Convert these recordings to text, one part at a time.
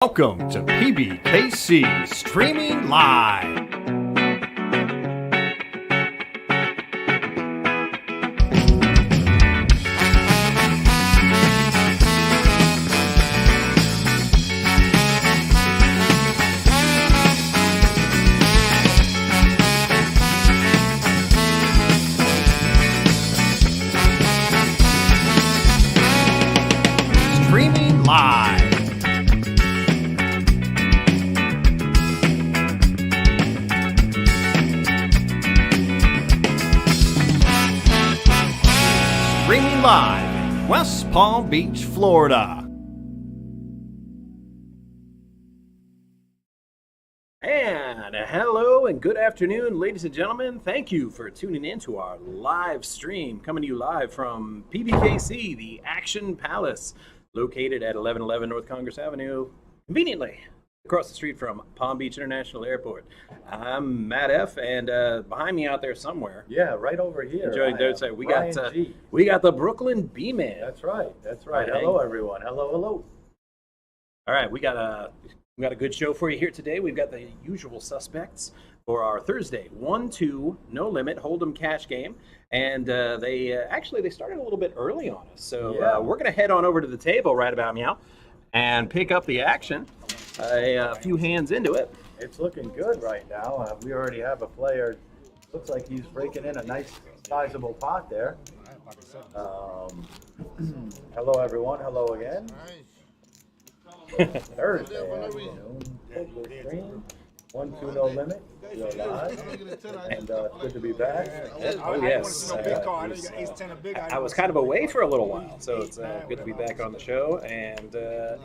Welcome to PBKC Streaming Live. Streaming Live. Streaming live in West Palm Beach, Florida. And hello and good afternoon, ladies and gentlemen. Thank you for tuning in to our live stream, coming to you live from PBKC, the Action Palace, located at 1111 North Congress Avenue, conveniently across the street from Palm Beach International Airport. I'm Matt F, and behind me out there somewhere. Yeah, right over here. We got the Brooklyn B-Man. That's right. Hello, everyone. Hello. All right, we got a good show for you here today. We've got the usual suspects for our Thursday 1-2 no limit hold'em cash game, and they started a little bit early on us. So we're gonna head on over to the table right about now and pick up the action. A few hands into it. It's looking good right now. We already have a player. Looks like he's breaking in a nice, sizable pot there. Hello, everyone. Hello again. Thursday afternoon. Stream. 1-2 no limit. We're live. And it's good to be back. Oh, yes. I was kind of away for a little while, so it's good to be back on the show. And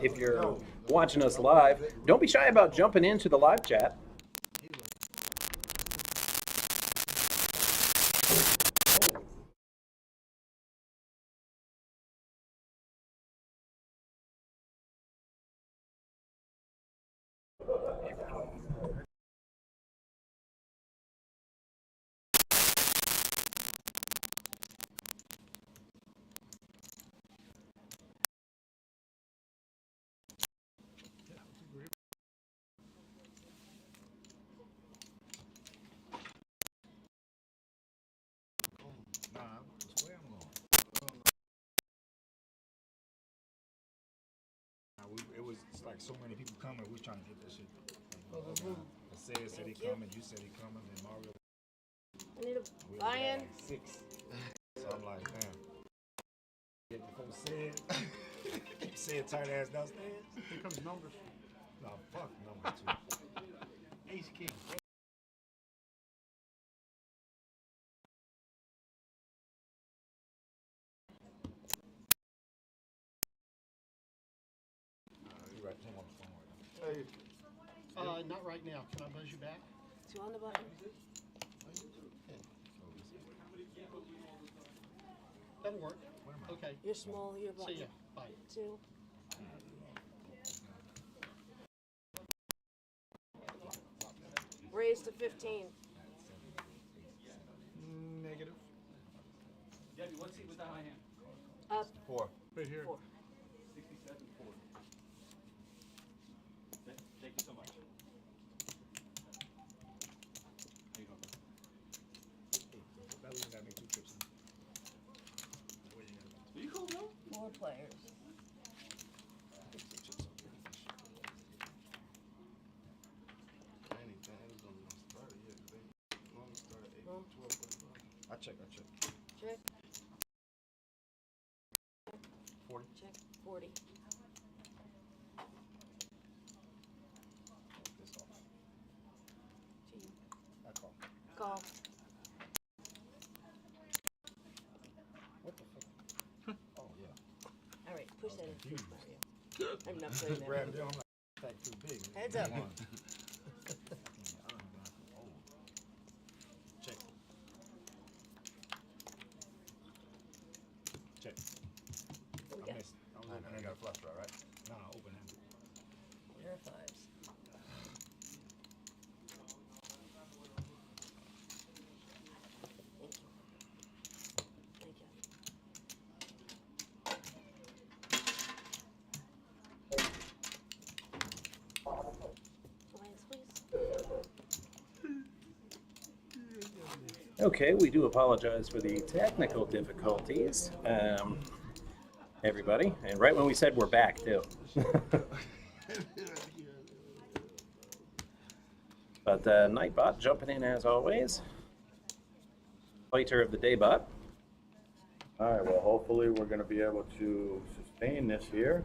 if you're watching us live, don't be shy about jumping into the live chat. Like so many people coming, we're trying to get this shit. The said he coming, you said he coming, and Mario. I need a buy-in. Like 6. So I'm like, damn. Get the folks said tight ass downstairs. Here comes numbers. No, fuck number 2. Ace King. Not right now. Can I buzz you back? 2 on the button. That'll work. Okay. You're small, you're See button. ya. Bye. 2. Raise to 15. Negative. Debbie, what seat was that high hand? Up. 4. Right here. 4. 67, 4. Thank you so much. How you doing? That got me 2 trips. Are you cool, bro? 4 players. I check. Check. 40. Check. 40. This off. To you. I call. Call. What the fuck? Oh yeah. All right, push that in. Mario. I'm not putting that Grab in. it. I'm like, that's too big. Heads up. Check. Check. What we I got? missed. I got a flush draw, right? No, open handed. There are 5s. Thank you. Okay, we do apologize for the technical difficulties, everybody. And right when we said we're back, too. But Nightbot jumping in as always. Fighter of the day, bot. All right, well, hopefully we're going to be able to sustain this here.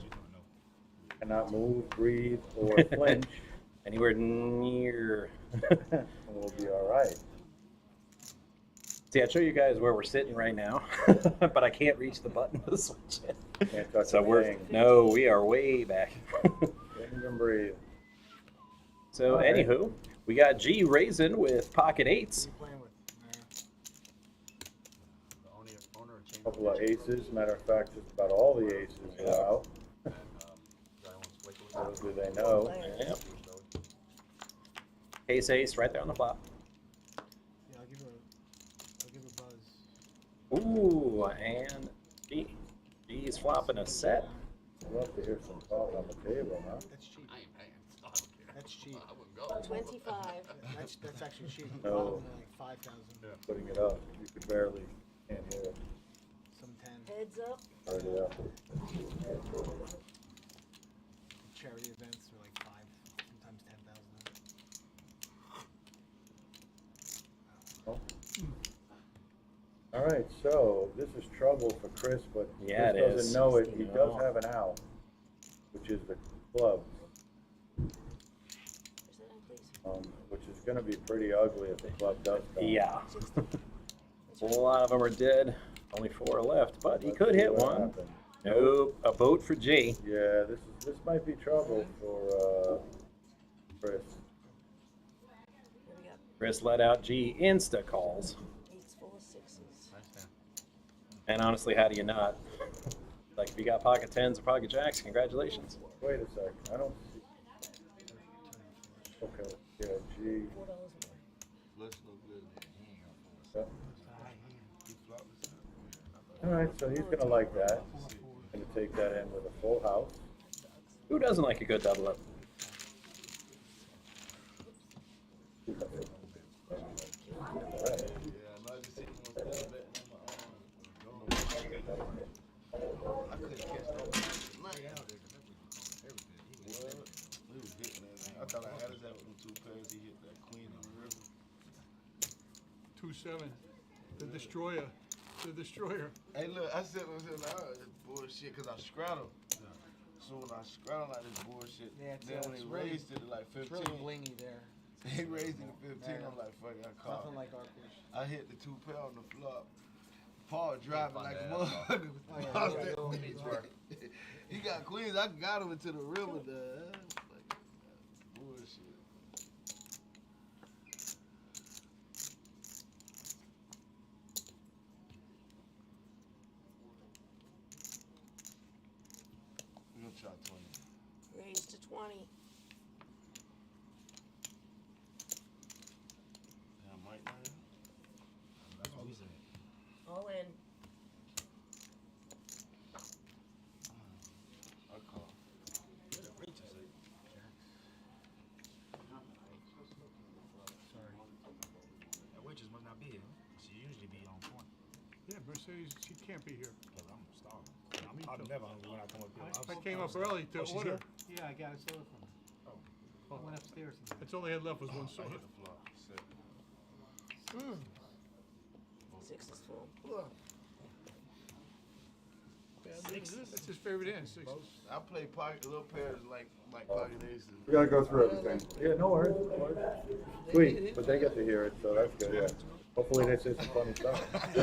Cannot move, breathe, or flinch. Anywhere near. And we'll be all right. See, I'd show you guys where we're sitting right now, but I can't reach the button to switch it. Can't touch So anything. no, we are way back. Can't even breathe. So, All right. anywho, we got G raising with pocket eights. A couple of aces. Matter of fact, just about all the aces are out. Little do they know. Yep. Ace ace right there on the flop. Yeah, I'll give a buzz. Ooh, and G. G's flopping a set. I'd love to hear some talk on the table, huh? That's cheap. That's cheap. 25. That's actually cheap. No. Like 5,000. Putting it up, you could barely, can't hear it. Some 10. Heads up. Heard it up. Charity events are like 5, sometimes 10,000. All right, so this is trouble for Chris, but Yeah, Chris it doesn't is. know it. He No. does have an out, which is the club, Where's that on, please? which is going to be pretty ugly if the club does come. Yeah. A lot of them are dead. Only 4 left, but he Let's could see hit what one. happens. Nope. A boat for G. Yeah, this might be trouble for Chris. Here we go. Chris let out G insta calls. 8's full of 6s. And honestly, how do you not? Like, if you got pocket 10s or pocket jacks, congratulations. Wait a sec, I don't see. Okay, yeah, G. $4 more. Yeah. All right, so he's gonna like that. Gonna take that in with a full house. Who doesn't like a good double up? I thought I had his out with them 2 pairs. He hit that queen on the river. 2-7. The destroyer. The destroyer. Hey, look, I said to myself, this bullshit, because I straddled. So when I straddled like this bullshit, Yeah, then when it's he really- raised it to like It's 15, really blingy there. he raised it to 15, Yeah. I'm like, fuck it, I It's caught. nothing like our fish. I hit the 2 pair on the flop. Paul driving like a Oh, motherfucker. yeah, Paul yeah, said, he got queens. I got him into the river. Bullshit. We're gonna try 20. Raise to 20. Yeah, Mike, man. That's what we said. All in. I call. Sorry. That waitress must not be here. She usually be on point. Yeah, Mercedes, she can't be here. Cause I'm starving. I'm never hungry when I come up here. I came up early to Oh, she's order. Yeah, I got a soda from her. I went upstairs. That's all they had left was one I soda. hit the floor. Set. 6 is full. That's his favorite hand, 6s. I play pocket little pairs like pocket aces. We gotta go through everything. Yeah, no worries, no worries. Sweet, but they get to hear it, so that's good, yeah. Hopefully they say some funny stuff. You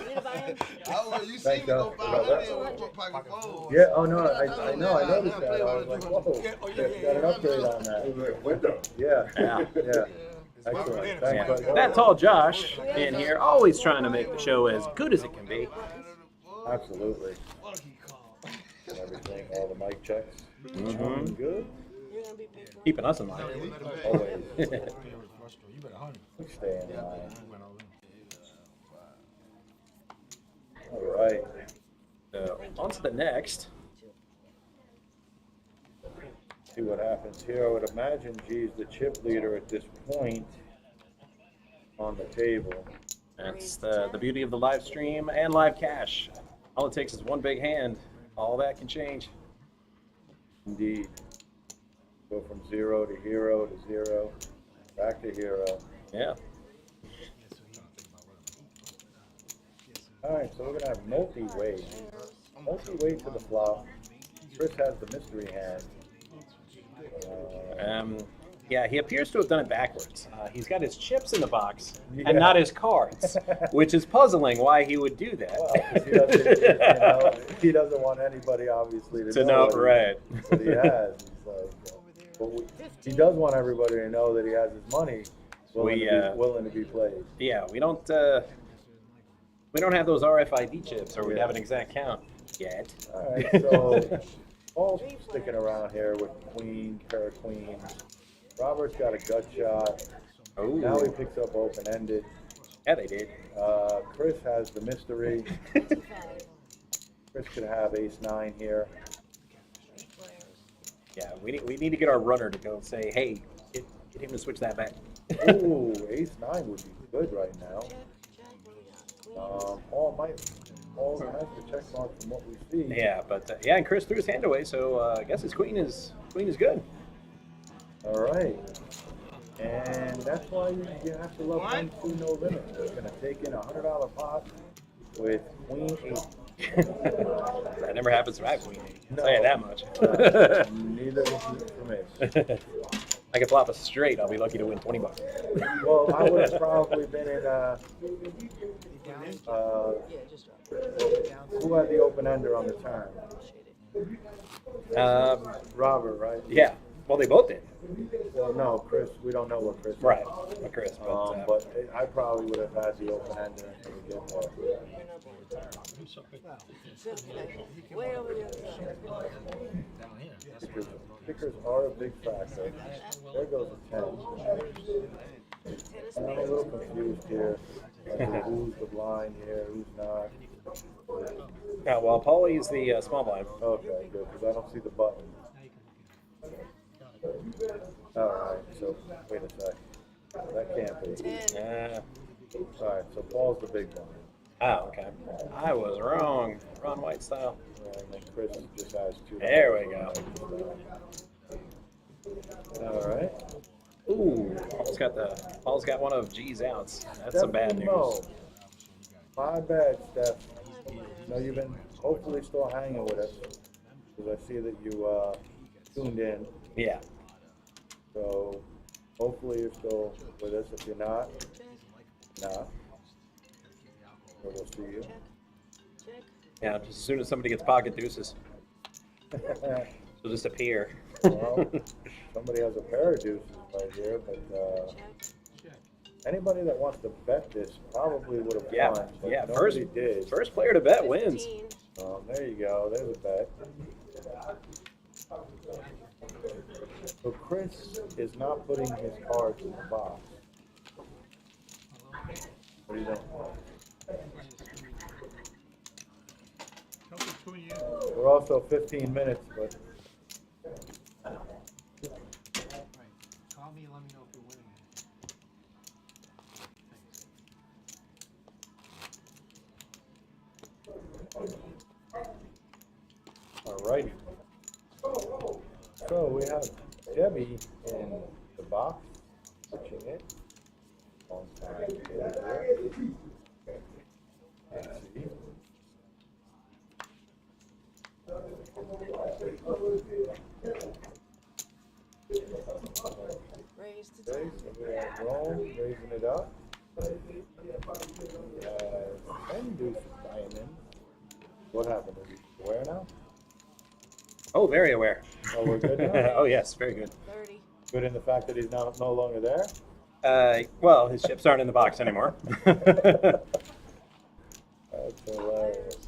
need to buy him? Oh, you see Thank me go God. 500 with pocket fours. Yeah, oh no, I know, I noticed that. I was like, whoa, got an upgrade on that. Window. Yeah, Yeah. yeah. Excellent, thanks. Yeah. That's all Josh in here, always trying to make the show as good as it can be. Absolutely. Fuck, he called. Everything, all the mic checks. Mhm. Good. You're going to be big one. Keeping us in line. Always. You better 100. We stay in line. You went all in. All right. So, on to the next. See what happens here. I would imagine G's the chip leader at this point. on the table. That's the beauty of the live stream and live cash. All it takes is one big hand. All that can change. Indeed. Go from 0 to hero to 0, back to hero. Yeah. All right, so we're gonna have multi-weight. Multi-weight to the flop. Chris has the mystery hand. Yeah, he appears to have done it backwards. He's got his chips in the box Yeah. and not his cards, which is puzzling why he would do that. Well, 'cause he doesn't, you know, he doesn't want anybody obviously To know, what right. what he has. He's like, but he does want everybody to know that he has his money willing to be played. Yeah, we don't have those RFID chips, or we'd have an exact count yet. All right, so Paul's sticking around here with queen, pair of queens. Robert's got a gut shot. Oh. Now he picks up open-ended. Yeah, they did. Chris has the mystery. Chris could have ace-9 here. Yeah, we need to get our runner to go say, hey, get him to switch that back. Ooh, ace-9 would be good right now. Paul has the check mark from what we see. Yeah, but yeah, and Chris threw his hand away, so I guess his queen is good. All right. And that's why you have to love 1, 2, no limit. We're going to take in a $100 pot with queen 8. That never happens to my queen. I'll No. tell you that much. Neither for me. I could flop a straight. I'll be lucky to win $20. Well, I would have probably been in who had the open ender on the turn? Robert, right? Yeah. Well, they both did. Well, no, Chris. We don't know what Chris. Right. But Chris. But I probably would have had the open ender until we get there. Way over the other side. Down here. That's Because stickers are a big factor. There goes a 10. I'm a little confused here. As to who's the blind here, who's not. Yeah, well, Paulie's the small blind. Okay, good, because I don't see the button. All right, so wait a sec. That can't be. All right, so Paul's the big one. Oh, okay. I was wrong. Ron White style. And then Chris just has 2. There we go. All right. Ooh, Paul's got one of G's outs. That's some bad news. No. My bad, Steph. No, you've been hopefully still hanging with us because I see that you tuned in. Yeah. So hopefully you're still with us. If you're not, so we'll see you. Yeah, just as soon as somebody gets pocket deuces, she'll just appear. Well, somebody has a pair of deuces right here, but anybody that wants to bet this probably would have won. But yeah. nobody did. First player to bet wins. There you go. There's a bet. So Chris is not putting his cards in the box. What do you think? We're also 15 minutes, but Call me and let me know if you're winning it. all right. So we have Debbie in the box, switching it. Long time here. Let's see. Raise to Okay, 10. so we have Rome raising it up. 10 deuces diamond. What happened? Are we aware now? Oh, very aware. Oh, we're good now? Oh, yes, very good. 30. Good in the fact that he's no longer there? Well, his chips aren't in the box anymore. That's hilarious.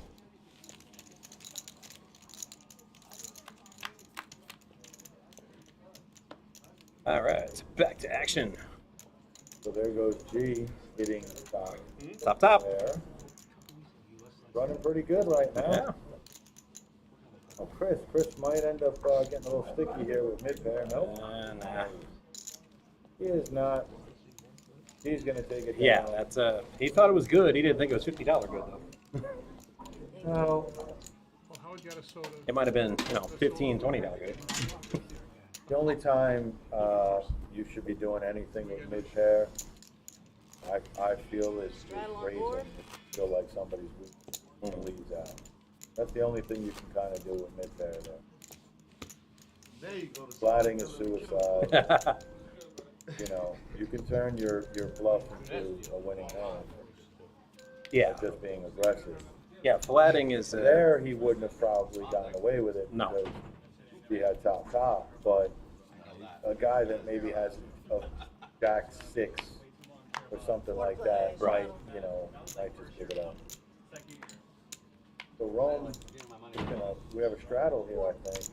All right, back to action. So there goes G hitting stock Top. there. Running pretty good right now. Yeah. Oh, Chris might end up getting a little sticky here with mid pair. Nope, Nah. he is not. He's gonna take it down. Yeah, that's he thought it was good. He didn't think it was $50 good though. No, Well, Howard got a soda. It might have been, $15, $20 good. the only time you should be doing anything with mid-pair, I feel is Straddle on raising. board? Feel like somebody's leads out. That's the only thing you can kind of do with mid-pair there. There you go. Flatting is suicide. You can turn your bluff into a winning hand Yeah, by just being aggressive. yeah. Flatting is There, he wouldn't have probably gotten away with it No. because he had top, but a guy that maybe has a jack 6 or something like that Right. might just give it up. So Rome is we have a straddle here, I think,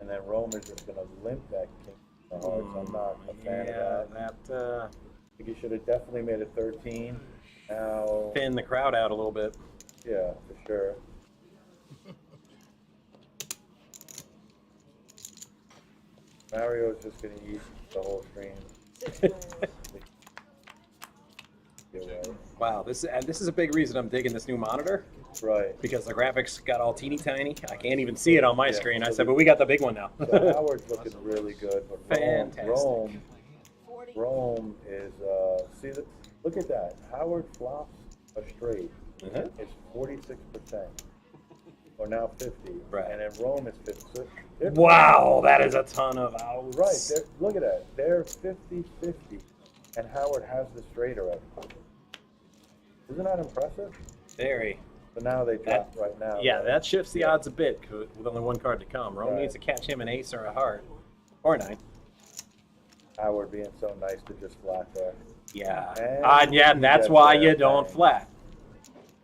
and then Rome is just gonna limp that king of hearts. I'm not a fan of that. I think he should have definitely made it 13. Now, thin the crowd out a little bit. yeah, for sure. Mario's just gonna eat the whole screen. 6 players. Get away. Wow, this is a big reason I'm digging this new monitor Right. because the graphics got all teeny tiny. I can't even see it on my Yeah, screen. I so said, but we got the big one now. So Howard's looking really good, but Fantastic. Forty. Rome is look at that. Howard flops a straight. Uh-huh. It's 46%, or now 50, Right. and then Rome is 50. So they're- Wow, that is a ton of outs. Right. Look at that. They're 50-50, and Howard has the straight already. Isn't that impressive? Very. So now they drop right now. Yeah, that shifts the odds a bit with only one card to come. Rome Right. needs to catch him an ace or a heart. Or a 9. Howard being so nice to just flat there. Yeah. And Yeah, he that's gets why there, you don't bang. flat.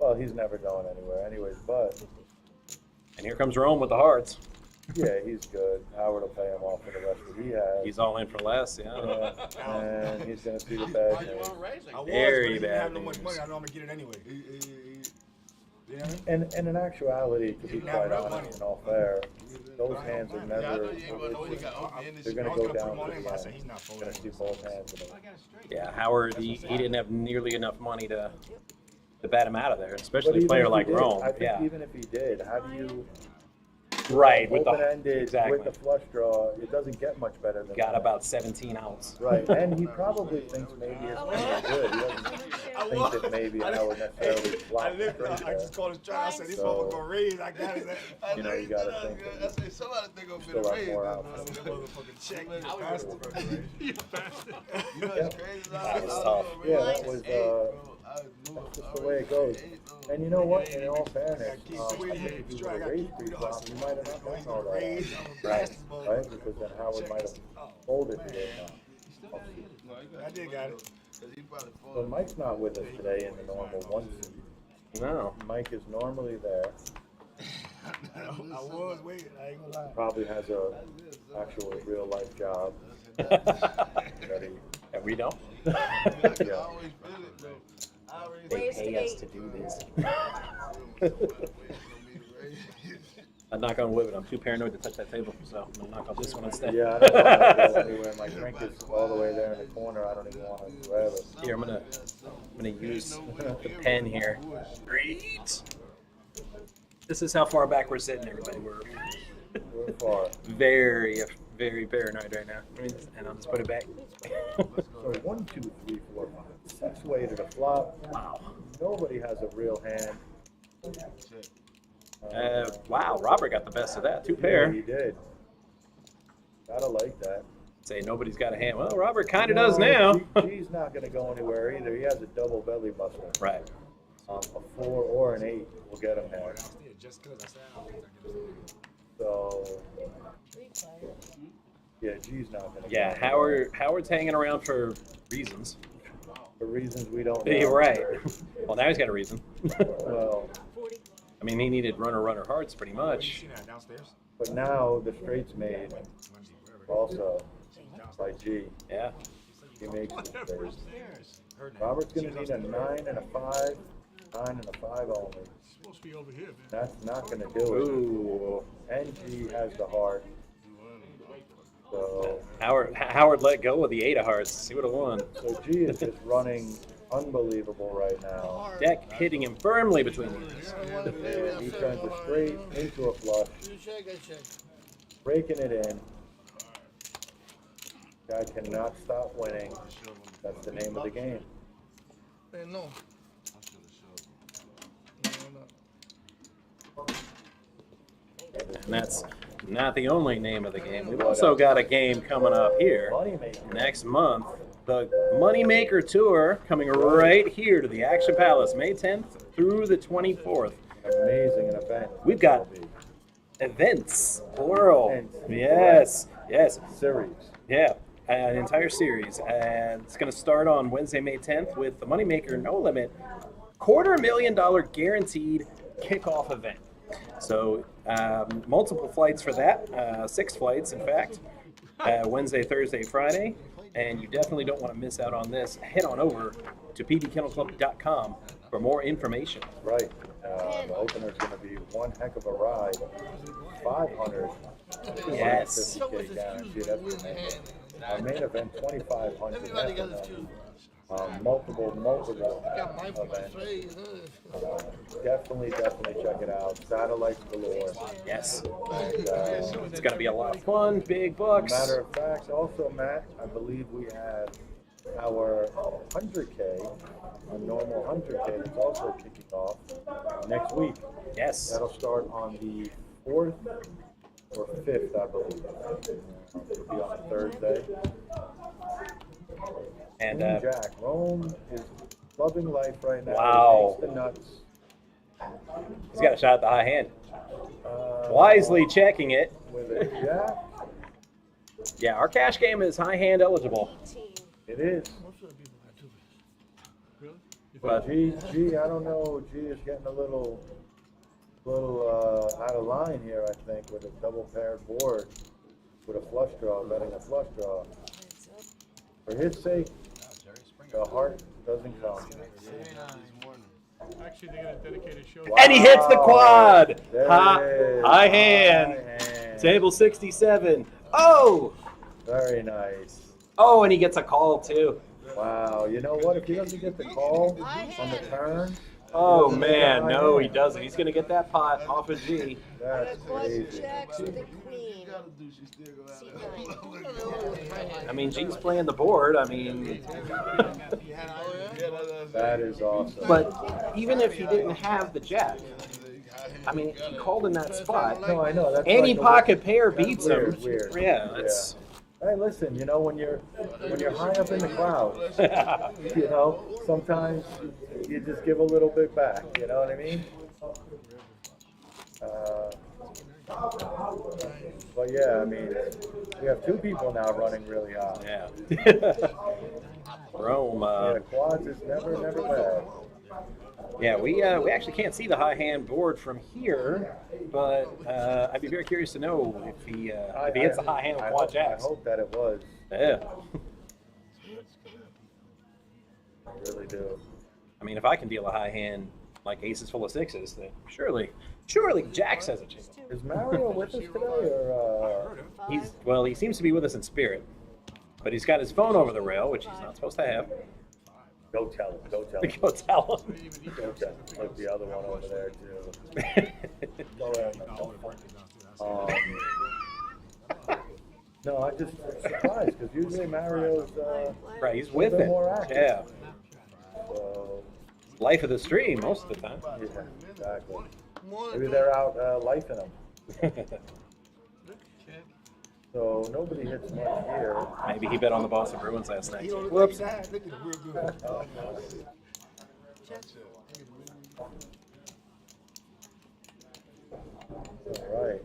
Well, he's never going anywhere anyways, but And here comes Rome with the hearts. yeah, he's good. Howard will pay him off for the rest that he has. He's all in for less, yeah. And he's going to see the bad You news. want to raise it? I was, Very but he didn't bad have no much news. money. I know I'm gonna get it anyway. You know what I mean? And in actuality, to be quite honest and all fair, those hands are Yeah, I never, know you ain't gonna know what you got. they're going I to was go gonna put down him on to in, the but I said end. he's not You're going to see folding. both hands of them. Yeah, Howard, he didn't have nearly enough money to bat him out of there, But especially a even player if he like did, Rome. I think Yeah. even if he did, how do you Right, with the open-ended exactly. with the flush draw? It doesn't get much better than Got that. about 17 outs. Right, and he probably thinks maybe it's going to be good. He doesn't think that maybe Howard necessarily flopped straight I there. just called his try. I said, this So- motherfucker gonna raise. I got it. You know, you got to think I that say somebody think I'm still gonna have raise. more it. outs. That motherfucking check. I You was bastard. You bastard. You know what's crazy? That was tough. Yeah, that was, that's just the way it goes. And you know what? In all fairness, I think if you would have raised pre-flop, you might have not gotten all that out. Right? Because then Howard might have folded the game out. I did got it. So Mike's not with us today in the normal one seat. No. Mike is normally there. I was waiting. I ain't gonna lie. Probably has a actual real life job that he, And we don't. yeah. They Raise to pay us 8. to do this. I'm not going to whip it. I'm too paranoid to touch that table, so I'm going to knock off this one instead. Yeah, I don't want to go anywhere. My drink is all the way there in the corner. I don't even want to grab it. Here, I'm gonna use the pen here. Great. This is how far back we're sitting, everybody. We're We're far. very, very paranoid right now. And I'll just put it back. So 1, 2, 3, 4, 5. 6 way to the flop. Wow. Nobody has a real hand. Wow, Robert got the best of that. 2 Yeah, pair. he did. Gotta like that. Say nobody's got a hand. Well, Robert kind of does now. G's not gonna go anywhere either. He has a double belly buster. Right. A 4 or an 8 will get him there. Just because I said I don't think I can do it. So 3 players. yeah, G's not gonna. Yeah, go anywhere. Howard's hanging around for reasons. For reasons we don't know. You're right. Well, now he's got a reason. Well, 40. I mean, he needed runner hearts pretty You much. seen that downstairs? but now the straight's made Wednesday, wherever. also by G. Yeah. He makes the straight. Downstairs. Her name. Robert's gonna need a 9 and a 5. 9 and a 5 only. It's supposed to be over here, man. That's not gonna do it. Ooh. And G has the heart. So Howard let go of the 8 of hearts. He would have won. So G is just running unbelievable right now. Deck hitting him firmly between the ears. And he turns it straight into a flush, breaking it in. Guy cannot stop winning. That's the name of the game. No. And that's not the only name of the game. We've also got a game coming up here Moneymaker. next month. The Moneymaker Tour coming right here to the Action Palace, May 10th through the 24th. Amazing event. We've got events, plural. Events. Yes, yes. Series. Yeah, an entire series. And it's going to start on Wednesday, May 10th with the Moneymaker No Limit $250,000 guaranteed kickoff event. So multiple flights for that, 6 flights in fact, Wednesday, Thursday, Friday. And you definitely don't want to miss out on this. Head on over to pbkennelclub.com for more information. Right. The opener is going to be one heck of a ride. 500. Yes. 250K guarantee. That's the main. Our main event, 2,500. Multiple events. Definitely check it out. Satellites galore. Yes. And, It's going to be a lot of fun, big bucks. matter of fact, also, Matt, I believe we have our 100K, a normal 100K that's also kicking off next week. Yes. That'll start on the 4th or 5th, I believe. It'll be on a Thursday. And King Jack, Rome is loving life right now. Wow. He takes the nuts. He's got a shot at the high hand. Wisely checking it. With a jack, Yeah, our cash game is high hand eligible. it is. Really? But G, I don't know. G is getting a little out of line here, I think, with a double paired board with a flush draw, betting a flush draw. For his sake, the heart doesn't count. Actually, they got a dedicated show. and he hits the quad. There it is. High hand. High hand. Table 67. Oh! Very nice. Oh, and he gets a call too. Wow. You know what? If he doesn't get the call on the turn, Oh man, no, he doesn't. He's gonna get that pot off of G. that's crazy. Jacks with the queen. I mean, G's playing the board. I mean, That is awesome. but even if he didn't have the jack, I mean, he called in that spot. No, I know. That's Any like a- pocket pair that's beats weird, him. weird. Yeah, that's. Hey, listen. You know when you're high up in the clouds, you know sometimes you just give a little bit back. You know what I mean? But yeah, I mean, we have 2 people now running really high. Yeah. Rome. Yeah, quads is never bad. Yeah, we actually can't see the high hand board from here, but I'd be very curious to know if he hits the high hand with quad I jacks. hope that it was. Yeah. I really do. I mean, if I can deal a high hand like aces full of sixes, then surely Jax has a chance. Is Mario with us today, or He seems to be with us in spirit, but he's got his phone over the rail, which he's not supposed to have. go tell him? Go tell him. Go tell him. Go tell him. Like the other one over there too. Go ahead. No, I'm just surprised because usually Mario's Right, he's a with bit it. more active. Yeah, So, life of the stream most of the time. yeah, exactly. Maybe they're out lifing him. So nobody hits much here. Maybe he bet on the Boston Bruins last night. Whoops. All right.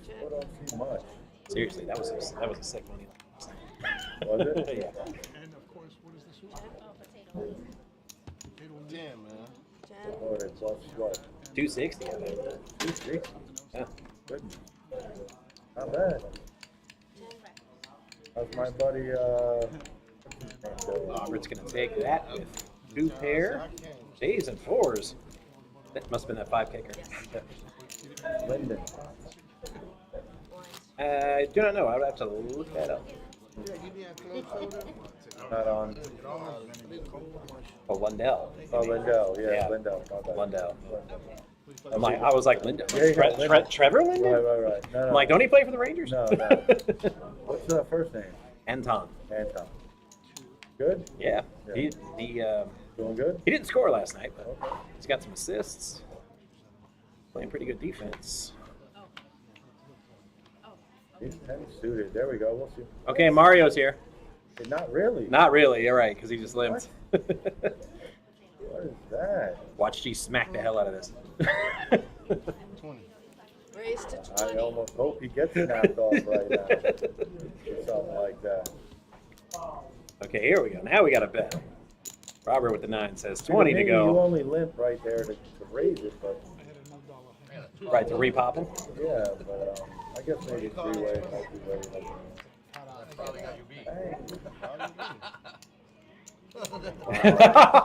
I don't see much. Seriously, that was a sick money line. Was it? Yeah. And of course, what is this one? Damn, man. Oh, they plus what? 260, I think. 260. Yeah. Good. Not bad. How's my buddy, Robert's gonna take that with 2 pair, J's and 4s. That must have been that 5 kicker. Lyndon. I do not know. I would have to look that up. Not on. Oh, Lindell. Oh, Lindell. Yeah, Yeah. Lindell. My bad. Lindell. I was like, Lindell. Yeah, yeah, Lindell. Trevor Lindell? Right. No, I'm like, don't he play for the Rangers? No. What's the first name? Anton. Anton. Good? Yeah. Yeah. He Doing good? he didn't score last night, but Okay. he's got some assists. Playing pretty good defense. He's 10 suited. There we go. We'll see. Okay, Mario's here. Hey, not really. Not really. You're right, because he just limped. What is that? Watch G smack the hell out of this. 20. Raise to I 20. almost hope he gets snapped off right now. Or something like that. Okay, here we go. Now we got a bet. Robert with the 9 says See, 20 to maybe go. You only limp right there to raise it, but Right, to repop him. yeah, but I guess maybe 3-way might be very much.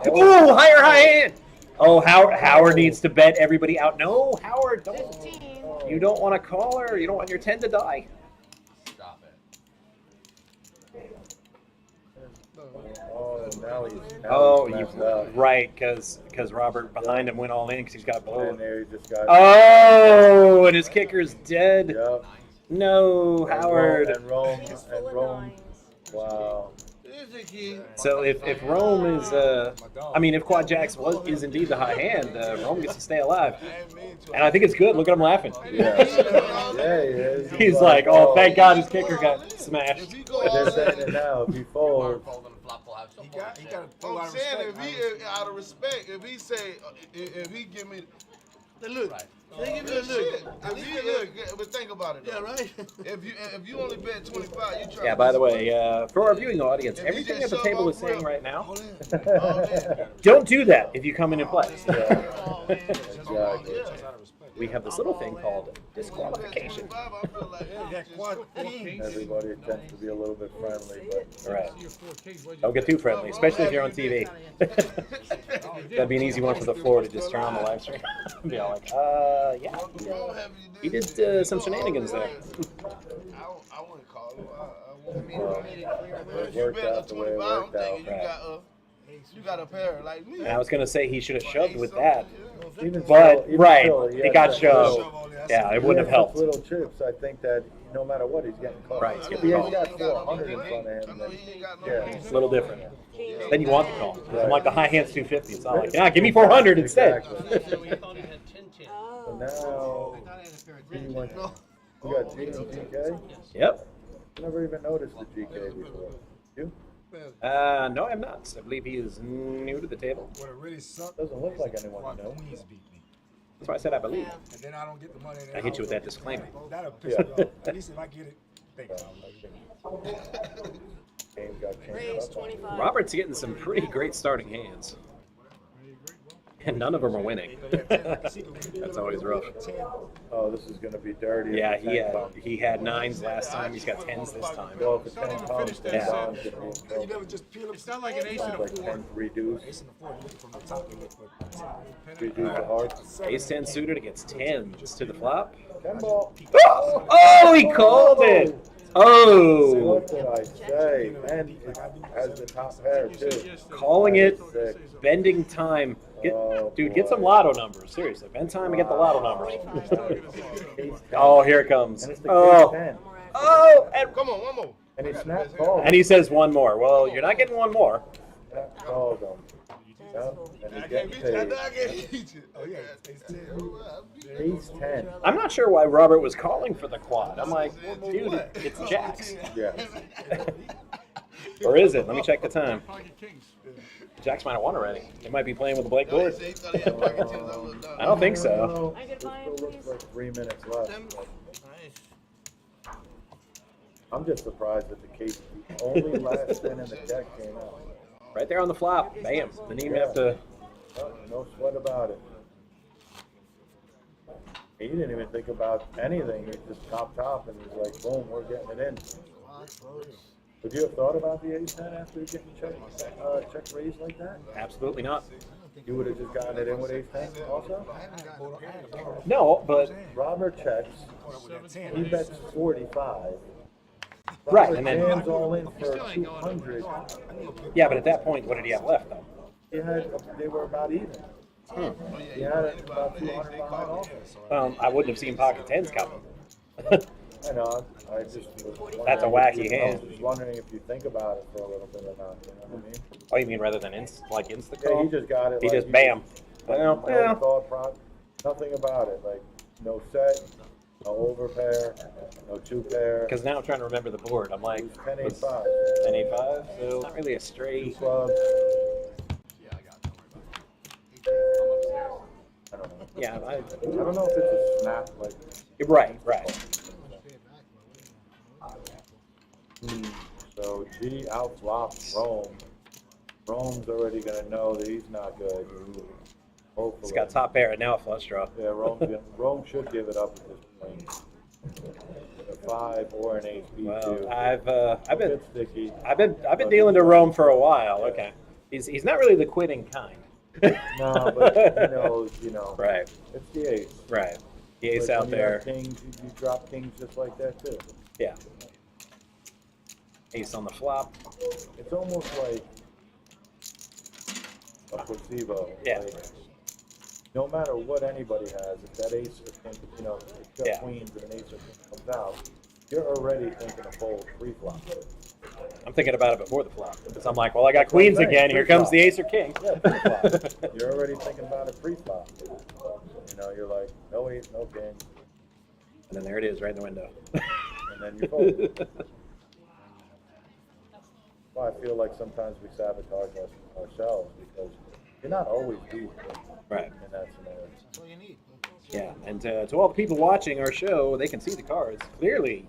Ooh, higher high hand. Oh, Howard needs to bet everybody out. No, Howard, don't. 15. You don't want to call her. You don't want your 10 to die. Stop it. Oh, now he's Oh, messed up. right, because Robert behind him went all in because he's got And blow. there he just got. Oh, and his kicker's dead. Yep. No, Howard. And Rome. He's And full of Rome. nines. Wow. So if Rome is, if Quad Jacks is indeed the high hand, Rome gets to stay alive. And I think it's good. Look at him laughing. Yeah. Yeah, he is. He's like, oh, thank God his kicker got smashed. They're saying it now. If he folds, He got a full lot I'm of saying respect. out of respect, if he say, if he give me, look, Right. give me a look. If he look, but think about it. Though. Yeah, right. If you only bet 25, you try. Yeah, by the way, for our viewing audience, everything at the table is saying right now, don't do that if you come in and play. exactly. We have this little thing called disqualification. Everybody tends to be a little bit friendly, but Right. Don't get too friendly, especially if you're on TV. That'd be an easy one for the floor to just turn on the live stream. Be all like, yeah, he did some shenanigans there. I wouldn't call him. it worked out the way it worked out. You got a pair like me. And I was gonna say he should have shoved with that, Even but still, right, he it had got such shoved. little- Yeah, it he wouldn't have has helped. such little chips. I think that no matter what, he's getting called. Right, he's If getting he called. got 400 in front of him, then yeah. It's a little different. Then you want the call. I'm like the high hand's 250. It's not like, yeah, give me 400 instead. Exactly. So we thought he had 10 10. So now he went. We got GK. Yep. Never even noticed the GK before. You? No, I'm not. I believe he is new to the table. What it really sucked. Doesn't look like anyone Why knows. Queens beat me. That's why I said I believe. And then I don't get the money. I hit you with that disclaimer. That'll piss me off. At least if I get it, thank God. Game got changed Raise up. 25. Robert's getting some pretty great starting hands. And none of them are winning. That's always rough. Oh, this is going to be dirty. Yeah, If the 10 comes. he had 9s last time. He's got 10s this time. Well, if the 10 comes, then Yeah. Don's going to be in You trouble. never just peel up. It's not like an ace and a Like 4. 10 reduce, Ace and the 4, you look from the top. You look for reduce the hearts. Ace 10 suited against 10s to the flop. 10 ball. Oh, he called it! Oh! What did I say? And it has the top pair, too. Calling it, Sick. bending time. Oh, Dude, get boy. some lotto numbers. Seriously, bend time and get the lotto numbers. Oh, here it comes. And it's the Oh, king 10. oh, and, Come on, one more. And he snapped calls. and he says one more. Well, you're not getting one more. Snapped calls him. Yeah, and he's getting paid. can't beat you. Oh, yeah. Ace 10. Ace 10. I'm not sure why Robert was calling for the quad. I'm like, dude, it's jacks. Yeah. Or is it? Let me check the time. Pocket kings. Jacks might have won already. They might be playing with the Blake board. He thought he had pocket tens. I looked down. I don't think so. I could This buy him, still looks please. like 3 minutes left. I'm just surprised that the case, the only last spin in the deck came out. Right there on the flop. Bam. Didn't even have to. Oh, no sweat about it. He didn't even think about anything. He just top, and he's like, boom, we're getting it in. Would you have thought about the ace 10 after getting check raised like that? Absolutely not. You would have just gotten it in with ace 10 also? No, but Robert checks. He bets 45. Right, and then Jams all in for 200. yeah, but at that point, what did he have left though? They were about even. He had about 200 behind also. I wouldn't have seen pocket tens coming. I know. I just was That's a wondering wacky I hand. was just wondering if you think about it for a little bit or not. You know what I mean? Oh, you mean rather than like insta Yeah, call? he just got it. He like, just bam. Well, no yeah. thought, nothing about it. Like no set, no overpair, no two pair. Because now I'm trying to remember the board. I'm like, 10-8-5. 10-8-5, so not really a Two straight. clubs. Yeah, I got it. Don't worry about it. I don't know. Yeah, I don't know if it's a snap like. right. So G outflops Rome. Rome's already gonna know that he's not good. Hopefully. He's got top pair and now a flush draw. Yeah, Rome should give it up at this point. A 5 or an 8 B2. Well, I've been sticky. I've been dealing to Rome for a while. Okay, he's not really the quitting kind. No, but he knows, you know. Right. It's the ace. Right. The ace Like out when you there. have kings, you drop kings just like that too. Yeah. Ace on the flop. It's almost like a placebo. Yeah. Like, no matter what anybody has, if that ace or king, you know, if you Yeah. got queens and an ace or king comes out, you're already thinking of fold pre-flop. I'm thinking about it before the flop because I'm like, well, I got queens again. Here comes the ace or king. Yeah, pre-flop. You're already thinking about it pre-flop. You know, you're like, no ace, no king, And then there it is, right in the window. and then you fold. Well, I feel like sometimes we sabotage ourselves because you're not always beat Right. in that scenario. That's all you need. Yeah, and to all the people watching our show, they can see the cards clearly.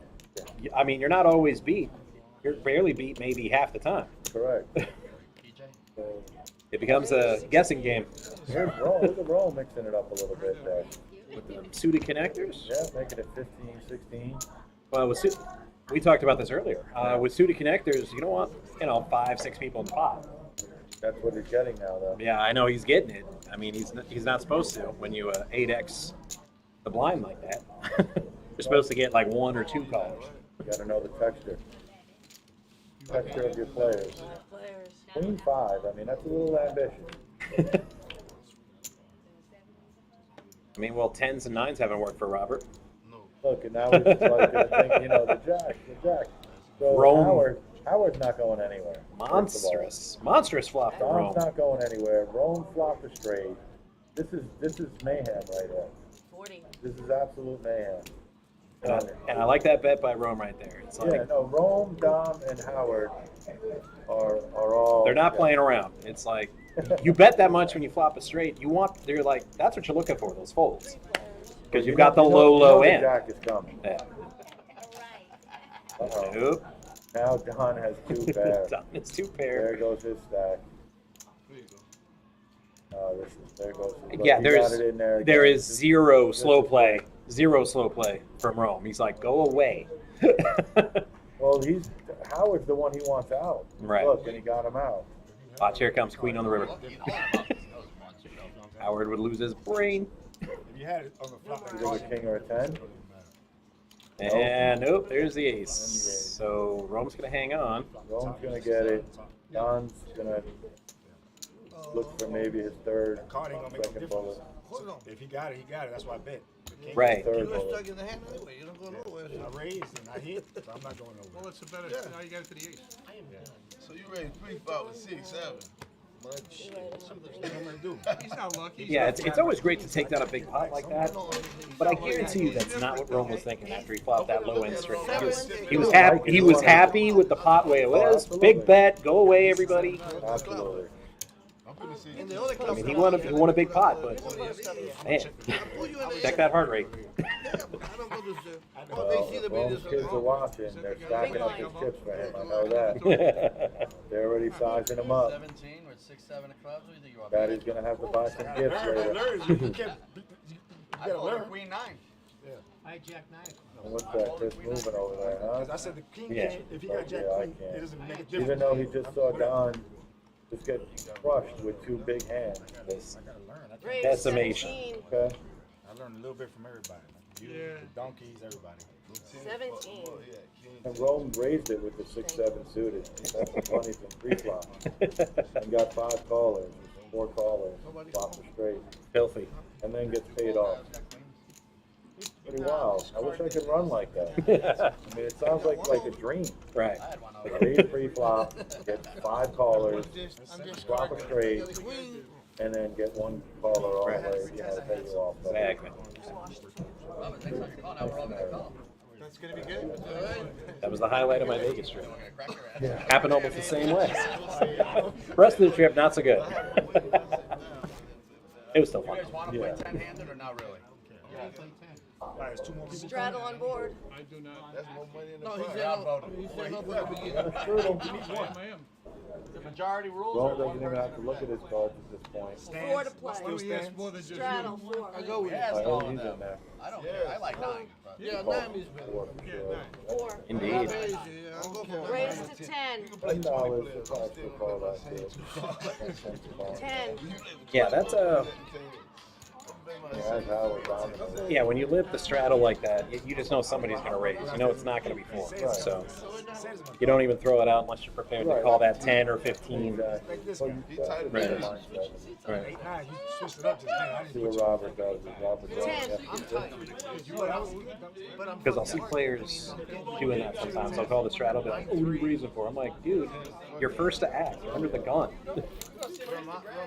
I mean, you're not always beat. You're barely beat maybe half the time. Correct. So, It becomes a guessing game here's Rome. Look at Rome mixing it up a little bit there. with the suited connectors. Yeah, making it 15, 16. Well, we talked about this earlier. With suited connectors, you don't want 5, 6 people in the pot. That's what he's getting now, though. Yeah, I know he's getting it. I mean, he's not supposed to when you 8x the blind like that. You're supposed to get like 1 or 2 callers. You got to know the texture. Texture of your players. Queen 5, I mean, that's a little ambitious. I mean, well, 10s and 9s haven't worked for Robert. Look, and now he's just like gonna think, the jack. So Rome. Howard's not going anywhere. Monstrous flop from Rome. Rome's not going anywhere. Rome flopped a straight. This is mayhem right here. 40. This is absolute mayhem. And I like that bet by Rome right there. It's like, Yeah, no, Rome, Dom, and Howard are all. they're not playing around. It's like you bet that much when you flop a straight. They're like, that's what you're looking for, those folds, because you've got the low the end. Jack is coming. Yeah. Uh-oh. Nope. Now Don has 2 pair. It's 2 There pair. goes his stack. There goes. Look, Yeah, he got it in there there again. is zero slow play from Rome. He's like, go away. Well, Howard's the one he wants out. Right. Look, and he got him out. Watch, here comes Queen on the river. Howard would lose his brain. If you had it on the flop, Either a king or a 10. And nope, there's the ace. So Rome's gonna hang on. Rome's gonna get it. Don's gonna look for maybe his third, card ain't gonna make a second difference. bullet. If he got it, he got it. That's why I bet. The king- Right. Third You're bullet. stuck in the hand anyway. You don't go nowhere. I raised and I hit, so I'm not going Well, nowhere. it's a better, Yeah. now you got it to the ace. So you ready 3-5 with 6, 7. But shit. What am I gonna do? He's not lucky. Yeah, it's always great to take down a big pot like that. But I guarantee you that's not what Rome was thinking after he flopped that low end straight. He was happy with the pot way it was. Big bet, go away everybody. Absolutely. In the other I mean, he won a big pot, but man, check that heart rate. I don't go to the. Well, they see the Rome's videos. kids are watching. They're stacking up his chips for him. I know that. They're already sizing him up. 17 with 6, 7 of clubs. What do you think you are? Daddy's gonna have to buy some gifts later. I called Queen 9. I had Jack 9. And what's that? Chris moving over there, As I huh? said, the king, Yeah. if he got jack Yeah, I queen, can't. it doesn't make a difference. Even though he just saw Don just get crushed with 2 big hands. I gotta learn. Raise Decimation. 17. Okay? I learned a little bit from everybody. Like you, Yeah. the donkeys, everybody. 17. And Rome raised it with the 6-7 suited. That's the money from pre-flop. And got 5 callers, 4 callers, flop the straight, Filthy. and then gets paid off. Pretty wild. I wish I could run like that. I mean, it sounds like a dream. Right. Raise pre-flop, get 5 callers, flop a straight, and then get 1 caller all the way, pay you off. Exactly. That's gonna be good. That was the highlight of my Vegas trip. Happened almost the same way. Rest of the trip, not so good. It was still fun. You guys want to play 10-handed or not really? All right, there's 2 more people. Straddle on board. I do not. That's more money in the No, fire. he said no. I am. The majority rules Rome are doesn't even have to look at his cards at this point. 4 to play. Still He has stands. more than just Straddle you. 4. I go with Yeah, yes, Oh, all he's of in them. there. I don't care. I like 9. But Yeah, Oh, 9 is four for Yeah, sure. 4. Indeed. Raise to 10. $10 if I still call that good. 10. Yeah, that's a. That's how we're dominant. Yeah, when you lift the straddle like that, you just know somebody's going to raise. You know it's not going to be 4. So you don't even throw it out unless you're prepared to call that 10 or 15. Exactly. So you got to be Right. a mindset. Right. 8-9, you switched it up to 10. I See didn't what put Robert does. Robert does. 10. Yeah. Because I'll see players doing that sometimes. I'll call the straddle, be like, "Oh, what are you raising for?" I'm like, "Dude, you're first to act. You're under the gun.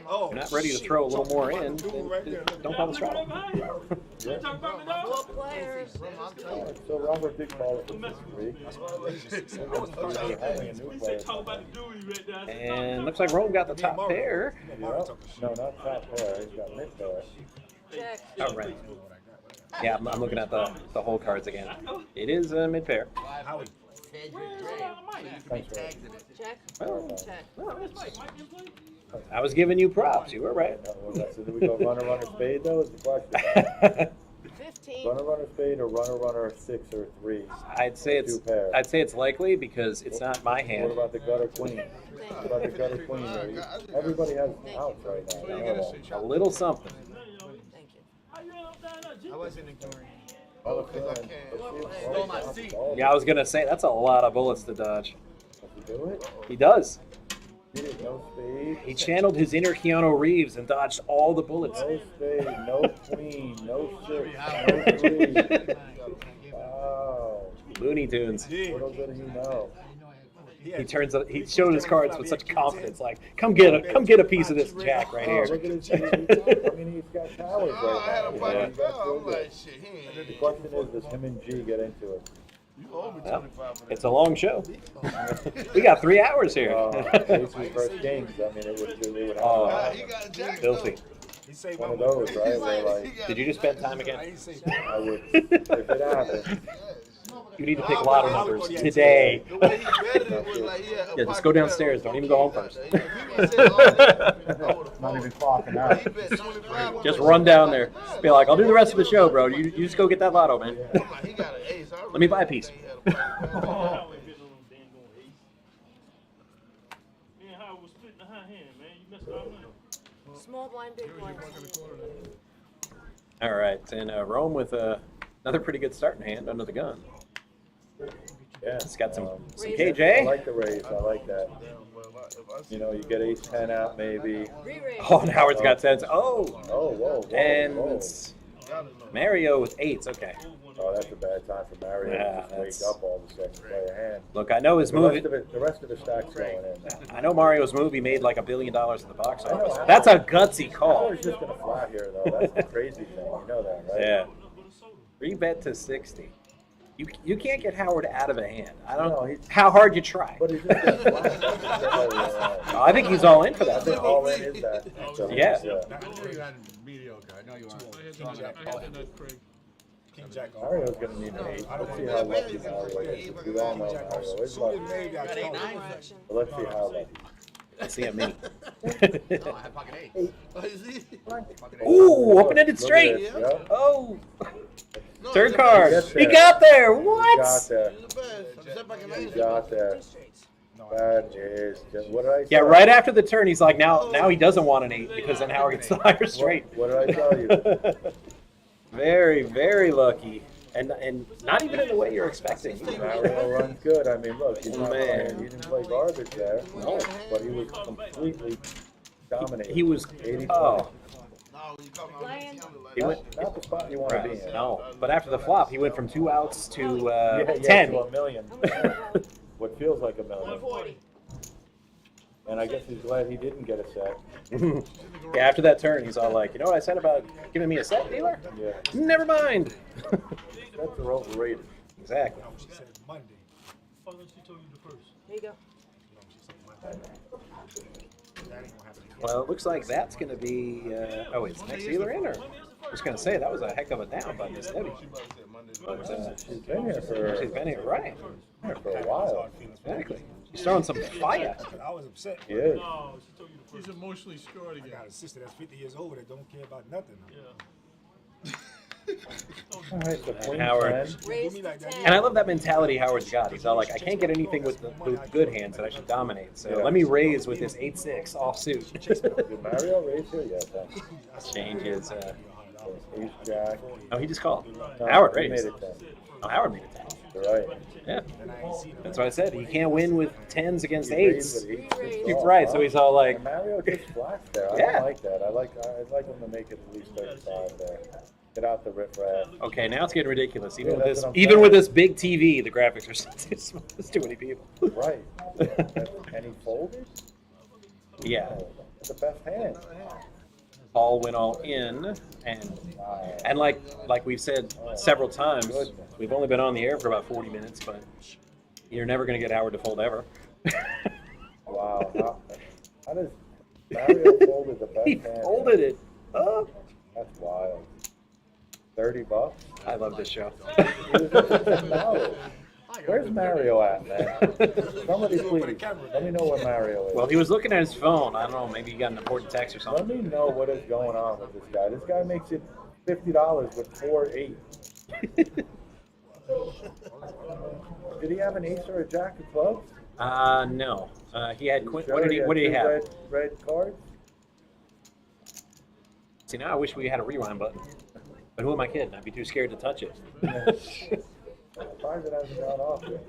Oh, You're not ready to throw a little more in. Then don't call the straddle." 4 players. So Robert did call it for 3. We're having a new player. And looks like Rome got the top pair. Yep. No, not top pair. He's got mid pair. Check. Oh, right. Yeah, I'm looking at the whole cards again. It is a mid pair. Howie. Thanks, Ray. Check. Well, Check. I was giving you props. You were right. So do we go runner, spade, though, is the question? 15. Runner, spade, or runner, 6 or 3? I'd say Two pairs. it's likely because it's not my What hand. about the gutter queen? What about the gutter queen? Everybody has outs right now. You know that. A little something. Thank you. I wasn't ignoring. Oh, because I can't. Stole my seat. Yeah, I was gonna say that's a lot of bullets to dodge. Does he do it? He does. He did no spade. He channeled his inner Keanu Reeves and dodged all the bullets. No spade, no queen, no 6, no 3. Wow. Looney Tunes. Little did he know. He showed his cards with such confidence, like, come get a piece of this jack right Oh, here. look at his I mean, he's got towers Oh, I had a right now. bunch He's of got I'm good. like, shit, he ain't. The question is, does him and G get into it? You owe me Well, 25 for that. it's a long show. We got 3 hours here. Aces versus kings. I mean, it would Oh. happen. He got jacked Filthy. He saved One my of money. those, right? Where, like, Did you just spend time I again? didn't say I would, if it happened, You need to pick lotto numbers today. The way he betted it was like, yeah, Yeah, just go downstairs. Don't even go home first. If he would've said all that, I would've not even folded. clocking out. He bet 25. Just run down there. Be like, I'll do the rest of the show, bro. You just go get that lotto, man. I'm like, he got an ace. I Let me buy a piece. really think he had a bunch. Small blind, big blind. All right, and Rome with another pretty good starting hand under the gun. Yeah. It's got some I KJ. like the raise. I like that. You know, you get ace 10 out maybe. Re-raise. Oh, and Howard's got 10s. Oh, Oh, whoa. and whoa. it's Mario with 8s. Okay. Oh, that's a bad time for Mario Yeah, to just wake that's- up all of a sudden, play a hand. Look, I know his The rest movie. of it, the rest of the stack's going in. I know Mario's movie made like $1 billion at the box office. That's a gutsy I call. was just gonna fly here though. That's the crazy thing. You know that, right? Yeah. Rebet to 60. You can't get Howard out of a hand. I don't No, know he's- how hard you try. But he's just gonna fly. I think he's all in for I that. think all in is that. So, Yeah. I know you had mediocre. I know you are. I had the nut, Craig. King Jack. Mario's gonna need an 8. Let's see how lucky Mario is. We all know Mario is lucky. Maybe I told Action. But let's see how lucky. Let's see a mini. No, I had pocket 8. Pocket 8. Ooh, open-ended Look at straight. this, yep. Oh, No, third he card. gets He there. got there. He got What? there. the best. Step back and He ace. got there. Two straights. That is just, what did I say? Yeah, right after the turn, he's like, now he doesn't want an 8 because then Howard gets the higher straight. What did I tell you? Very, very lucky. and not even in the way you're expecting. Mario runs good. I mean, look, he's not Man. playing. He didn't play garbage there. No. But he was completely dominating. He was 80 oh. He went Not the spot you want to be right, in. no, but after the flop, he went from 2 outs to Yeah, 10. to a million. What feels like a million. And I guess he's glad he didn't get a set. Yeah, after that turn, he's all like, you know what I said about giving me a set, dealer? Yeah. Never mind. Sets are overrated. Exactly. No, she said Monday. Here you go. No, she said Monday. That ain't gonna happen. Well, it looks like that's going to be. Oh, it's next dealer in, or? I was going to say, that was a heck of a down by Miss Debbie. But, She's been here she's been here, right? for a while. Exactly. She's throwing some fire. I was upset. She is. He's emotionally scarred I again. got a sister that's 50 years old that don't care about nothing. All right, so Queen Howard. 10. Raise me to like that. 10. And I love that mentality Howard's got. He's all like, I can't get anything with the good hands that I should dominate. So Yeah. let me raise with this 8-6 offsuit. Did Mario raise here yet? Then? Changes. Ace Jack. Oh, he just called. No, Howard he raised. made it 10. Oh, Howard made it 10. You're right. Yeah. And I ain't seen him. That's what I said. He can't win with 10s against He raised 8s. with eight, six You're off, right. huh? So he's all like, And Mario just flashed there. I Yeah. don't like that. I'd like him to make it at least 35 there. Get out the riffraff. okay, now it's getting ridiculous. Even Yeah, with that's this, what I'm even saying. with this big TV, the graphics are it's too many people. Right. And he folded? Yeah. Oh, that's the best hand. All went all in, and like we've said several times, we've only been on the air for about 40 minutes, but you're never going to get Howard to fold ever. Wow. How does Mario folded the best He hand? folded it. Oh, That's wild. $30? I love this show. No. Where's Mario at, man? Somebody please, let me know where Mario is. Well, he was looking at his phone. I don't know. Maybe he got an important text or Let something. me know what is going on with this guy. This guy makes it $50 with 4-8. Did he have an ace or a jack of clubs? No. He had Quinn. Sure, What did he two have? Red cards? See, now I wish we had a rewind button. But who am I kidding? I'd be too scared to touch it. Surprised it hasn't gone off yet.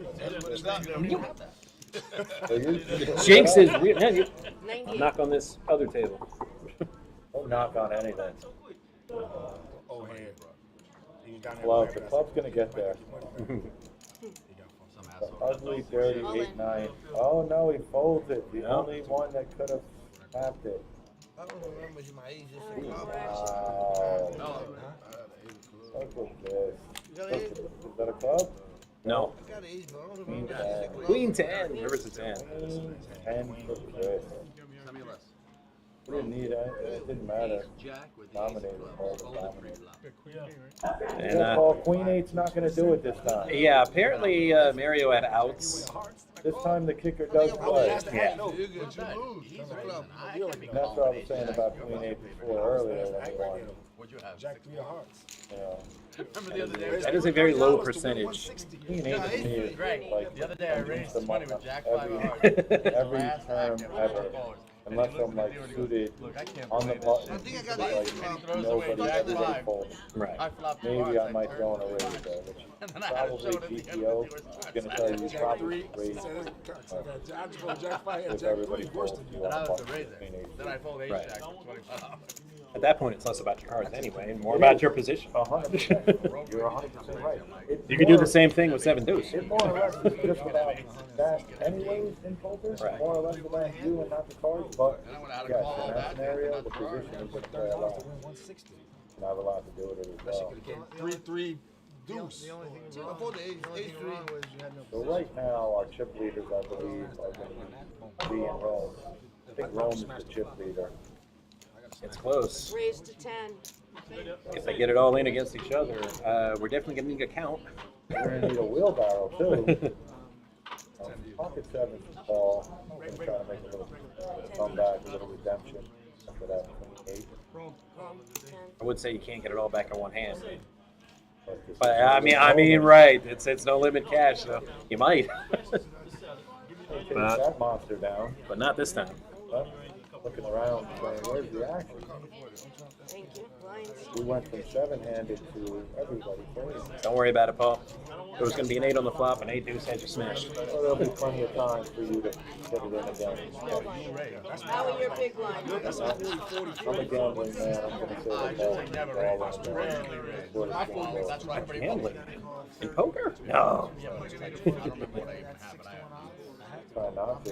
So you- Jinx is real. Man, you 98. knock on this other table. Don't knock on anything. Oh, head. He was down there Club. with The that club's gonna get there. The ugly, dirty 8-9. Oh no, he folds it. The No. only one that could have snapped it. I don't remember my age. Wow. Look at this. Is that a club? No. Queen 10. Queen 10. River's a 10. Queen 10 for Chris. We didn't need it. It didn't matter. Dominated. All dominated. And, Paul, Queen 8's not going to do it this time. yeah, apparently Mario had outs. This time the kicker does play. Yeah. You lose. And that's what I was saying about Queen 8 before earlier when he won. What'd you have? Jack 3 of hearts. You know, Remember the other day? That is a very low percentage. Queen 8 to me is Right. like The other day I raised the some money with Jack 5 of hearts. every Last term night, ever. $4. Unless I'm like suited Look, I can't on the believe button, I think I got like the throws away nobody Jack everybody 5. folds. Right. I flopped two Maybe hearts, I might turned go on a it raise five. there, which And then I had to probably show it at the end PTO of the is going to tell you Jack probably 3. raise Jack 5 and if Jack 3 everybody worse folds. than You you. Then I want was to the bump raiser. Queen 8. Then I fold ace Right. jack for 25. At that point, it's less about your cards anyway, and more about your position. 100%. You're 100% right. It's You could do more- the same thing with 7 deuce. It more or less is just about that anyways in poker. Right. More or less about you and not the cards. But And I went out of yes, call in that that. scenario, the position is going to play a lot. Win 160. And I have a lot to do with it as well. 3-3 deuce. The only thing I wrong, thought the the age only thing three. wrong was you had no So right now, our chip leaders, I believe, are going to be in Rome. I think Rome is the chip leader. It's close. Raise to 10. If they get it all in against each other, we're definitely going to need a count. We're going to need a wheelbarrow too. Pocket 7 ball. I'm going to try to make a little comeback, a little redemption after that 28. Wrong. 10. I would say you can't get it all back in one hand. But this But is I mean, right? It's no limit cash, so you might, Take that monster down. but not this time. But looking around saying, where's the action? Thank you. Lines. We went from 7-handed to everybody playing. Don't worry about it, Paul. There was going to be an 8 on the flop, and 8 deuce had you smashed. Well, there'll be plenty of time for you to get it in again. How are your big lines? I'm a gambling man. I'm going to say that Gambling? In poker? No. Try not to.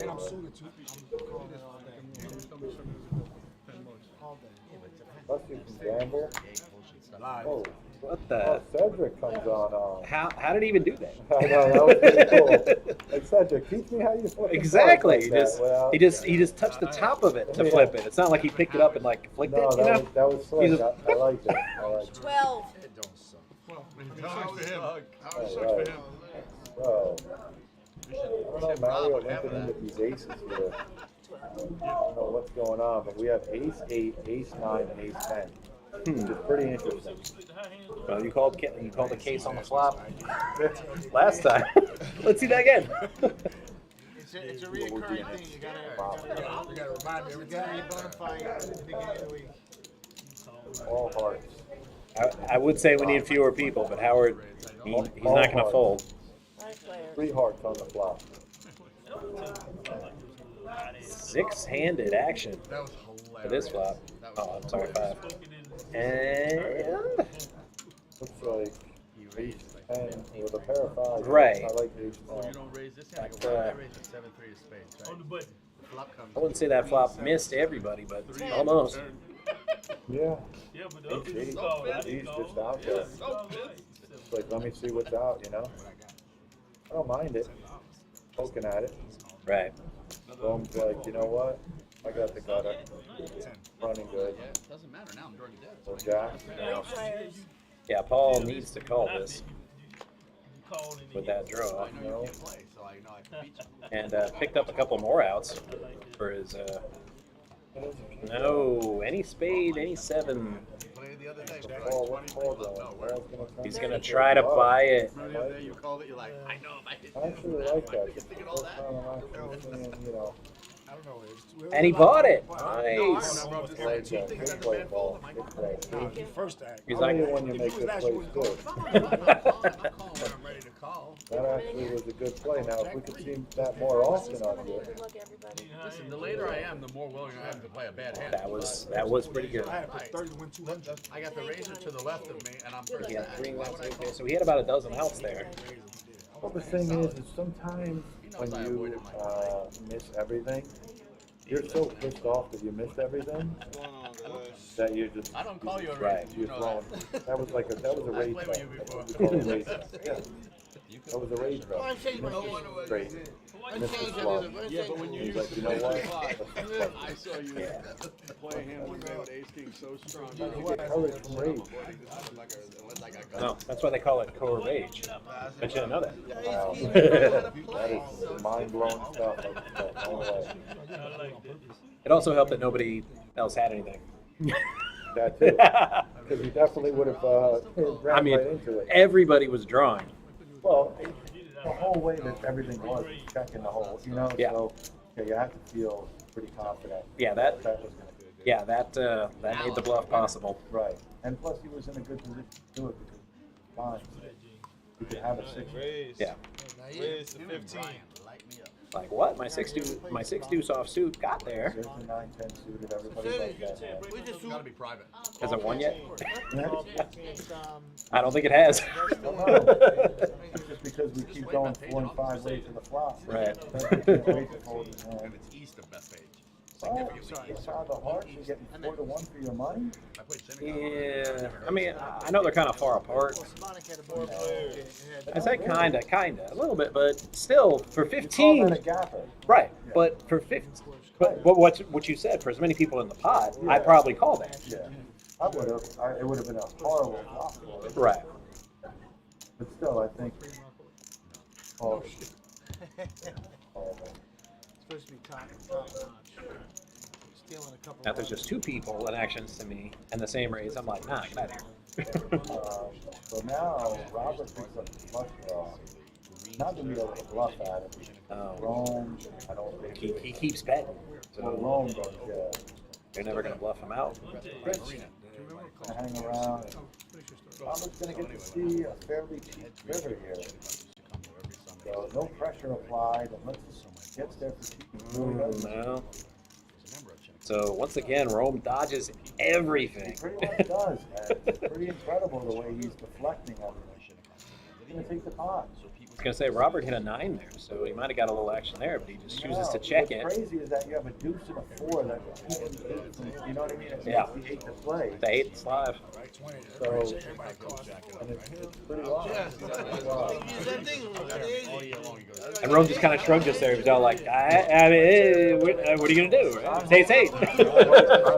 Plus you can gamble. Oh, What the? oh, Cedric comes on. How did he even do that? I know, that was pretty cool. Hey, Cedric, teach me how you flip the Exactly. cards like that. He just touched the top of it to flip it. It's not like he picked it up and like flicked No, it. You know? that was slick. He's I liked it. I liked it. 12. Well, it sucks for him. All It sucks for right. him. So, I don't know, Mario limping into these aces here. I don't know what's going on, but we have ace 8, ace 9, and ace 10. Which is pretty interesting. Well, you called the case on the flop last time. Let's see that again. It's a reoccurring thing. You gotta remind me every time you bonafide at the beginning of the week. All hearts. I would say we need fewer people, but Howard, he's not going to fold. 3 hearts on the flop. 6-handed action for this flop. Oh, I'm sorry, 5. And Looks like ace 10 with a pair of 5s. Right. I like ace 10. You don't raise this hand, I But, go, I raise the 7-3 of spades, right? On the button. Flop comes. I wouldn't say that flop missed everybody, but almost. Yeah. Yeah, but the other Ace is called. That He's is called. just out there. It's like, let me see what's out, you know? I don't mind it. Poking at it. Right. Boom's like, you know what? I got the gutter. Running good. Yeah, it doesn't matter now, I'm already dead. So Jack. Yeah, Paul needs to call this You call and with then that draw. I know you can play, so I know I can beat you. And picked up a couple more outs for his, no, any spade, any 7. Played the other day. Paul, what's Paul doing? Paul's gonna come He's in going to and try to go, buy it. Remember the other day you called it, you're like, I know if I hit I actually like that. It's the first time I'm actually seeing, you know, I don't know. And he bought it. No, Nice. I know, bro. Just play like cheap things good under play bad ball. fold. Good play. First act. He's I like, mean, when you make good plays too. I'm calling when I'm ready to call. That actually was a good play. Now, if we could see that more often on here. Good luck, everybody. Listen, the later I am, the more willing I am to play a bad hand. that was pretty good. I had to put 30 to win 200. I got the razor to the left of me, and I'm first. He had 3 wins. Okay, so he had about a dozen outs there. Well, the thing is sometimes when you miss everything, you're so pissed off that you missed everything that you just. I don't call you a Right. razor. You know that. That was like a rage played with you before. We call it a rage bet. Yeah. That was a rage bet. Great. Mr. Slug. Yeah, but when you He's use like, you know what? I saw you play a hand one day with ace king so strong. You get courage from rage. No, that's why they call it core rage. Bet you didn't know that. Wow. That is mind-blowing stuff. Like, no way. It also helped that nobody else had anything. That too. Because he definitely would have ran I mean, right into it. everybody was drawing. Well, the whole way that everything was checking the hole, you know. Yeah. So you have to feel pretty confident. Yeah, that was going to be good. yeah that made the bluff possible. Right. And plus, he was in a good position to do it because fine. You could have a 6. Yeah. Raise to 15. Like what? My six deuce off suit got there. There's the 9, 10 suited. Everybody loves that hand. It's gotta be private. Has it won yet? It's, I don't think it has. It's just because we keep going 4 and 5 ways to the flop. Right. Can't wait to fold his hand. And it's east of Bethpage. Well, you saw the hearts, you're getting 4 to 1 for your money. I played Senegal. Yeah. I mean, I know they're kind of far apart. I say kinda, a little bit, but still for You call 15. that a gapper. Right. But for 15. But what you said, for as many people in the pot, I'd probably call that. Yeah. I would have. It would have been a horrible flop for it. Right. But still, I think. Oh. supposed to be top notch. Stealing a couple. Now, if there's just 2 people in actions to me and the same raise, I'm like, nah, get out of here. So now Robert picks up the flush draw. Not to be able to bluff at it. Rome, I don't think. He keeps betting. Well, So Rome does, yeah. they're never going to bluff him out. Hang around. I'm just gonna get to see a fairly cheap river here. So no pressure applied unless it gets there for cheap. It really does. No. So once again, Rome dodges everything. He pretty much does, man. It's pretty incredible the way he's deflecting everything. He's gonna take the pot. I was going to say, Robert hit a 9 there, so he might have got a little action there, but he just chooses to check it. What's crazy is that you have a deuce and a 4 that keeps the 8 from, you know what I mean? It Yeah. makes the 8 to play. The 8 is live. So, and it's pretty wild. It's pretty wild. And Rome just kind of shrugged us there. He was all like, I mean, what are you going to do? Say it's 8. I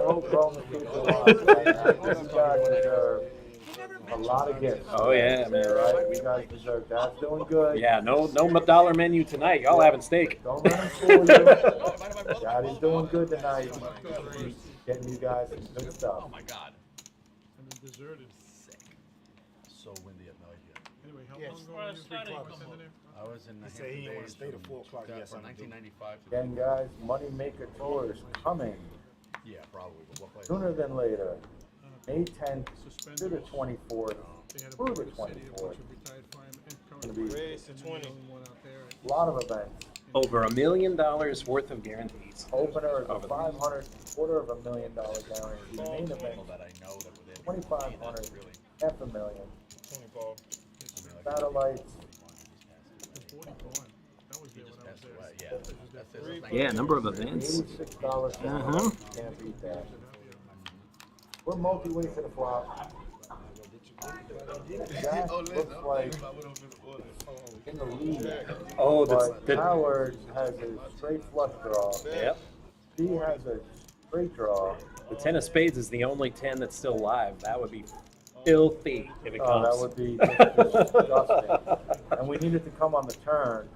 hope Rome keeps it alive. You guys deserve a lot of gifts. Oh, yeah, man. Right? You guys deserve that. Doing good. Yeah, no dollar menu tonight. Y'all having steak. Don't let him fool you. Daddy's doing good tonight. He's getting you guys some good stuff. Oh my God. And then deserted. So windy, I have no idea. Anyway, how Yes. long ago were you free club? I was in the He said he didn't want to stay to 4 o'clock. Yes, from I'm 1995 to Again, guys, Moneymaker Tours coming yeah, probably. But what place? sooner than later. May 10th to the 24th They had a through the board city, a 24th. bunch of retired firemen and Gonna current be Raise to 20. one out there. a lot of events. Over $1 million worth of guarantees. Opener is a Over the- $500, $250,000 guarantee. Main event, People that I know that were there. 2,500, $500,000. 24. Satellites. The 40 gone. That was there when I was there. Yeah, that's it. Yeah, number of events. $86 Uh-huh. Can't beat that. We're multi-way to the flop. That looks like in the lead. Oh, But Howard has a straight flush draw. Yep. He has a straight draw. The 10 of spades is the only 10 that's still live. That would be filthy if it Oh, comes. that would be just disgusting. And we need it to come on the turn,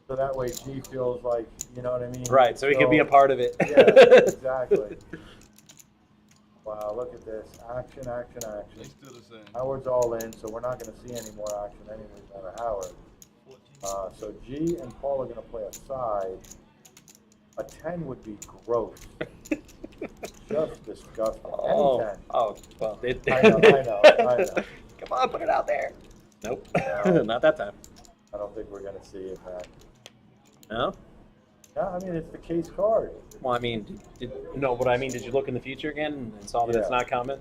so that way G feels like, you know what I mean? Right, so he can be a part of it. Yeah, exactly. Wow, look at this. Action, action, action. He's still the same. Howard's all in, so we're not going to see any more action anyways out of Howard. So G and Paul are going to play a side. A 10 would be gross. Just disgusting. Oh, Any 10. oh, well, I know. Come on, put it out there. Nope, No. not that time. I don't think we're going to see it, man. No? Yeah, I mean, it's the case card. Well, I mean, no, what I mean, did you look in the future again and saw that it's Yeah. not coming?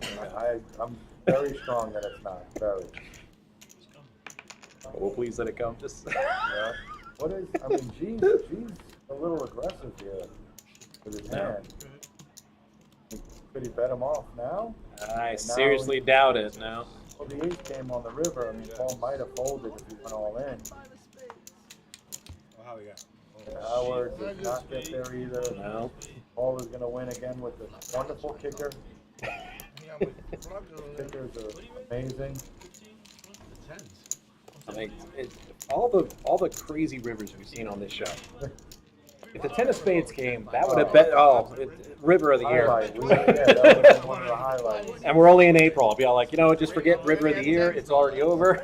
I'm very strong that it's not. Very. Well, please let it come. Just Yeah. What is, I mean, G's a little aggressive here with his hand. Could he bet him off now? I seriously doubt it now. Well, the 8 came on the river. I mean, Paul might have folded if he went all in. How we got? And Howard did not get there either. No. Paul is going to win again with a wonderful kicker. Kickers are amazing. I mean, all the crazy rivers we've seen on this show. If the 10 of spades came, that would have been river of the year. Highlight. Yeah, that would have been one of the highlights. And we're only in April. I'll be all like, you know, just forget river of the year. It's already over.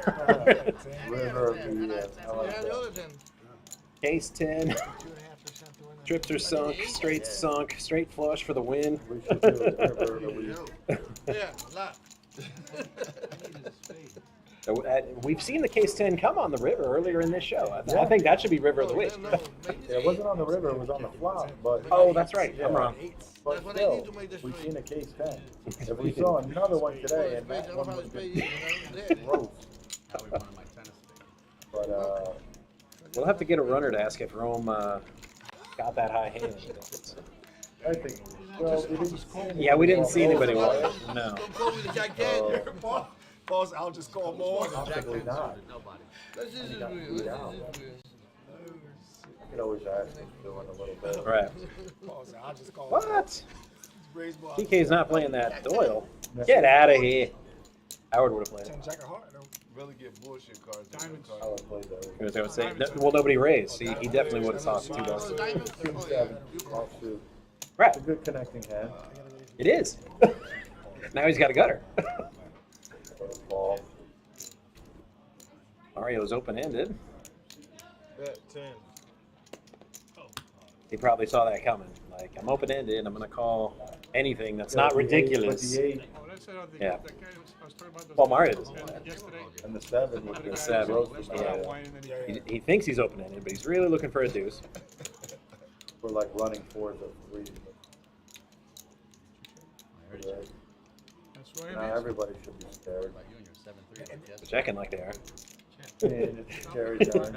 River of the year. I like that. Case 10. Trips are sunk. Straight flush for the win. We should do river of the week. Yeah, a lot. So, we've seen the case 10 come on the river earlier in this show. I think that should be river of the week. Yeah, it wasn't on the river, it was on the flop, but. Oh, that's right. Yeah. I'm wrong. But still, we've seen a case 10. If we saw another one today, and that one would be gross. But, We'll have to get a runner to ask if Rome got that high hand. I think, well, we didn't see anybody. Yeah, we didn't see anybody walk. walk. No. Pause, I'll just call more. Possibly not. Let's just He got agree. beat out. I could always ask him doing a little bit. Right. Pause, I'll just call What? Raise ball. TK's not playing that Doyle. Get out of here. Howard would have played it. Jack of heart. Really get bullshit cards. I would play those. I was gonna say, well, nobody raised. He definitely would have tossed $2. 2-7, offsuit. Right. It's a good connecting hand. It is. Now he's got a gutter. Ball. Mario's open-ended. Bet 10. He probably saw that coming. Like, I'm open-ended, and I'm going to call anything that's not ridiculous. Yeah. Well, Mario doesn't know that. And the 7 was The 7. Yeah. He thinks he's open-ended, but he's really looking for a deuce. We're like running 4s of 3s. Now everybody should be scared. Checking like they are. And it's Jerry's turn.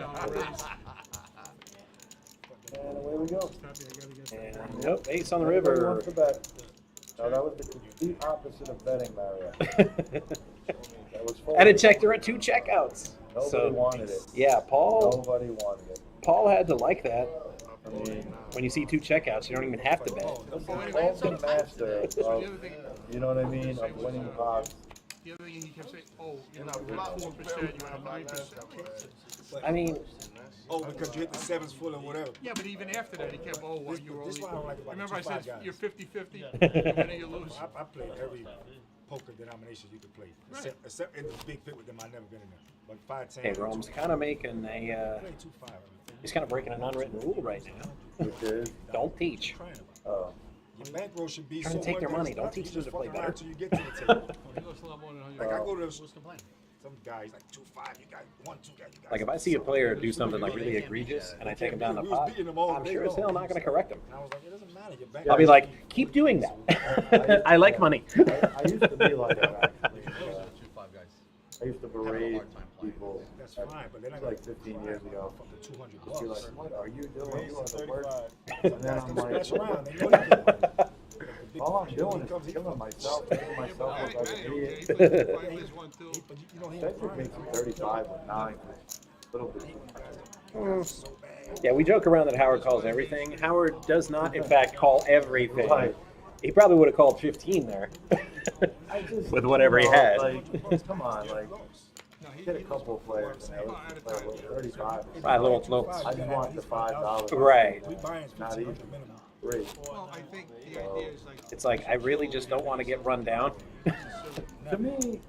And away we go. And nope, ace on the Everybody river. wants to bet. No, that was the complete opposite of betting, Mario. That was And it checked her at 2 checkouts. Nobody wanted it. Yeah, Paul. Nobody wanted it. Paul had to like that. I mean, When you see 2 checkouts, you don't even have to bet. Paul's the master of, you know what I mean, of winning pots. The other thing he kept saying, oh, you're not 4%, you have 9%. I mean, because you hit the 7s full and whatever. Yeah, but even after that, he kept, oh, well, you're only. This is why I don't like about Remember, I the 2-5 said guys. you're 50-50. You win or you lose. I played every poker denomination you could play, except in the big pit with them. I've never been in there. But 5, 10. hey, Rome's kind of making a. He's kind of breaking an unwritten rule right now. Which is, Don't teach. oh, Your bankroll should be Trying so to take their much money. that Don't it's teach nothing. them to You play just fuck around better. till you get to the table. He lost a lot more than 100. Like I go to some guys like 2-5. You got 1, 2 guys. Like, if I see a player do something like really egregious and I take him down the pot, I'm sure as hell not going to correct him. And I was like, it doesn't matter. Your bank I'll be like, keep doing that. I like money. I used to be like that, actually. 2-5 guys. I used to berate people. That's fine, but then I Like 15 years ago. fucking $200. Just be like, what are you doing? You want to work? And then I'm like, Mess around. They know you can win. all I'm doing is killing myself, making myself look like an idiot. But you know, he ain't Cedric makes me 35 with 9. Little bit. so bad. Yeah, we joke around that Howard calls everything. Howard does not, in fact, call everything. Right. He probably would have called 15 there I just, with whatever he you know, had. Like, come on, like, get a couple of players in there. Let's play a little 35. Right, little. I just want the $5. Right. We buying Not even. minimum. 3. Well, I think the idea is like. It's like, I really just don't want to get run down. To me,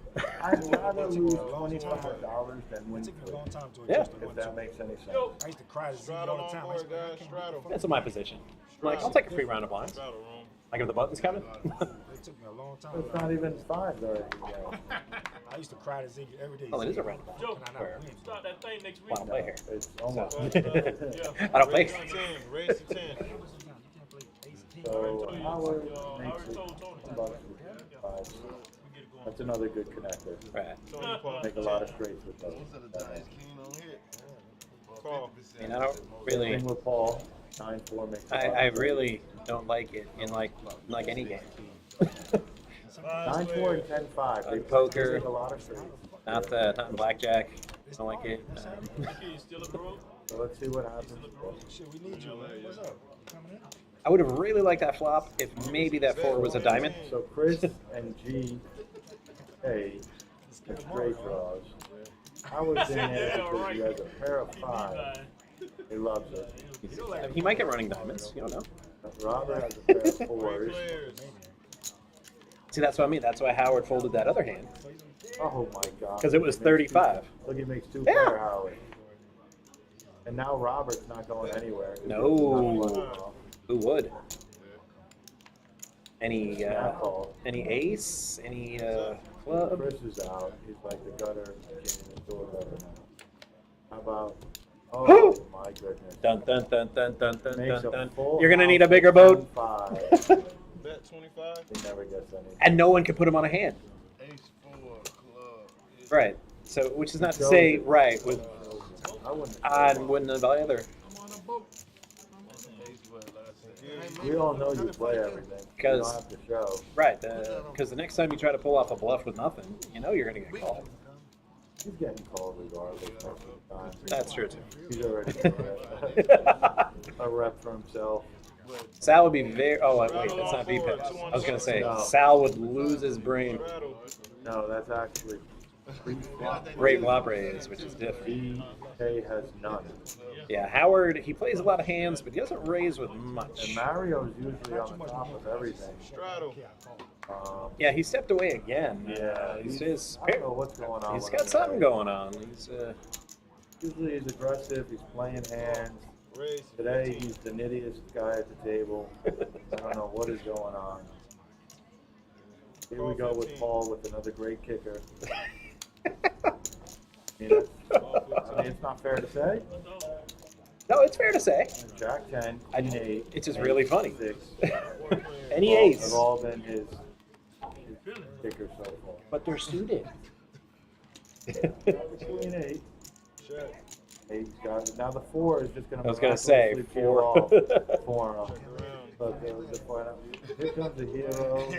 I'd rather lose $25 than win It took me a 3. long time to Yeah. adjust to If that makes any sense. I used to cry to Z all the time. I used to be like, I can't do That's my position. I'm like, I'll take a free round of blinds. Like if the button's coming. It took me a long time. It's not even 5 already. I used to cry to Z every day. Well, it is a random blind. Joe, Can I Where- not win? start that thing next week. Well, I don't play here. It's almost. I don't play. Raise to 10. So Howard makes Howard it told Tony. $2 with 5. That's another good connector. Right. Make a lot of straights with those. I mean, I don't really. Thing with Paul, 9-4 makes a lot I of really don't like it in like any game. 9-4 and 10-5. They Poker. make a lot of straights. Not in blackjack. I don't like it. So let's see what happens. Shit, we need you, man. What's up? You coming in? I would have really liked that flop if maybe that 4 was a diamond. So Chris and G, hey, straight draws. I was in there because he has a pair of 5. He loves it. He might get running diamonds. You don't know. Robert has a pair of 4s. See, that's what I mean. That's why Howard folded that other hand. Oh my God. Because it was 35. Look, he makes 2 Yeah. pair, Howard. And now Robert's not going anywhere. No. Who would? Any Snap call. any ace? Any club? Chris is out. He's like the gutter king in the door right now. How about? Oh my goodness. Dun dun dun dun dun dun Makes dun a dun. full You're gonna need a house bigger of boat. 10-5. Bet 25. He never gets any. And no one could put him on a hand. Ace 4 club. Right. So, which is not to say, right, with I wouldn't. I wouldn't have either. We all know you play everything. You don't 'Cause- have to show. Right, because the next time you try to pull off a bluff with nothing, you know you're going to get called. He's getting called regardless most of the time. That's true, too. He's already a rep for himself. Sal would be very... Oh, wait, that's not VPIP. I was going to say, No. Sal would lose his brain. No, that's actually Great flop raise, which is different. BK has none. Yeah, Howard, he plays a lot of hands, but he doesn't raise with And much. Mario's usually on the top of everything. Yeah, he stepped away again. Yeah, He's just... I don't know what's going on. He's with got him something today. going on. He's Usually he's aggressive. He's playing hands. Today he's the nittiest guy at the table. I don't know what is going on. Here we go with Paul with another great kicker. I mean, it's not fair to say. No, it's fair to say. Jack 10, Queen 8. It's just really funny. 6. Any ace. Have all been his kickers so far. But they're suited. Queen 8. Eight's got it. Now the 4 is just going to. I was going to say 4. 4. Look, here comes the hero.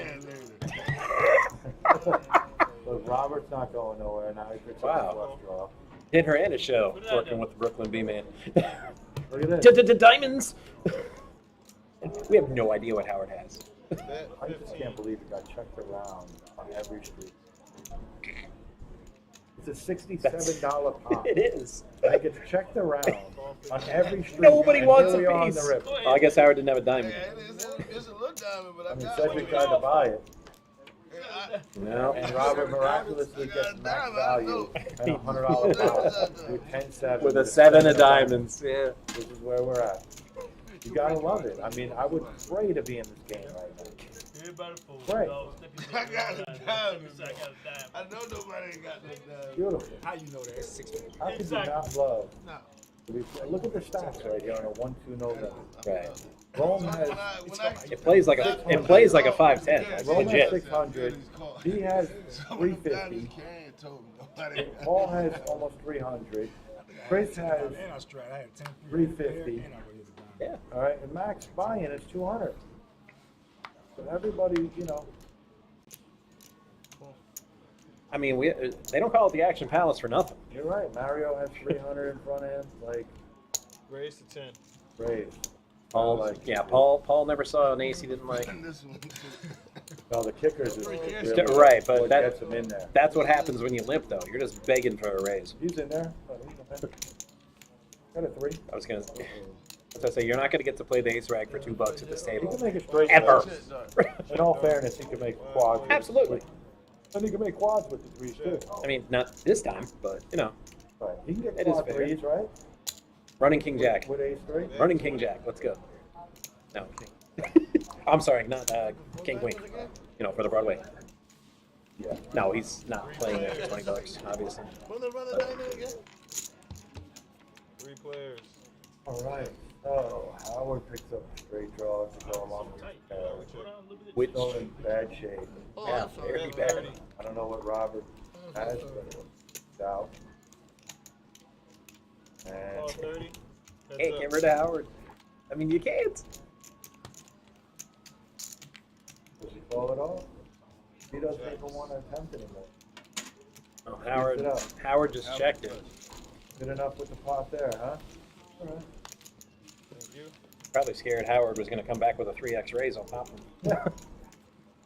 Look, Robert's not going nowhere now. He picks up the flush draw. Hit her and a show working with the Brooklyn B-Man. Look at this. Diamonds! We have no idea what Howard has. I just can't believe it got checked around on every street. It's a $67 pop. It is. And it gets checked around on every street. Nobody wants a Here we are on piece. the river. Well, I guess Howard didn't have a diamond. It's a little diamond, but I mean, Cedric tried to buy it. No. And Robert miraculously gets max value at $100 pop with 10-7. With a 7 of diamonds. Yeah. This is where we're at. You gotta love it. I mean, I would pray to be in this game right now. Pray. I got a diamond. I know nobody ain't got no diamond. Beautiful. How you know that? It's 6 minutes. How could you not love? No. Look at the stats right here on a 1-2 November. Right. Rome has It plays like a 5'10". That's Rome has legit. 600. He has 350. Paul has almost 300. Chris has And I was straight. I had 10 350. and I would hit the diamond. Yeah. All right, and Max buy-in is 200. So everybody, you know. I mean, they don't call it the Action Palace for nothing. You're right. Mario has 300 in front of him. Like, Raise to 10. brave. Paul, Like- yeah, Paul never saw an ace he didn't like. No, the kickers is really Right, but what that- gets him in there. That's what happens when you limp, though. You're just begging for a raise. He's in there. Oh, he's in there. Got a 3. I was gonna say you're not gonna get to play the ace rag for $2 at this He table. can make a straight. Ever. In all fairness, he can make quads. Absolutely. And he can make quads with the 3s too. I mean, not this time, but you know, Right. He can get It is quad fair. 3s, right? running King Jack, With ace 3. running King Jack. Let's go. No, I'm sorry, not King Queen. You know, for the Broadway. Yeah. No, he's not playing there for $20, obviously. Three players. All right. So Howard picks up a straight draw to go along with the Which, still in bad shape. yeah, very bad. I don't know what Robert has, but it's out. Ball And 30. Can't get rid of Howard. I mean, you can't. does he call it off? He doesn't even want to attempt anymore. Oh, it up. Howard just checked it. Good enough with the pot there, huh? All right. Thank you. Probably scared Howard was going to come back with a 3x raise on top of him. Yeah.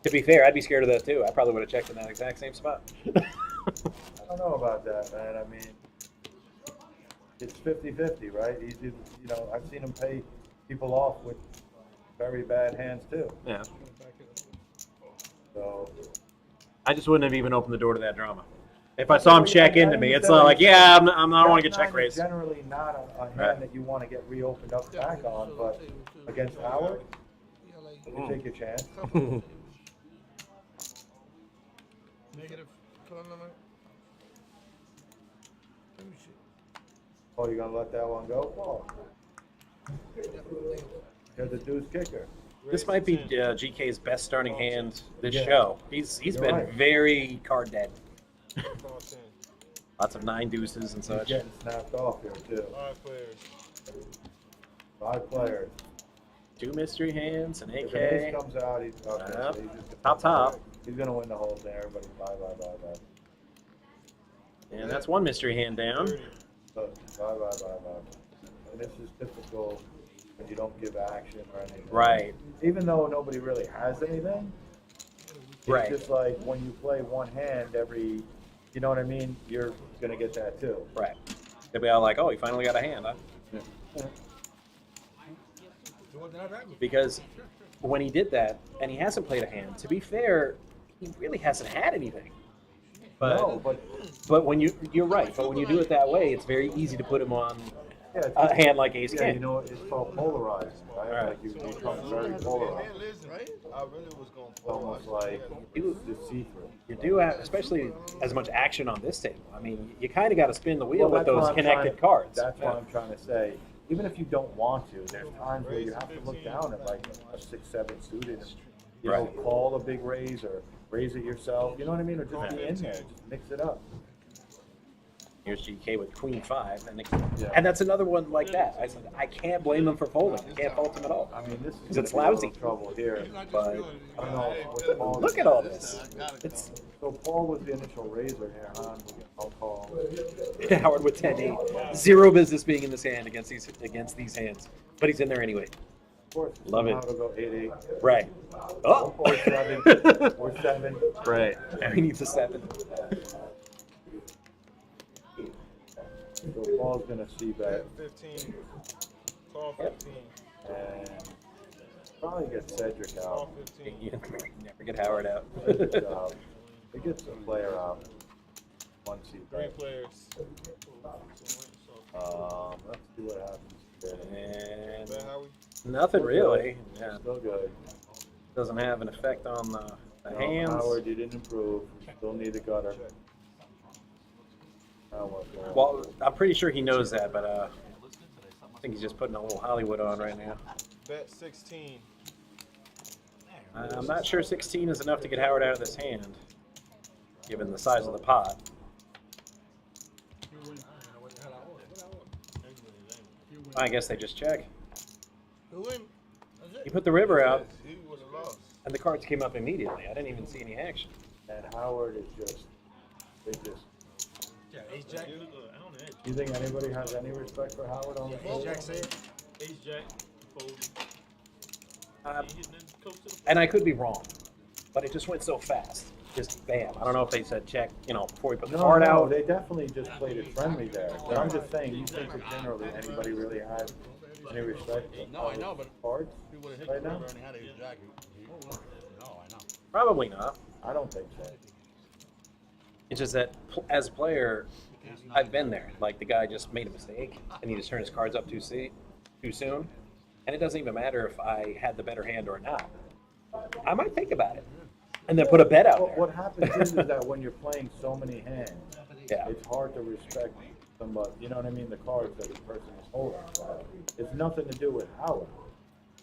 To be fair, I'd be scared of that too. I probably would have checked in that exact same spot. I don't know about that, man. I mean, it's 50-50, right? He's, you know, I've seen him pay people off with very bad hands too. Yeah. So I just wouldn't have even opened the door to that drama. If I saw him check into me, it's not like, yeah, I don't want to get check raised. Generally not a hand Right. that you want to get reopened up back on, but against Howard, you take your chance. Negative color limit. Oh, you're gonna let that one go? Oh. You're the deuce kicker. This might be GK's best starting hand this Yeah. show. He's You're been right. very card dead. Ball 10. Lots of 9 deuces and He's such. getting snapped off here too. 5 players. 5 players. 2 mystery hands, an If an ace AK. comes out, he's okay, Yep. so he's just Top. He's gonna win the whole thing. Everybody bye. And that's 1 mystery hand down. 30. So bye. And this is typical when you don't give action or anything. Right. Even though nobody really has anything. It's Right. just like when you play one hand every, you know what I mean? You're gonna get that too. Right. They'll be all like, oh, he finally got a hand, huh? Because when he did that, and he hasn't played a hand, to be fair, he really hasn't had anything. But No, but but when you're right, but when you do it that way, it's very easy to put him on a hand like ace Yeah, king. you know, it's called polarized, right? Right. Like you become very polarized. Man, listen, right? I really was going It's almost like it's see-through. You do have, especially as much action on this table. I mean, you kind of got to spin the wheel with that's what those I'm connected trying- cards. That's what I'm trying to say. Even if you don't want to, there's times where you have to look down at like a 6-7 suited, and, you know, Right. call a big raise or raise it yourself. You know what I mean? Or just be in there, just mix it up. Here's GK with queen 5, Yeah. and that's another one like that. I said I can't blame him for folding. I can't fault him at all. I mean, this is 'Cause it's gonna be a lousy. little trouble here, but I don't know. what Paul- Look at all this. It's So Paul was the initial raiser here, huh? I'll call. Howard with 10-8. Zero business being in this hand against these hands, but he's in there anyway. Of course, Love it. somehow it'll go 8-8. Right. Oh. Or 7. Or 7. Right. Now he needs a 7. So Paul's gonna see bet 15. Call 15. and probably get Cedric Call out. 15. You never get Howard out. He gets the player out once he 3 bets. players. Let's see what happens here. And Bet how we nothing really. Yeah. Still good. Doesn't have an effect on the No, hands. Howard, you didn't improve. You still need a gutter. Well, I'm pretty sure he knows that, but I think he's just putting a little Hollywood on right now. bet 16. I'm not sure 16 is enough to get Howard out of this hand, given the size of the pot. I guess they just check. Who win? He put the river out, He would have lost. and the cards came up immediately. I didn't even see any action. And Howard is just, they just. Yeah, ace jack. You think anybody has any respect for Howard on the Ace floor? jack said. Ace jack, fold. And I could be wrong, but it just went so fast. Just bam. I don't know if they said check, before he put the No, card no, out. they definitely just played it friendly there. But I'm just saying, you think that generally anybody really has any respect for No, I know, but cards he would have hit right the now? river and he had ace jack. No, I know. Probably not. I don't think so. It's just that as a player, I've been there. Like the guy just made a mistake and he just turned his cards up too soon. And it doesn't even matter if I had the better hand or not. I might think about it and then put a bet out Well, there. what happens is that when you're playing so many hands, Yeah. it's hard to respect somebody, you know what I mean, the cards that the person is holding. It's nothing to do with Howard.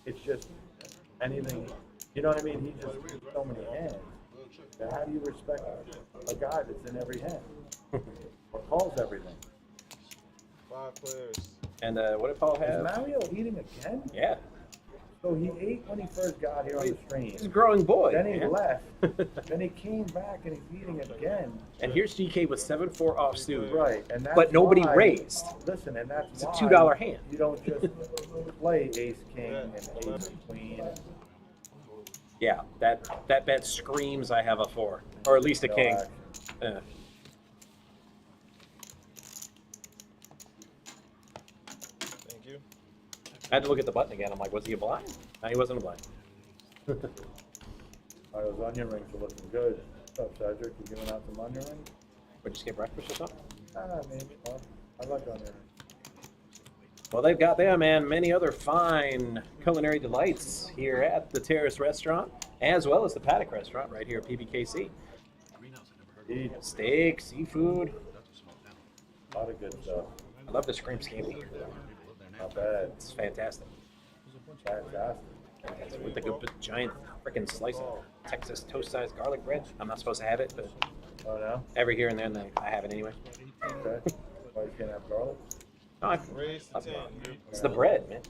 It's just anything, you know what I mean? He just so many hands. Now, how do you respect a guy that's in every hand or calls everything? 5 players. And what did Paul Is have? Mario eating again? Yeah. So he ate when he first got here on the stream. He's a growing boy. Then he man. left. Then he came back and he's eating again. And here's GK with 7-4 offsuit. Right, and that's But nobody why- raised. Listen, and that's It's a why $2 hand. You don't just play ace king and ace queen. Yeah, that bet screams I have a 4. Or at least a No king. action. Yeah. Thank you. I had to look at the button again. I'm like, was he a blind? No, he wasn't a blind. All right, those onion rings are looking good. What's up, Cedric? You giving out some onion rings? Would you skip breakfast or something? Maybe. Well, I like onion rings. Well, they've got them and many other fine culinary delights here at the Terrace Restaurant, as well as the Paddock Restaurant right here at PBKC. Eat. Steak, seafood. A lot of good stuff. I love the scrimp scampi. Not bad. It's fantastic. Fantastic. With the good giant freaking slice of Texas toast-sized garlic bread. I'm not supposed to have it, but Oh, no? every here and then I have it anyway. Okay. Why you can't have garlic? No, Raise to 10. it's the bread, man.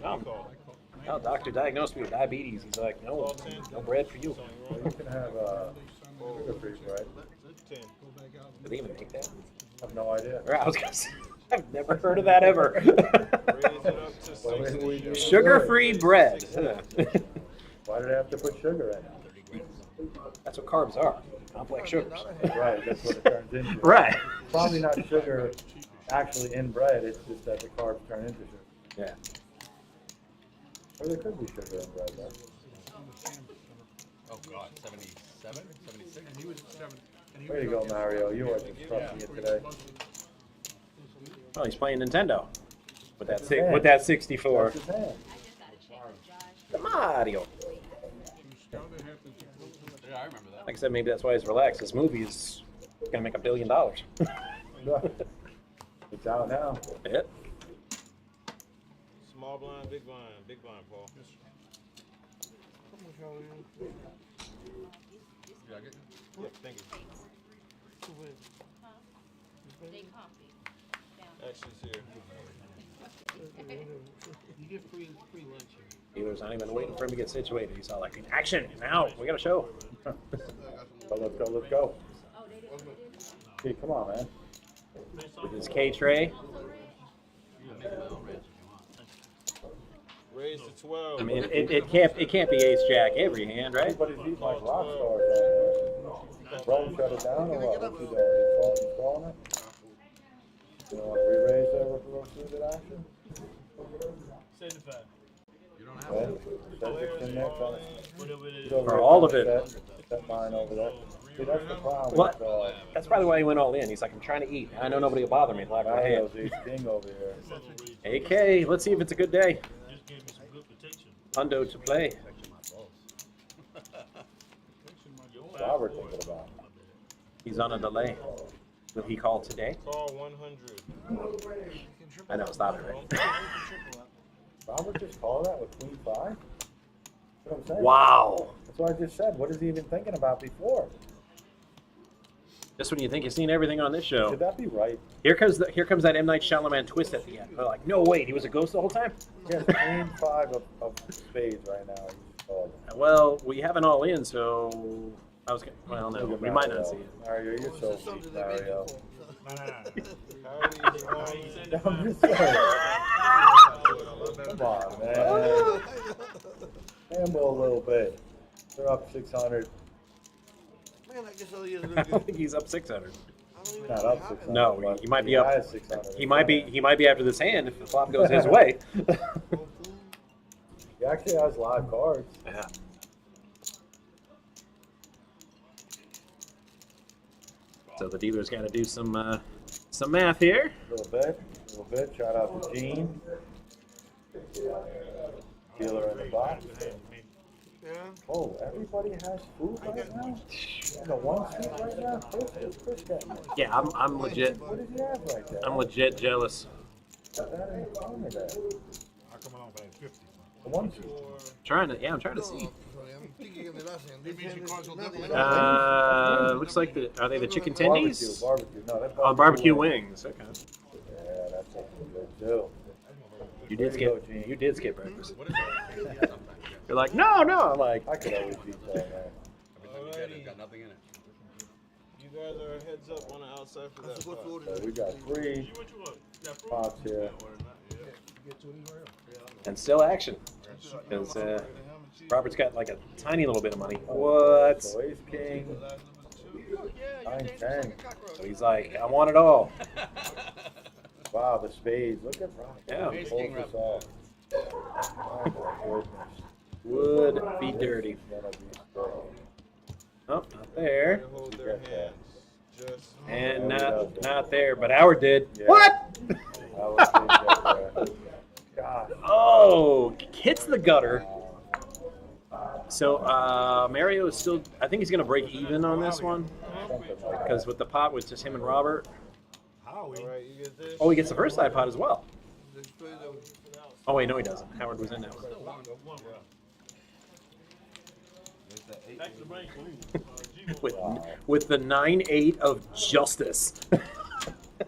No, doctor diagnosed me with diabetes. He's like, no bread for you. Well, you can have sugar-free bread. 10. Do they even make that? I have no idea. I was gonna say, I've never heard of that ever. Raise it up to Well, maybe 16. we do Sugar-free bread. Why do they have to put sugar in it? That's what carbs are. Complex sugars. Right, that's what it turns into. Right. Probably not sugar actually in bread, it's just that the carbs turn into sugar. Yeah. Or there could be sugar in bread, though. Oh, God. 77? 76? And he was 7. Way to go, Mario. You are just crushing it today. Oh, he's playing Nintendo. with that 64. That's his hand. The Mario. Yeah, I remember that. Like I said, maybe that's why he's relaxed. This movie is gonna make $1 billion. It's out now. Yeah. Small blind, big blind, Paul. Yeah, I get Yep, thank you. Ashley's here. You get free lunch here. He was not even waiting for him to get situated. He's all like, action, now, we got a show. Let's go. Hey, come on, man. With his K tray. Raise to 12. I mean, it can't be ace jack every hand, right? Everybody's eating like rock stars out there. Bro, shut it down or what? What's he doing? He's calling it? You don't want to re-raise there with the suited action? 75. You don't have Okay. to. Set it in there, try to- For all of it. Set mine over there. See, that's the problem What? with, That's probably why he went all in. He's like, I'm trying to eat. I know nobody will bother me. Like my hand. Mario's ace-king over here. AK, let's see if it's a good day. Just gave me some good protection. Hundo to play. What's Robert thinking about? He's on a delay. Will he call today? Call 100. I know, stop it, right? Robert just called that with queen 5? That's what I'm saying. Wow. That's what I just said. What is he even thinking about before? Just when you think you've seen everything on this show. Could that be right? Here comes that M. Night Shyamalan twist at the end. They're like, no, wait, he was a ghost the whole time? He has queen 5 of spades right now. He's called. Well, we have an all in, so I was gonna, well, no, we might not see it. Mario, you're so weak, Mario. Howdy, one. I'm just saying. Come on, man. Gamble a little bit. They're up 600. Man, I guess all he is I don't think he's up 600. Not up 600. No, but he might be up. has 600. He might be after this hand if the flop goes his way. He actually has live cards. Yeah. So the dealer's got to do some math here. A little bit. Shout out to Gene. Dealer in the box. Yeah. Oh, everybody has food right now? And the one seat right now? Chris getting it. Yeah, I'm legit. What does he have right there? I'm legit jealous. Got that in the corner there. How come I don't pay 50? The one seat. I'm trying to see. Uh, Looks like are they the chicken tendies? Barbecue. No, that's Oh, barbecue wings. Okay. Yeah, that's looking good too. You did There you go, skip. Gene. You did skip breakfast. What is that? You're like, no. I'm like, I could always beat that, man. Everything you get has got nothing in it. You guys are heads up on the outside for that spot. So we got 3 pots here. and still action. Because Robert's got like a tiny little bit of money. What? So ace king. 9-10. So he's like, I want it all. Wow, the spades. Look at Rob. Yeah. He pulls this off. Oh my goodness. Would be dirty. Gonna be strong. Oh, not there. They hold their hands. Just And not there, but Howard did. Yeah. What? I was thinking that there. God. Oh, hits the gutter. So Mario is still, I think he's going to break even on this one. Something like that. Because with the pot with just him and Robert. Howie. all right. You get this. Oh, he gets the first side pot as well. Oh, wait, no, he doesn't. Howard was in that one. with the 9-8 of justice.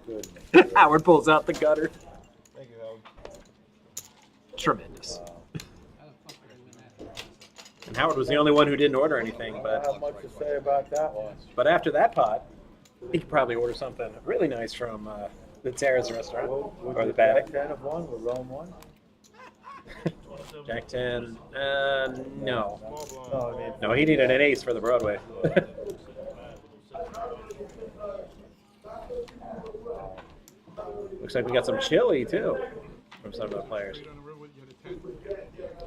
Good. Howard pulls out the gutter. Thank you, Howard. Tremendous. And Howard was the only one who didn't order anything, I don't have much to say about that one. but after that pot, he could probably order something really nice from the Terrace restaurant or the Jack Paddock. 10 of 1 with Rome 1? Jack 10, no. Small blind. No, I mean, No, he needed an ace for the Broadway. Looks like we got some chili too from some of the players.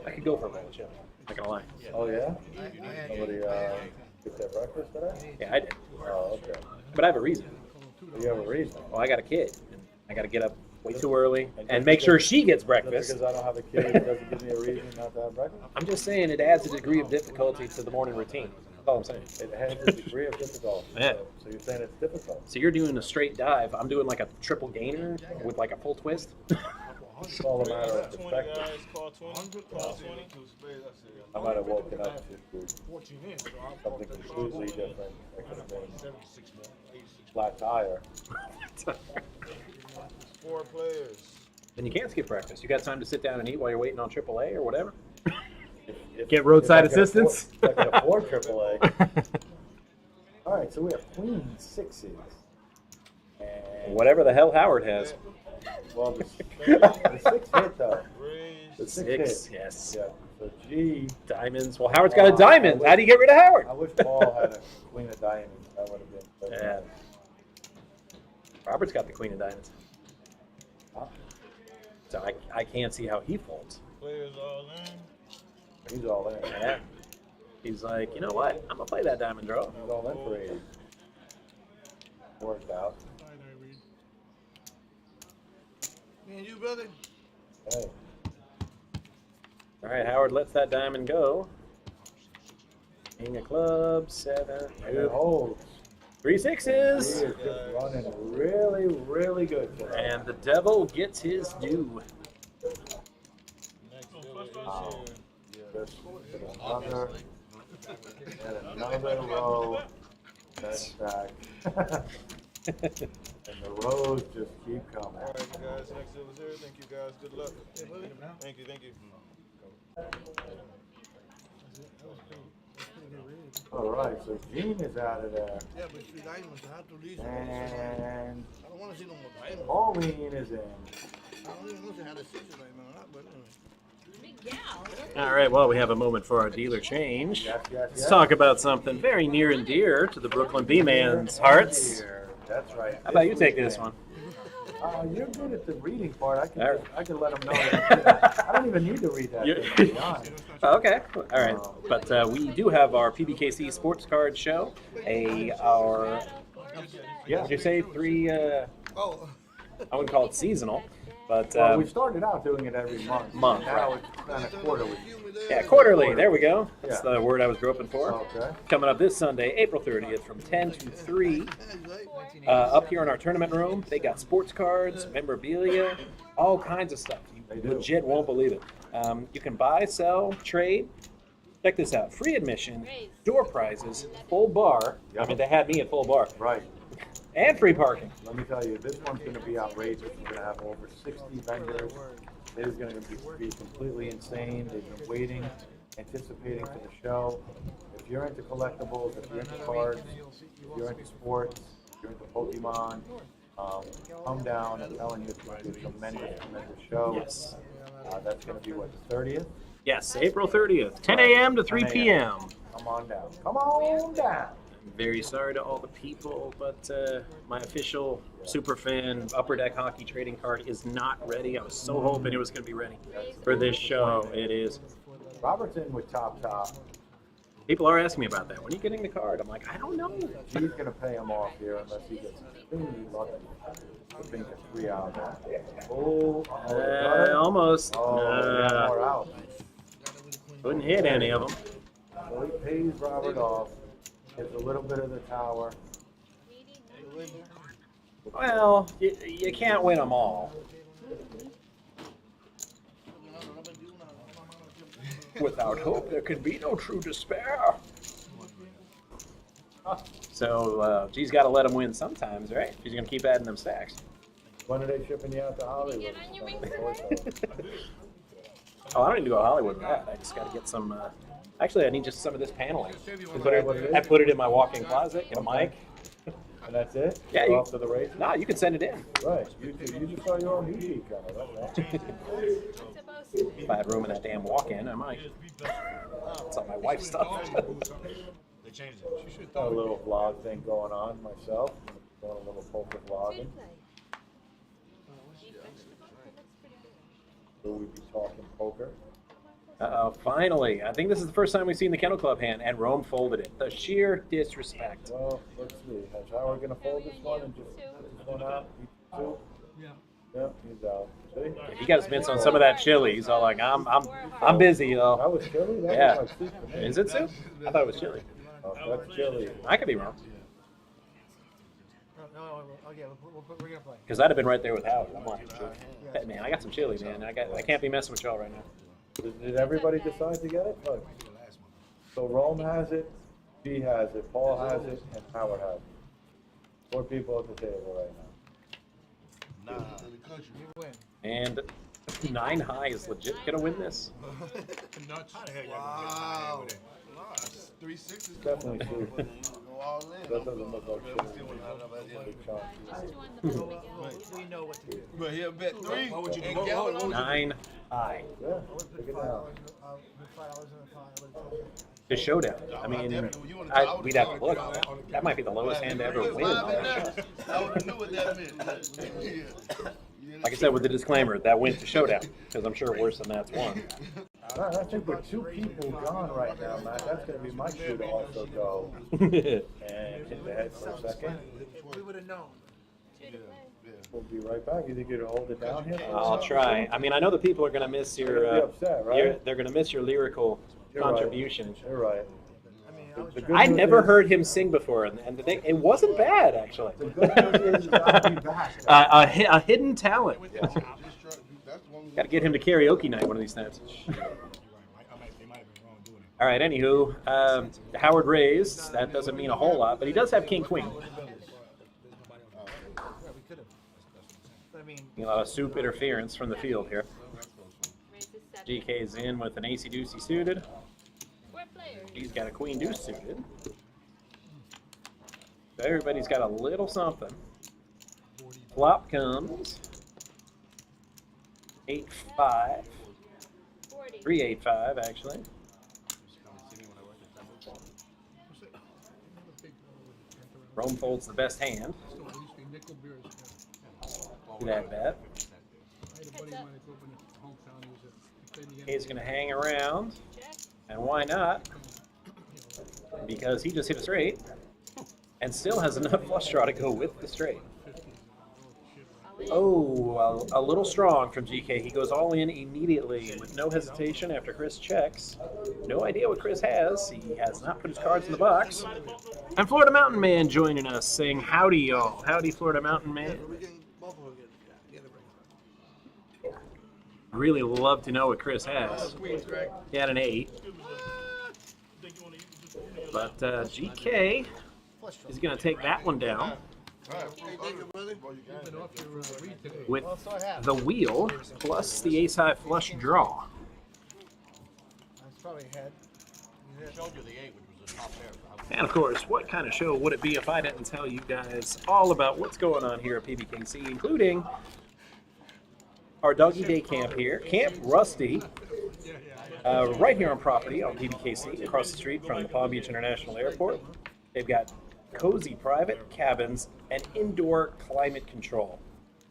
I could go for a bowl of chili. Not gonna lie. oh yeah? Somebody get their breakfast today? Yeah, I did. Oh, okay. But I have a reason. You have a reason. Well, I got a kid. I got to get up way too early, and make sure she gets breakfast. Just because I don't have a kid, it doesn't give me a reason not to have breakfast. I'm just saying it adds a degree of difficulty to the morning routine. That's all I'm saying. It has a degree of difficulty. Yeah. So you're saying it's difficult. So you're doing a straight dive. I'm doing like a triple gainer with like a full twist. It's all a matter of 20 perspective. guys, call 20. Call 20. I might have woken up to 14 inch, so I'll something completely different. That could have been 76 more, 86. flat tire. 4 players. Then you can't skip breakfast. You got time to sit down and eat while you're waiting on AAA or whatever. If- Get roadside if I can assistance? Afford, if I can afford AAA. All right, so we have queen sixes. And Whatever the hell Howard has. well, the 6 hit though. Raise. The 6 Six, hit. yes. Yeah. So G. Diamonds. Well, Howard's got a diamond. How do you get rid of Howard? I wish Paul had a queen of diamonds. That would have been. Yeah. Robert's got the queen of diamonds. Huh? So I can't see how he folds. Players all in. He's all in. Yeah. He's like, you know what? I'm going to play that diamond draw. He's all in for 80. Worked out. Me and you, brother. Hey. All right, Howard lets that diamond go. King of clubs, 7. And it holds. 3 He sixes. is just running really, really good today. And the devil gets his due. Next dealer is Wow. here. Just another and another row. That's back. And the rows just keep coming. All right, guys. Next dealer's here. Thank you, guys. Good luck. Thank you. Thank you. All right, so Gene is out of there. Yeah, but 3 diamonds. I have to leave. And I don't want to see no more diamonds. Pauline is in. I don't even know if they had a 6 diamond or not, but anyway. All right, well, we have a moment for our dealer change. Yes, yes, Let's yes. talk about something very near and dear to the Brooklyn B-Man's hearts. Here. That's right. How about you take this one? You're good at the reading part. I can, All right. I can let them know. That, I don't even need to read that. You- thing, to be honest. Okay, all right. But we do have our PBKC sports card show. What would you say? 3, Oh. I wouldn't call it seasonal, but Well, we started out doing it every month. Month, Now right. it's kind of quarterly. yeah, quarterly. There we go. That's Yeah. the word I was groping for. Okay. Coming up this Sunday, April 30th from 10 to 3. Up here in our tournament room, they got sports cards, memorabilia, all kinds of stuff. They You do. legit won't believe it. You can buy, sell, trade. Check this out. Free admission, door prizes, full bar. I mean, they had me at full bar. Right. And free parking. Let me tell you, this one's going to be outrageous. We're going to have over 60 vendors. It is going to be completely insane. They've been waiting, anticipating for the show. If you're into collectibles, if you're into cards, if you're into sports, if you're into Pokemon, come down. I'm telling you, it's going to be a tremendous, tremendous show. Yes. That's going to be, what, the 30th? Yes, April 30th, 10 a.m. to 3 p.m. Come on down. Come on down. I'm very sorry to all the people, but my official Superfan Upper Deck Hockey trading card is not ready. I was so hoping it was going to be ready for this show. It is. Robert's in with Top. People are asking me about that. When are you getting the card? I'm like, I don't know. He's going to pay him off here unless he gets extremely lucky for being a 3 out. Almost. Oh, we got more out. Couldn't hit any of them. So he pays Robert off, gets a little bit of the tower. Well, you can't win them all. Without hope, there can be no true despair. So, she's got to let him win sometimes, right? She's going to keep adding them stacks. When are they shipping you out to Hollywood? Oh, I don't need to go to Hollywood with that. I just got to get some. Actually, I need just some of this paneling. I put it in my walk-in closet. Get a mic. And that's it? Yeah, Go you, off to the races? No, you can send it in. Right. You just saw your own YouTube channel. That's right. If I had room in that damn walk-in, I might. It's all my wife's stuff. They changed it. Got a little vlog thing going on myself. Doing a little poker vlogging. Will we be talking poker? Finally. I think this is the first time we've seen the Kennel Club hand, and Rome folded it. The sheer disrespect. Well, let's see. Is Howard going to fold this one and just put this one out? Each two? Yeah. Yeah, he's out. See? He got his mitts on some of that chili. He's all like, I'm busy though. That was chili? That Yeah. was like soup to me. Is it soup? I thought it was chili. Oh, that's chili. I could be wrong. No, okay, we're gonna play. Because I'd have been right there with Howard. I'm like, hey, man, I got some chili, man. I can't be messing with y'all right now. Did everybody decide to get it? Look. So Rome has it, G has it, Paul has it, and Howard has it. 4 people at the table right now. Nah, in the country. You win. And 9 high is legit gonna win this. Nuts. Wow. Nah, 3 6 is Definitely soup. Go all in. That doesn't look like chili. Big chunk. We know what to do. But he'll bet 3 What would you and do? gallon on it. 9 high. Yeah, look it down. The showdown. I mean, we'd have to look. That might be the lowest hand to ever win. I would have knew what that meant. Like I said, with the disclaimer, that went to showdown because I'm sure worse than that's one. All right, I think with 2 people gone right now, Matt, that's going to be my cue to also go and hit the head for a second. We would have known. We'll be right back. You think you'd hold it down here? I'll try. I mean, I know the people are going to miss your. They're gonna be upset, right? They're going to miss your lyrical You're right. contribution. You're right. I mean, The good I news never is- heard him sing before, and the thing, it wasn't bad actually. The good news is you got to be back. A hidden talent. That's the one. Got to get him to karaoke night one of these times. All right. Anywho, Howard raised. That doesn't mean a whole lot, but he does have king queen. yeah, we could have. But I mean, A lot of soup interference from the field here. GK's in with an ace deucey suited. He's got a queen deuce suited. So everybody's got a little something. Flop comes 8-5. 3-8-5 actually. Rome folds the best hand. That bet. He's going to hang around. And why not? Because he just hit a straight and still has enough flush draw to go with the straight. Oh, a little strong from GK. He goes all in immediately with no hesitation after Chris checks. No idea what Chris has. He has not put his cards in the box. And Florida Mountain Man joining us saying howdy, y'all. Howdy, Florida Mountain Man. Really love to know what Chris has. He had an 8. But GK is going to take that one down with the wheel plus the ace-high flush draw. that's probably head. Showed you the 8, which was the top pair. And of course, what kind of show would it be if I didn't tell you guys all about what's going on here at PBKC, including our doggy day camp here, Camp Rusty, right here on property on PBKC, across the street from the Palm Beach International Airport. They've got cozy private cabins and indoor climate control.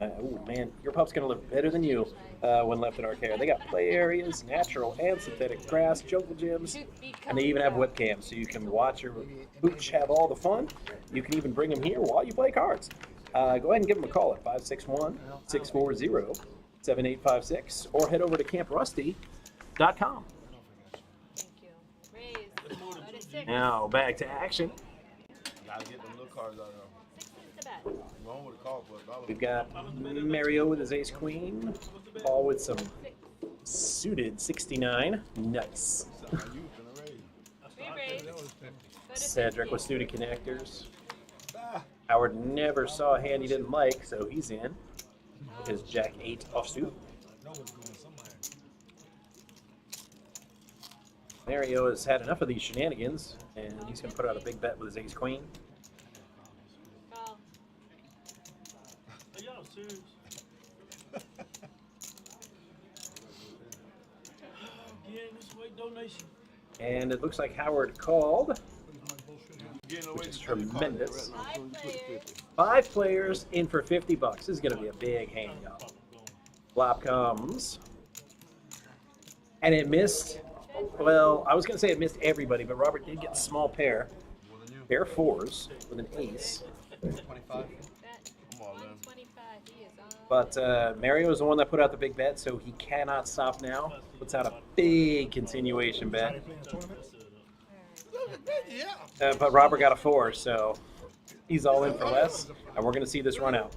Oh man, your pup's gonna live better than you when left in our care. They got play areas, natural and synthetic grass, jungle gyms, and they even have webcams so you can watch your pooch have all the fun. You can even bring them here while you play cards. Go ahead and give them a call at 561-640-7856 or head over to camprusty.com. Now back to action. Gotta get them little cards out of there. One would call for $1. We've got Mario with his ace queen, Paul with some suited 69. Nice. Cedric with suited connectors. Howard never saw a hand he didn't like, so he's in with his jack 8 offsuit. Mario has had enough of these shenanigans, and he's going to put out a big bet with his ace queen. And it looks like Howard called, which is tremendous. 5 players in for $50. This is going to be a big hand, y'all. Flop comes. And it missed, well, I was going to say it missed everybody, but Robert did get a small pair. Pair 4s with an ace. 25. Come on, man. But Mario is the one that put out the big bet, so he cannot stop now. Puts out a big continuation bet. But Robert got a 4, so he's all in for less. And we're going to see this run out.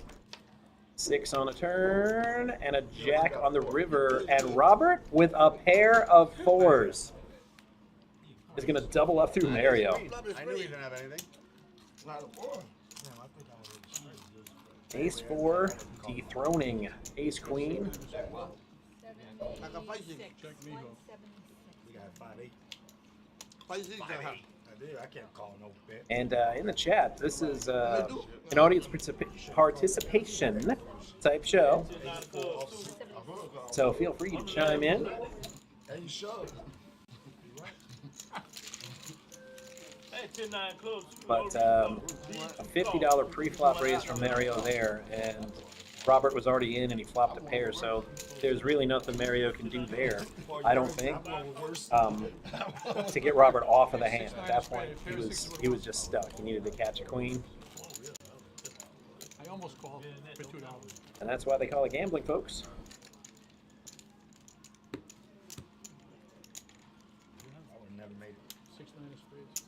6 on a turn and a jack on the river. And Robert with a pair of 4s is going to double up through Mario. I knew he didn't have anything. Ace 4, dethroning Ace Queen. We got 5-8. I can't call no bet. And in the chat, this is an audience participation type show. So feel free to chime in. Hey, sure. But a $50 pre-flop raise from Mario there, and Robert was already in and he flopped a pair, so there's really nothing Mario can do there, I don't think, to get Robert off of the hand. At that point, he was just stuck. He needed to catch a queen. I almost called for $2. And that's why they call it gambling, folks. I would have never made it. 6, 9 of spades.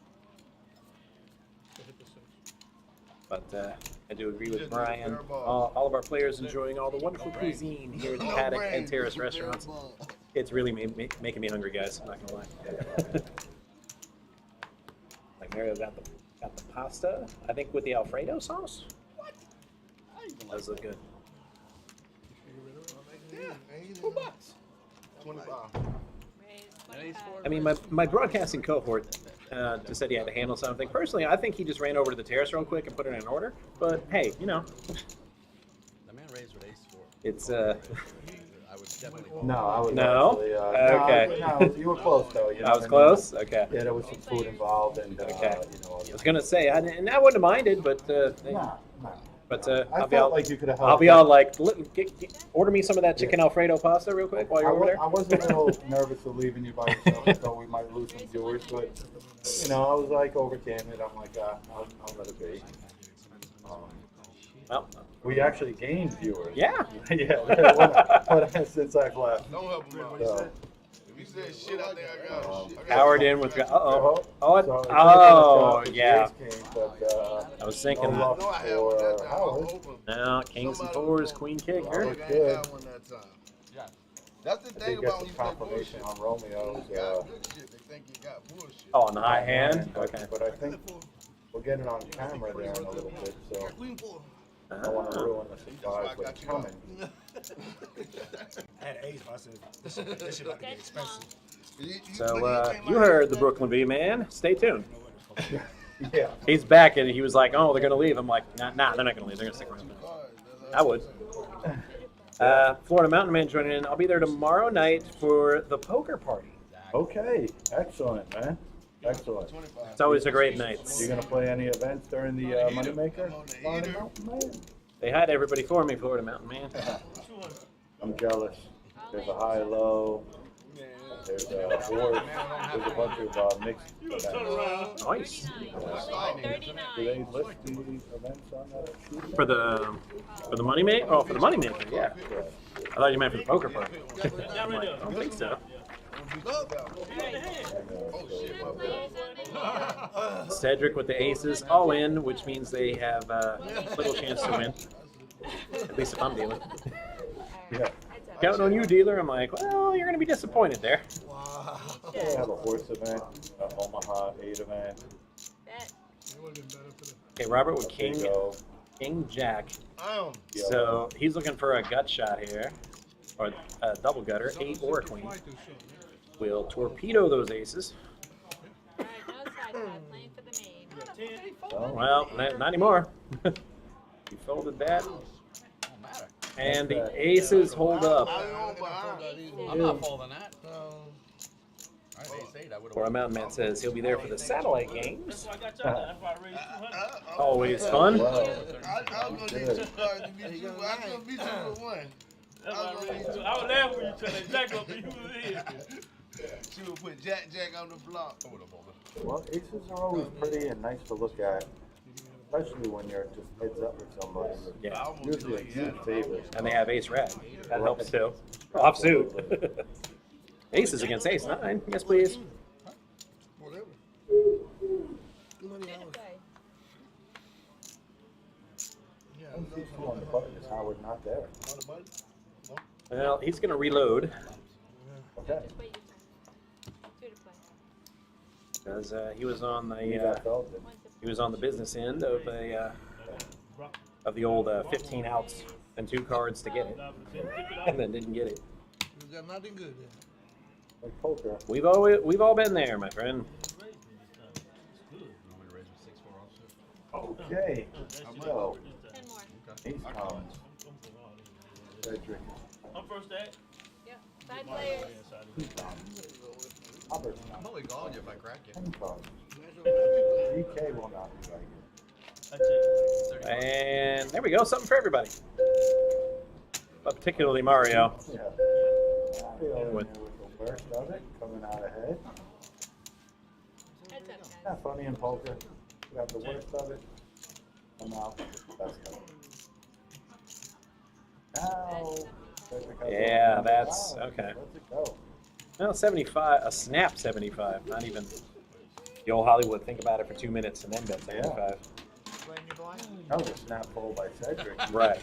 To hit the 6. But I do agree with Brian. All of our players enjoying all the wonderful cuisine here at the Paddock and Terrace restaurants. It's really making me hungry, guys. I'm not gonna lie. Like Mario got the pasta. I think with the Alfredo sauce. Those look good. I mean, my broadcasting cohort just said he had to handle something. Personally, I think he just ran over to the terrace real quick and put it in order. But hey, you know. The man raised with ace 4. It's I would definitely call. No, I would No? actually, Okay. No, you were close though. You know I was what close? mean? Okay. Yeah, there was some food involved, and Okay. you know. I was gonna say, I wouldn't have minded, but No. but I I'll be felt all like you could have helped. I'll be all like, order me some of that chicken Alfredo pasta real quick while you're over there. I was a little nervous of leaving you by yourself. I thought we might lose some viewers, but you know, I was like overcame it. I'm like, I'll let it be. Well, we actually gained viewers. Yeah. Yeah. Since I've left. Don't help him out. So, If you said shit out there, I got it. Howard in with so yeah. But, I was thinking I know I had one that time. I was hoping. no, kings and 4s, queen kicker. I got one that time. Yeah. That's the I thing did get about some when you play confirmation bullshit. on Romeo's. You got good shit. They think you got bullshit. Oh, on the high hand. Okay. But I think we'll get it on camera there in a little bit, so Queen 4. I don't want to ruin the surprise with it coming. I had an ace, but I said, this shit about to get expensive. So you heard the Brooklyn B man. Stay tuned. Yeah. He's back and he was like, "Oh, they're gonna leave." I'm like, "Nah, they're not gonna leave. They're gonna stick around." I would. Florida Mountain Man joining in. I'll be there tomorrow night for the poker party. Okay, excellent, man. Excellent. It's always a great night. You gonna play any events during the Moneymaker? They had everybody for me, Florida Mountain Man. I'm jealous. There's a high low. There's a horse. There's a bunch of mixed events. Nice. Do they list the events on that sheet? For the money maker? Oh, for the money maker, yeah. I thought you meant for the poker party. I'm like, I don't think so. Cedric with the aces, all in, which means they have little chance to win. At least if I'm dealing. Yeah. Counting on you, dealer. I'm like, well, you're going to be disappointed there. They have a horse event, an Omaha 8 event. Okay, Robert with King Jack. So he's looking for a gut shot here, or a double gutter, 8 or a queen. We'll torpedo those aces. Well, not anymore. He folded that. And the aces hold up. I'm not folding that. Or a Mountain Man says he'll be there for the satellite games. Always fun. I was going to need 2 cards to beat you. I couldn't beat you with 1. I would laugh when you tell that Jack up and you was in. She would put Jack on the block. Well, aces are always pretty and nice to look at. Especially when you're just heads up with somebody. Yeah. Usually a huge favor. And they have ace red. That helps too. Offsuit. Ace is against ace 9. Yes, please. Whatever. On the button is Howard not there. Well, he's going to reload. Okay. Because he was on the business end of the old 15 outs and 2 cards to get it, and then didn't get it. You got nothing good there. Like poker. We've all been there, my friend. Okay. So, ace comes. Cedric. I'm first at. Yep. 5 players. Robert. I'm only calling you if I crack you. 10 comes. DK will not be like it. And there we go, something for everybody. But particularly Mario. Yeah. Mario in there with the worst of it, coming out ahead. Heads up, guys. Yeah, funny in poker. You have the worst of it, come out with the best of it. Now, Cedric has Yeah, one that's round. okay. Let's it go. Well, 75, a snap 75, not even the old Hollywood. Think about it for 2 minutes and then bet 75. That was a snap fold by Cedric. Right.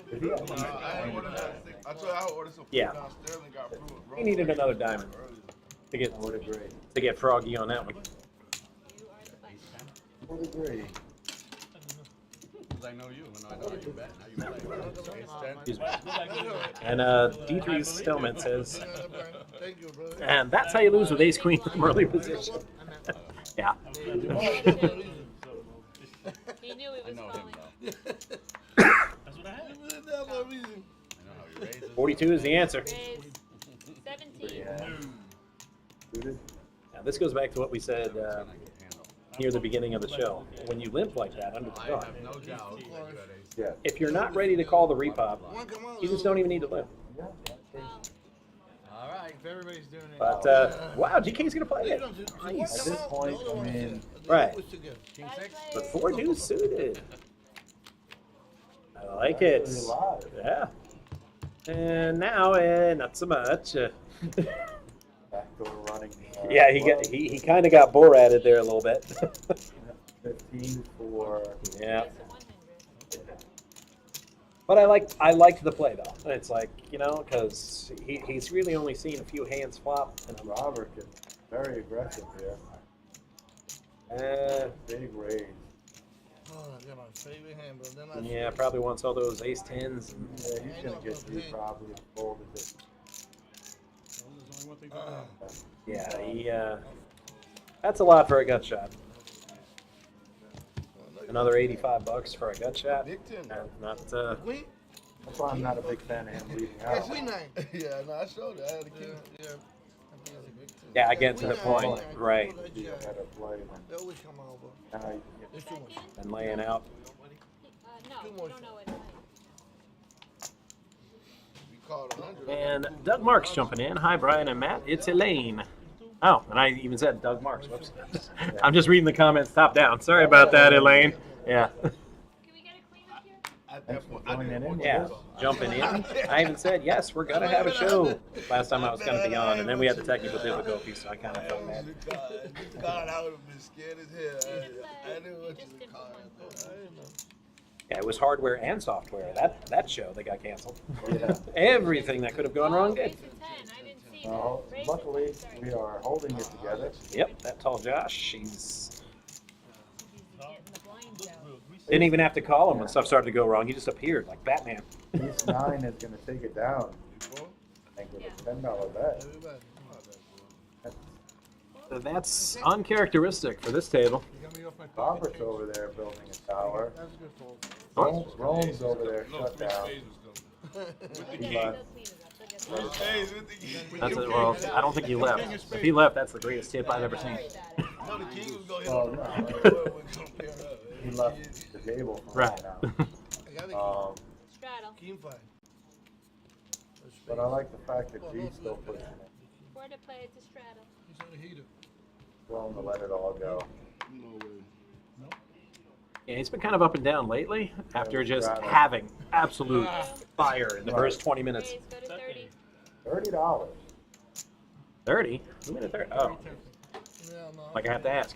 Did he have I ordered that. I told you I ordered some food Yeah. downstairs and got fruit. He needed another diamond to get I would agree. froggy on that one. I would agree. Because I know you, and I know you bet. Now you play. Excuse me. And D3's Stillman says, Thank you, brother. and that's how you lose with ace queen from early position. Yeah. He knew he was falling. That's what I had. That's no reason. I know how you raise it. 42 is the answer. Raise 17. Yeah. Suited. Now, this goes back to what we said near the beginning of the show. When you limp like that under the I gun, have no doubt that you had ace. Yeah. if you're not ready to call the repop, you just don't even need to limp. Yeah. All right, if everybody's doing it. But, wow, GK's going to play it. At this point, I mean, Right. King 6? But 4 deuce suited. I like it. pretty live. Yeah. And now, not so much. Backdoor running. Yeah, he kind of got Borated there a little bit. 15 for. Yeah. But I liked the play though. It's like, because he's really only seen a few hands flop, and Robert is very aggressive here. Big raise. Oh, I got my favorite hand, but then I yeah, probably wants all those ace 10s. And, Yeah, he's gonna get you probably as bold as it. yeah, that's a lot for a gut shot. Another $85 for a gut shot. Big 10. Not Queen? That's why I'm not a big fan of him leading Yeah, out. Queen 9. Yeah, no, I showed it. I had a king. Yeah. Yeah, I get to the point, right? You gotta play them. They always come over. Now you It's too much. And laying out. No, you don't know it. We called 100. And Doug Marks jumping in. Hi, Brian and Matt. It's Elaine. Oh, and I even said Doug Marks. Whoops. I'm just reading the comments top down. Sorry about that, Elaine. Yeah. Can we get a queen up here? Thanks for joining in with Yeah, us. jumping in. I even said, yes, we're going to have a show last time I was going to be on, and then we had the technical difficulties, so I kind of felt bad. God, I would have been scared as hell. I didn't want you to call it. I didn't know. Yeah, it was hardware and software. That show, they got canceled. Yeah. Everything that could have gone wrong Raise did. to 10. I didn't see Well, that. Raise luckily, to 10. we are holding it together. Yep, that tall Josh, she's He's getting the blinds out. didn't even have to call him when stuff started to go wrong. He just appeared like Batman. Ace 9 is gonna take it down. I think with a $10 bet. Everybody. So that's uncharacteristic for this table. Robert's over there building a tower. That's a good fold. Rome's over there shut down. He left. That's it. Well, I don't think he left. If he left, that's the greatest tip I've ever seen. Oh, no. He left the table for Right. now. Straddle. King 5. But I like the fact that G's still pushing it. Four to play to straddle. He's on the heater. Willing to let it all go. No way. Yeah, he's been kind of up and down lately after just Straddle. having absolute fire in the first 20 minutes. Raise, go to 30. $30. 30? Who made a 30? Oh, like I have to ask.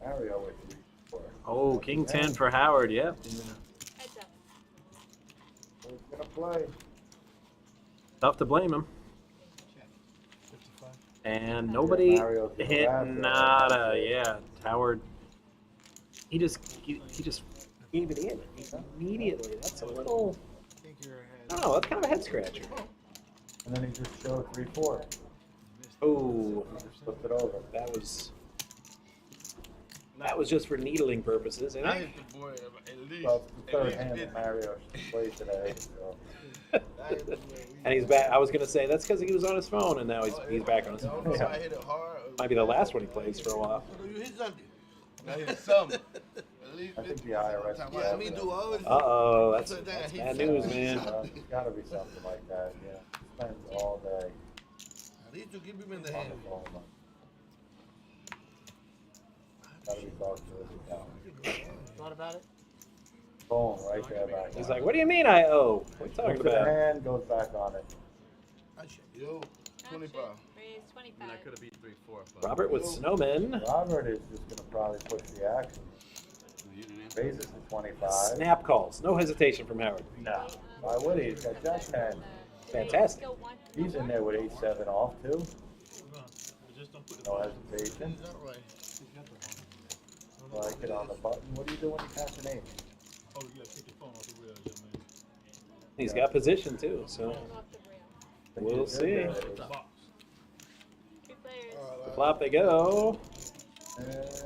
Mario with 3-4. Oh, King 10 for Howard, yep. Heads up. Who's gonna play? Tough to blame him. And nobody Mario's gonna hit wrap it. nada. Yeah, Howard. He just gave it in immediately. That's a little. I don't know. That's kind of a head scratcher. And then he just showed 3-4. Oh, Flipped it over. that was just for needling purposes, isn't I it? hit the boy at least. Well, it's the at third least hand 50. that Mario should play today. So. And he's back. I was gonna say that's because he was on his phone, and now he's back on his I don't phone. know if I hit it hard. Or Might be the last one he plays for a while. You hit something. I hit something. At least I think 50. the IRS. Yeah, I mean, do all this. Uh-oh, that's bad news, man. It's gotta be something like that, yeah. Spends all day At least you keep him in the on hand. the phone. Gotta be talked to his account. Thought about it? Phone right there back. He's like, "What do you mean I owe? What are you talking Looks at the about?" hand, goes back on it. Yo, 25. Raise, 25. I could have beat 3-4. Robert with Snowman. Robert is just gonna probably push the action. You didn't answer. Raises to 25. Snap calls. No hesitation from Howard. No. Why would he? He's got Jack 10. Fantastic. He's in there with 8-7 off too. No hesitation. Like it on the button. What do you do when you catch an 8? Oh, yeah, take your phone off the rail, yeah, man. He's got position too, so we'll see. Two players. Flop they go. And that's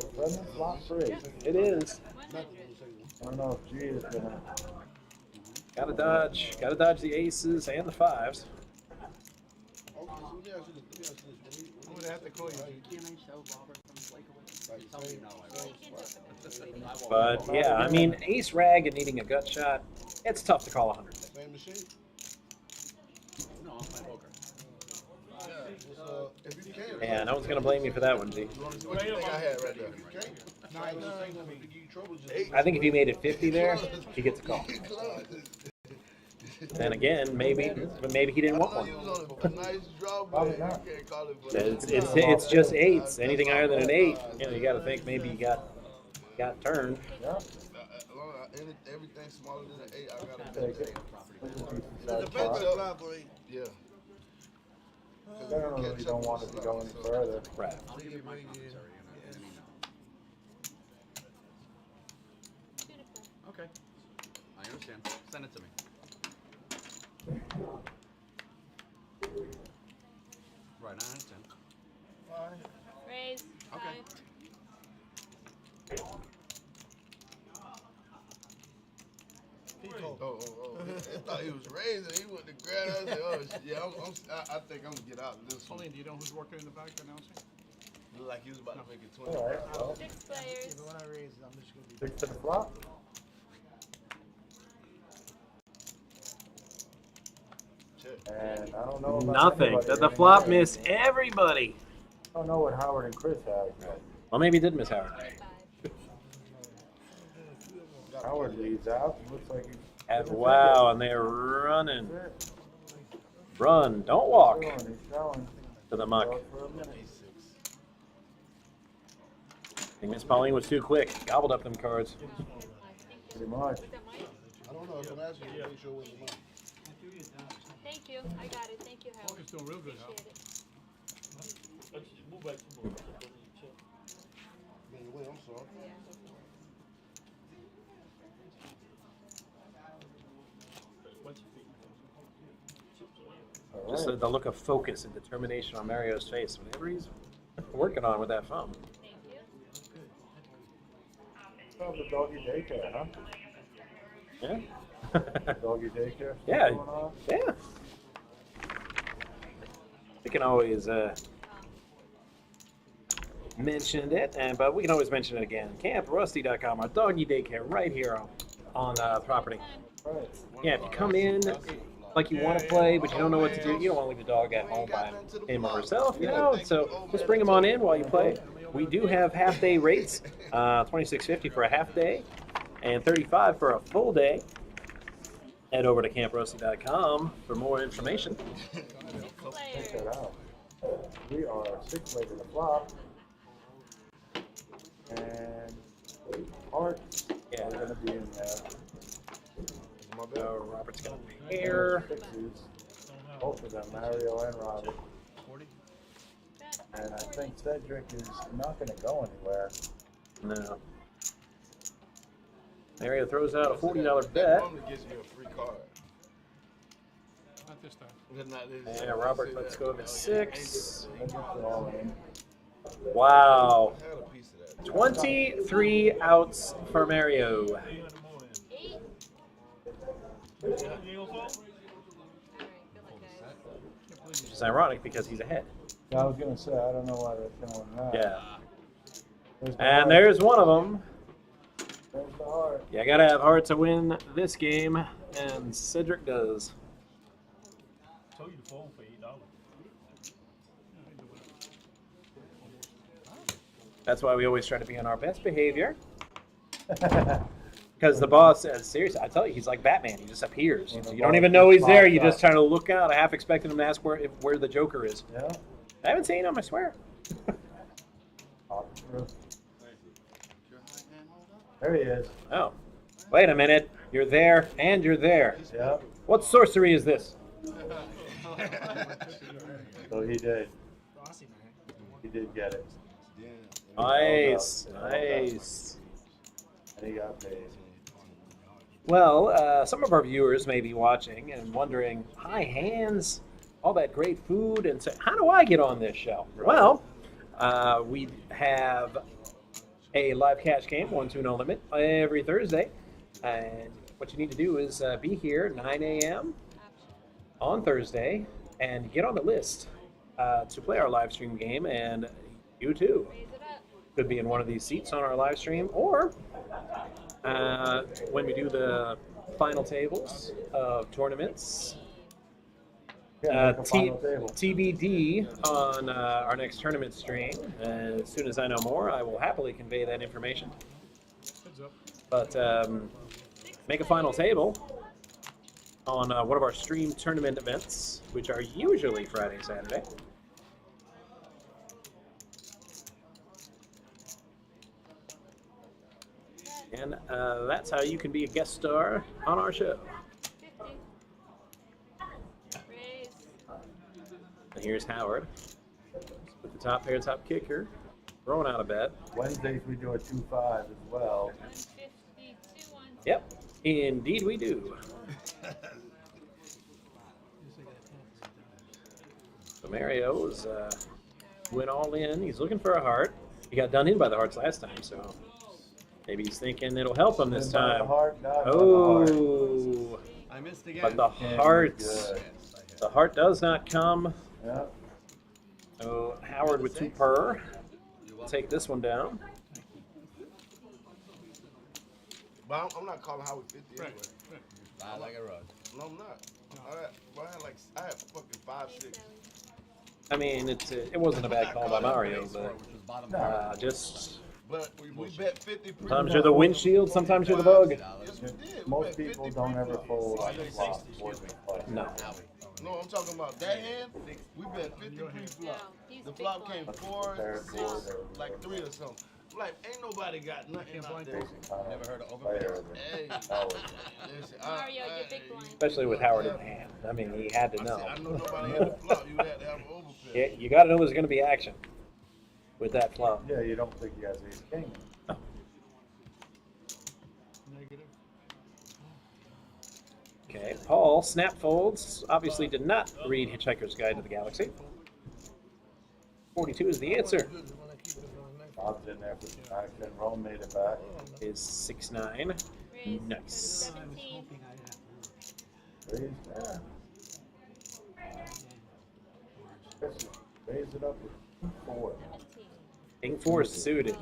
a friendly flop free. It is. I don't know if G is gonna. Gotta dodge the aces and the fives. I'm gonna have to call you. But yeah, I mean, ace rag and needing a gut shot, it's tough to call 100. Same machine? No, I'm playing poker. If you can. Yeah, no one's gonna blame you for that one, G. What do you think I had right there? I think if you made it 50 there, he gets a call. Then again, maybe he didn't want one. Probably not. It's just eights. Anything higher than an 8, you know, you got to think maybe you got turned. Yeah. Everything smaller than an 8, I gotta Take it. The best flop for 8. Yeah. Because I really don't want it to go any further. Right. I'll give you my commentary. I mean, no. Okay. I understand. Send it to me. Right, 9 out of 10. Raise, Okay. 5. Oh. I thought he was raising. He went to grab us. Oh, yeah, I think I'm going to get out of this one. Pauline, do you know who's working in the back announcing? Looked like he was about to make it 20. All right. Well, 6 players. When I raise it, I'm just gonna be. 6 to the flop. And I don't know about Nothing. anybody The anymore. flop missed everybody. I don't know what Howard and Chris have. Well, maybe he did miss Howard. 5. Howard leads out. Looks like he's. Wow, and they're running. Run, don't walk He's showing. to the muck. Goes for a minute. I think Miss Pauline was too quick. Gobbled up them cards. Pretty much. I don't know if I'm asking you to make sure it was the money. Thank you. I got it. Thank you, Howard. Poker's doing real good, Hal. Appreciate it. Move back to move. Wait, I'm sorry. All Just right. the look of focus and determination on Mario's face. Whatever he's working on with that thumb. Thank you. Oh, the doggy daycare, huh? Yeah. Doggy daycare. Yeah. Going on? Yeah. We can always mention it, but we can always mention it again. CampRusty.com, our doggy daycare right here on property. Right. Yeah, if you come in like you want to play, but you don't know what to do. You don't want to leave the dog at home by him or herself, you know. So just bring him on in while you play. We do have half-day rates, $26.50 for a half day, and $35 for a full day. Head over to camprossi.com for more information. Check that out. We are 6 legs in the flop. And hearts are going to be in there. Robert's going to be here. Both of them, Mario and Robert. And I think Cedric is not going to go anywhere. No. Mario throws out a $40 bet. Normally gives you a free card. Not this time. Yeah, Robert lets go of his 6. Wow. 23 outs for Mario. Which is ironic because he's ahead. I was going to say, I don't know why they're showing that. Yeah. And there's one of them. There's the heart. Yeah, I gotta have heart to win this game, and Cedric does. Told you to fold for $8. That's why we always try to be on our best behavior. Because the boss says, seriously, I tell you, he's like Batman. He just appears. You don't even know he's there. You just trying to look out. I half expected him to ask where the Joker is. Yeah. I haven't seen him, I swear. There he is. Oh. Wait a minute. You're there, and you're there. Yeah. What sorcery is this? So he did. He did get it. Nice. Nice. And he got paid. Well, some of our viewers may be watching and wondering, high hands, all that great food, and so how do I get on this show? Right. Well, we have a live cash game, 1-2 no limit, every Thursday. And what you need to do is be here 9 a.m. on Thursday and get on the list to play our live stream game. And you too could be in one of these seats on our live stream, or when we do the final tables of tournaments. TBD on our next tournament stream. And as soon as I know more, I will happily convey that information. But make a final table on one of our stream tournament events, which are usually Friday, Saturday. And that's how you can be a guest star on our show. And here's Howard with the top pair, top kicker, throwing out a bet. Wednesdays we do a 2-5 as well. Yep, indeed we do. So Mario's went all in. He's looking for a heart. He got done in by the hearts last time, so maybe he's thinking it'll help him this time. Oh, I missed again. But the heart does not come. Yeah. So Howard with 2 per. Take this one down. But I'm not calling Howard 50 anyway. I like a rug. No, I'm not. I had fucking 5-6. I mean, it wasn't a bad call by Mario, but just. But we bet 50. Sometimes you're the windshield, sometimes you're the bug. Yes, we did. Most people don't ever fold on the flop. No. No, I'm talking about that hand. We bet 50 pre-flop. The flop came 4, 6, like 3 or something. Like, ain't nobody got nothing out there. Never heard of overpair. Hey, Mario, your big blind. Especially with Howard in hand. I mean, he had to know. I know nobody had a flop. You had to have an overpair. Yeah, you got to know there's going to be action with that flop. Yeah, you don't think he has ace king. No. Okay, Paul, snap folds. Obviously did not read Hitchhiker's Guide to the Galaxy. 42 is the answer. Bob's in there for the action. Rome made it back. Is 6-9. Nice. 17. Raise that. Raise it up with 4. King 4 suited.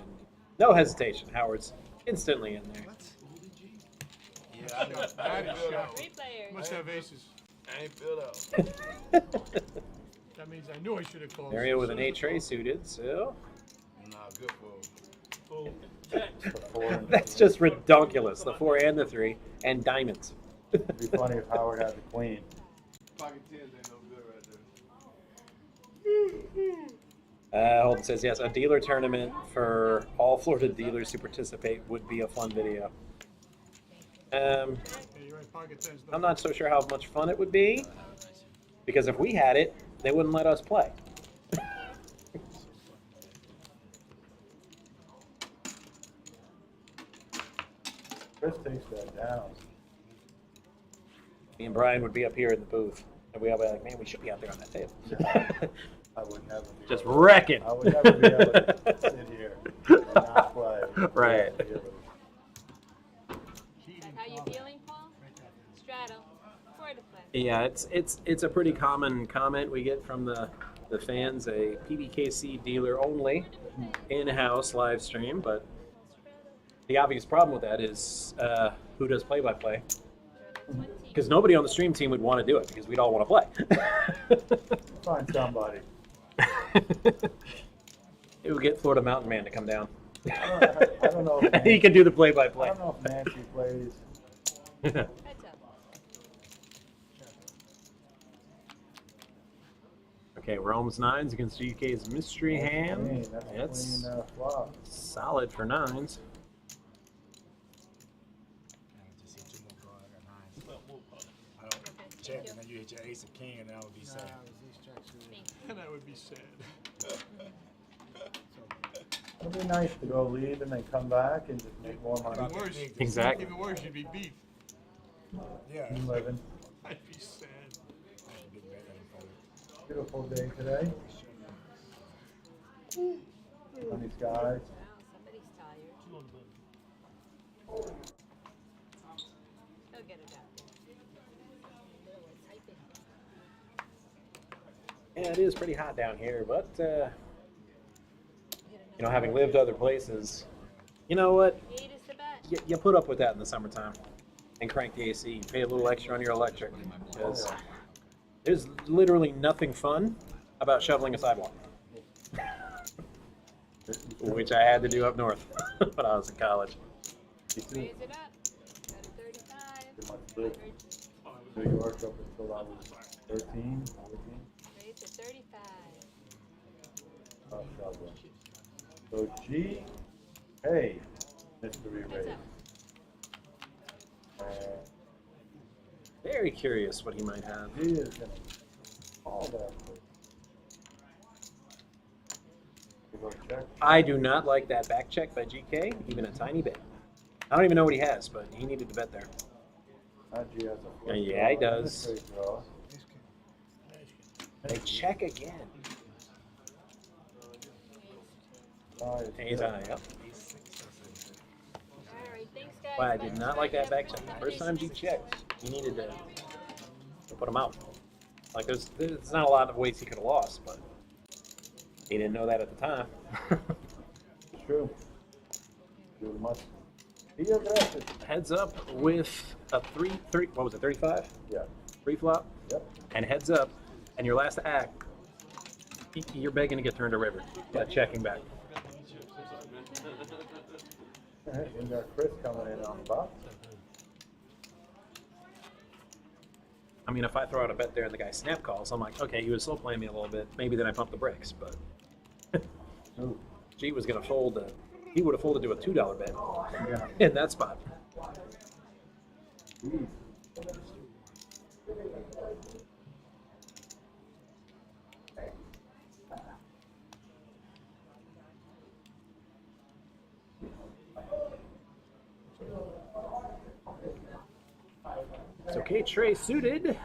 No hesitation. Howard's instantly in there. Yeah, I know. Three players. Must have aces. I ain't filled out. That means I knew I should have called. Area with an 8 tray suited, so. Nah, good for Oh, That's just redonkulous. The 4 and the 3 and diamonds. It'd be funny if Howard had the queen. pocket tens ain't no good right there. Holden says yes. A dealer tournament for all Florida dealers to participate would be a fun video. Yeah, you're right, pocket tens. I'm not so sure how much fun it would be, because if we had it, they wouldn't let us play. Chris takes that down. Me and Brian would be up here in the booth, and we'd all be like, "Man, we should be out there on that table." I would never be Just able wrecking. I would never be able to sit here and not play. Right. How you feeling, Paul? Straddle. For the play. Yeah, it's a pretty common comment we get from the fans. A PBKC dealer only in-house live stream, but the obvious problem with that is who does play-by-play? Because nobody on the stream team would want to do it because we'd all want to play. Find somebody. It would get Florida Mountain Man to come down. I don't know. If He can do the I play-by-play. don't know if Nancy plays. Heads up. Okay, Rome's 9s against GK's mystery hand. Queen. That's It's queen flop. solid for 9s. Just hit 2 more cards. I got 9s. I don't check, and then you hit your ace of king, and that would be sad. And I would be sad. It'd be nice to go lead and then come back and just make more money. Even worse. Exactly. Even worse, you'd be beat. Yeah. I'm living. I'd be sad. Beautiful day today. Sunny skies. Wow, somebody's tired. He'll get it out. Yeah, it is pretty hot down here, but you know, having lived other places, you know what? 8 is the bet. You put up with that in the summertime and crank the AC. You pay a little extra on your electric because there's literally nothing fun about shoveling a sidewalk, which I had to do up north when I was in college. Raise it up. Go to 35. New York up until I was 13, 14. Raise to 35. Oh, shoveling. So G, hey, mystery Heads race. up. Very curious what he might have. G is gonna all that. You go check. I do not like that back check by GK, even a tiny bit. I don't even know what he has, but he needed to bet there. G has a flush Yeah, he draw, does. straight draw. They check again. Five, Ace high, yep. Alright, thanks guys. Why I did not like that back check. First time G checked, he needed to put him out. Like there's not a lot of ways he could have lost, but he didn't know that at the time. It's true. You must be aggressive. Heads up with a three. What was it? 35. Yeah. Pre-flop. Yep. And heads up, and your last act, you're begging to get turned to river. Checking back. And got Chris coming in on the box. I mean, if I throw out a bet there and the guy snap calls, I'm like, okay, he was slow playing me a little bit. Maybe then I pump the brakes, but G was gonna fold. He would have folded to a $2 bet in that spot. It's okay, Trey suited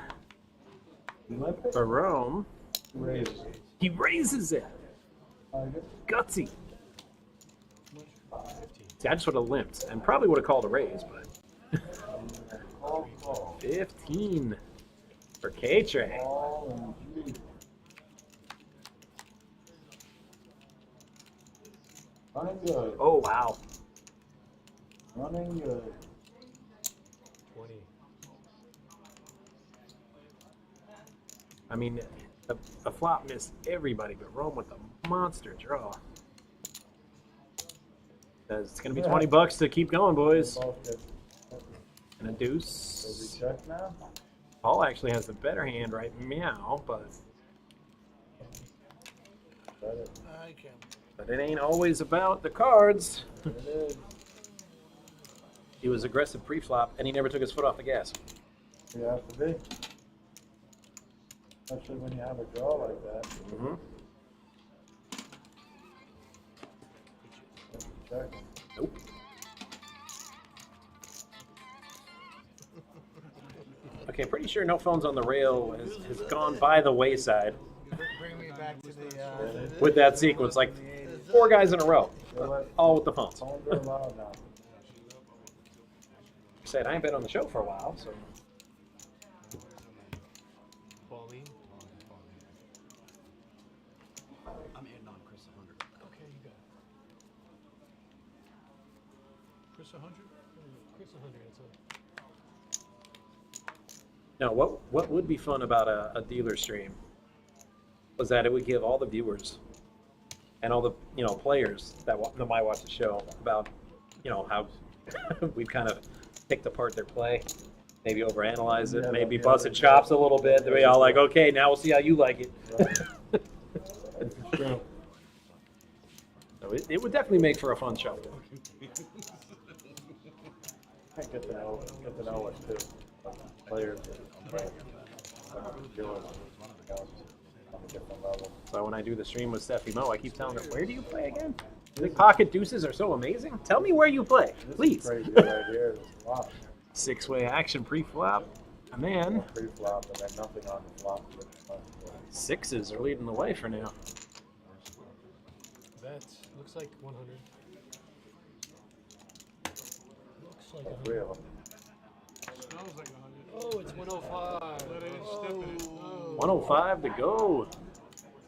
for Rome. He raises it. Gutsy. See, I just would have limped and probably would have called a raise, but 15 for K-Trey. Running good. Oh, wow. Running good. 20. I mean, the flop missed everybody, but Rome with a monster draw. It's going to be $20 to keep going, boys. And a deuce. Check now? Paul actually has the better hand right meow, but it ain't always about the cards. He was aggressive pre-flop, and he never took his foot off the gas. You have to be. Especially when you have a draw like that. Mm-hmm. Check. Nope. Okay, pretty sure no phones on the rail has gone by the wayside Bring me back to the. with that sequence. Like 4 guys in a row, all with the phones. Phones are allowed now. Said I ain't been on the show for a while, so. Pauline. I'm adding on Chris 100. Okay, you got it. Chris 100? Chris 100, that's all. Now, what would be fun about a dealer stream was that it would give all the viewers and all the players that might watch the show about how we've kind of picked apart their play, maybe overanalyze it, maybe busted chops a little bit. They'd be all like, okay, now we'll see how you like it. So it would definitely make for a fun show. I get to know it too. Players on a different level. So when I do the stream with Steffi Mo, I keep telling her, where do you play again? You think pocket deuces are so amazing? Tell me where you play, please. Crazy right here. Flop. 6-way action pre-flop. And then Pre-flop and then nothing on the flop. 6s are leading the way for now. That looks like 100. Looks like 100. 3 of them. Smells like 100. Oh, it's 105. Let it step in it. Oh. 105 to go.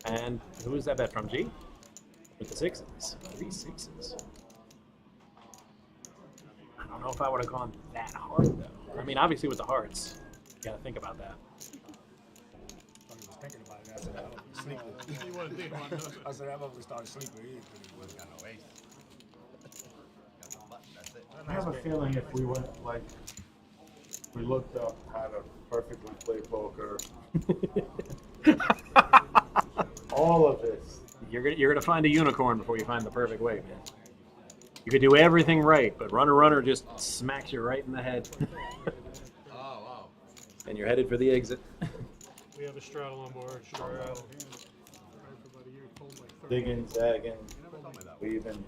And who is that bet from, G? With the 6s. 3 6s. I don't know if I would have gone that hard, though. I mean, obviously with the hearts, you got to think about that. I was thinking about it. I said, I was sleeping. You want to think about it. I said, I was started sleeping. He wasn't got no ace. I have a feeling if we went we looked up how to perfectly play poker, all of this. You're gonna find a unicorn before you find the perfect way, man. You could do everything right, but runner just smacks you right in the head. Oh, wow. And you're headed for the exit. We have a straddle on board. Straddle. Digging, zagging, weaving.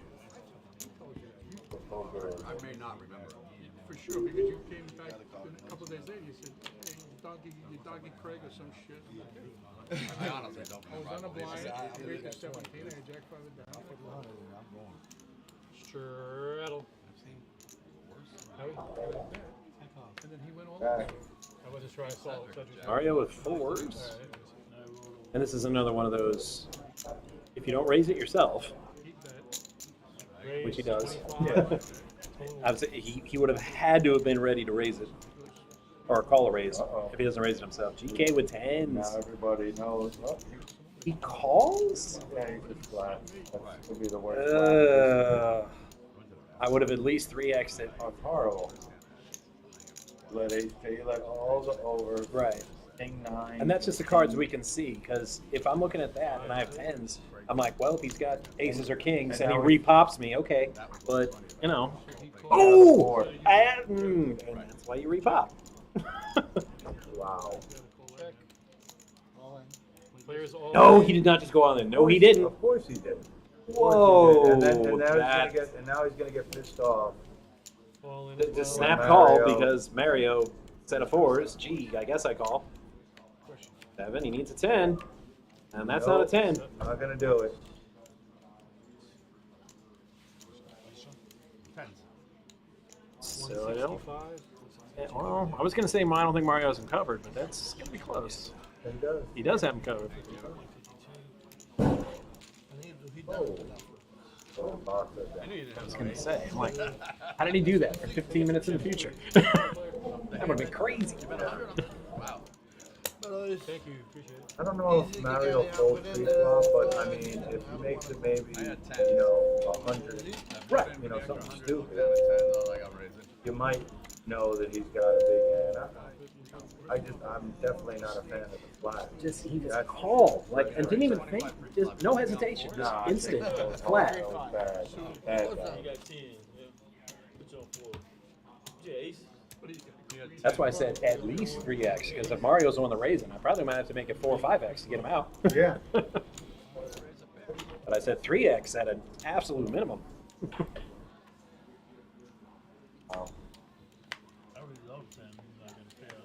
I may not remember. For sure, because you came back a couple of days later, you said, hey, doggy Craig or some shit. I honestly don't I was on a remember. blind, I made the 17, I had jack 5 it down. Straddle. And then he went all the way. I wasn't sure I saw it. Mario with 4s. And this is another one of those, if you don't raise it yourself, which he does, I would say he would have had to have been ready to raise it, or call a raise, if he doesn't raise it himself. GK with 10s. Now everybody knows. He calls? Yeah, he's just flat. That would be the worst. I would have at least 3x'd it. That's horrible. Let HK, let all the overs. Right. King 9. And that's just the cards we can see, because if I'm looking at that and I have 10s, I'm like, well, if he's got aces or kings and he repops me, okay. But, oh! And that's why you repop. Wow. No, he did not just go on there. No, he didn't. Of course he did. Whoa. And now he's gonna get pissed off. The snap call because Mario set of 4s. Gee, I guess I call. 7, he needs a 10. And that's not a 10. Not gonna do it. So I don't. Well, I was gonna say I don't think Mario has him covered, but that's gonna be close. He does. He does have him covered. Oh. I was gonna say, I'm like, how did he do that for 15 minutes in the future? That would have been crazy. Wow. Thank you, appreciate it. I don't know if Mario folds pre-flop, but I mean, if he makes it maybe, 100, Right. Something stupid, you might know that he's got a big hand. I'm definitely not a fan of the flat. He just called, and didn't even think, just no hesitation, just instant, flat. Bad. You got 10. Yeah. Put you on 4. Yeah, ace. What do you got? That's why I said at least 3x, because if Mario's the one that raised him, I probably might have to make it 4 or 5x to get him out. Yeah. But I said 3x at an absolute minimum. I really love 10.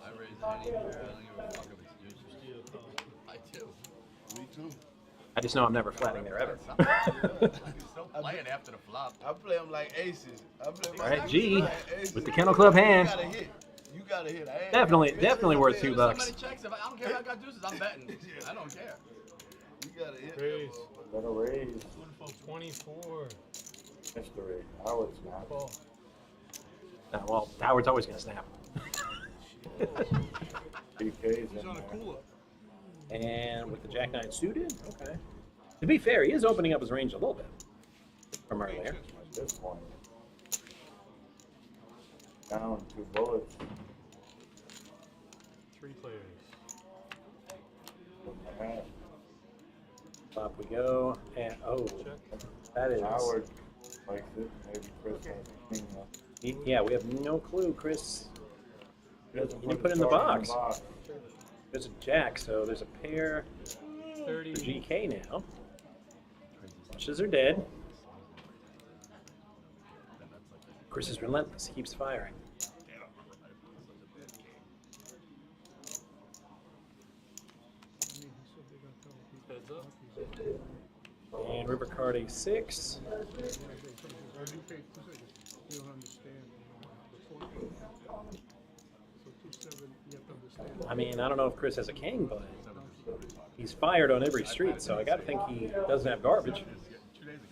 I raise it anywhere. I don't give a fuck if it's used. Still I do. Me too. I just know I'm never flatting there ever. Still playing after the flop. I play them like aces. I play them All right, like G, aces. with the Kennel Club hand. You gotta hit. Definitely worth $2. So many checks. If I don't care if I got deuces, I'm betting. I don't care. You gotta hit. Raise. Better raise. 24. Mystery. I would snap. Well, Howard's always going to snap. BK's in On a there. cooler. And with the Jack-9 suited, okay. To be fair, he is opening up his range a little bit from earlier. At this point. Down 2 bullets. 3 players. Up we go, and that is. Howard likes it. Maybe Chris has a king left. Yeah, we have no clue, Chris. He doesn't You put it in the cards box. There's a jack, so there's a pair 30. for GK now. Flushes are dead. Chris is relentless. He keeps firing. Heads up. And river card A6. You don't understand. So 2-7, you have to understand. I mean, I don't know if Chris has a king, but he's fired on every street, so I got to think he doesn't have garbage.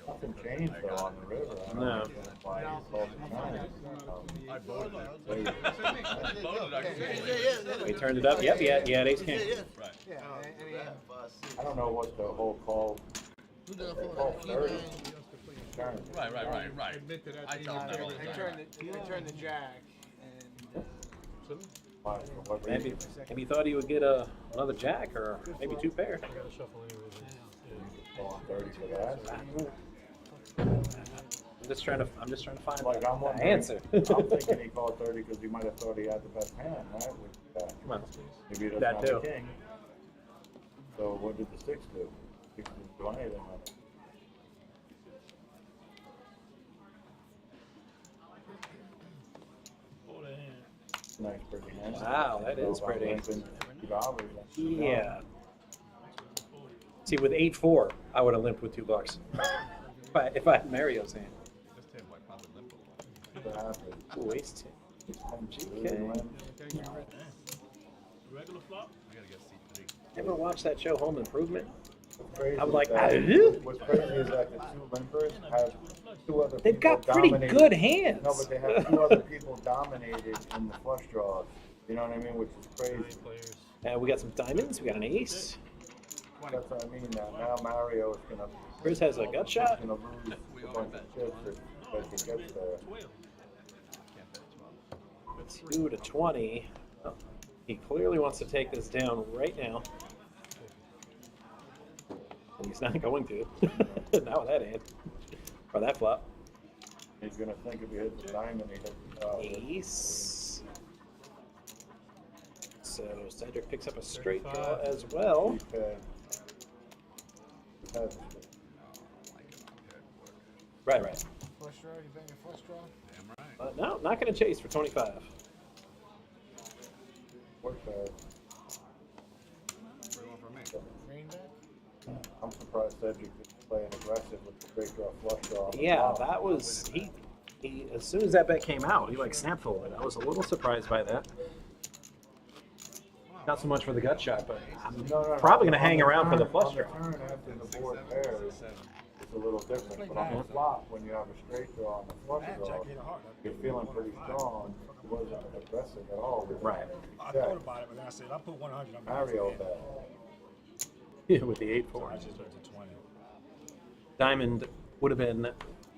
Nothing changed though on the river. I don't No. know why he's all the time. I voted it. I voted actually. He turned it up. Yep, he had ace king. Right. Yeah, I don't know what the whole call. Call 30. Turn. Right. Admit that I told them all the time. He turned the jack, and Why, for what Maybe reason? he thought he would get another jack or maybe 2 pair. I gotta shuffle anyway. Call 30 for that. I'm just trying to find Like I'm the wondering, answer. I'm thinking he called 30 because he might have thought he had the best hand, right? Come on. Maybe he doesn't That have too. the king. So what did the 6 do? 6 didn't do anything. Nice pretty hand. Wow, that is So if I'm pretty. limping $2, that's Yeah. See, with 8-4, I would have limped with $2. if I had Mario's hand. This table I probably limp what happened. Ooh, ace 10. GK. Regular flop? I gotta get C3. Ever watch that show Home Improvement? What's crazy I was like, is that- "Ah." what's crazy is that the 2 limpers have 2 other They've people got pretty dominated. good hands. No, but they have 2 other people dominated in the flush draws. You know what I mean? Which is crazy. Players. We got some diamonds. We got an ace. That's what I mean. Now Mario is gonna Chris has a gut shot. lose a bunch of chips if he gets there. 2 to 20. Oh, he clearly wants to take this down right now. And he's not going to. Not with that hand. Or that flop. He's gonna think if he hits the diamond, he hits the Ace. So Cedric picks up a straight draw as well. Right. flush draw, you bang a flush draw? Damn right. No, not going to chase for 25. Work hard. What do you want from me? Green back? I'm surprised Cedric is playing aggressive with the straight draw, flush draw. Yeah, that was he. As soon as that bet came out, he like snap folded. I was a little surprised by that. Not so much for the gut shot, but I'm probably going to hang around for the flush draw. On the turn after the board pairs, a little different. But on the flop, when you have a straight draw on the flush draw, you're feeling pretty strong. It wasn't aggressive at all. Right. I thought about it, but then I said, if I put 100, I'm Mario bet. Yeah, with the 8-4. So I just went to 20. Diamond would have been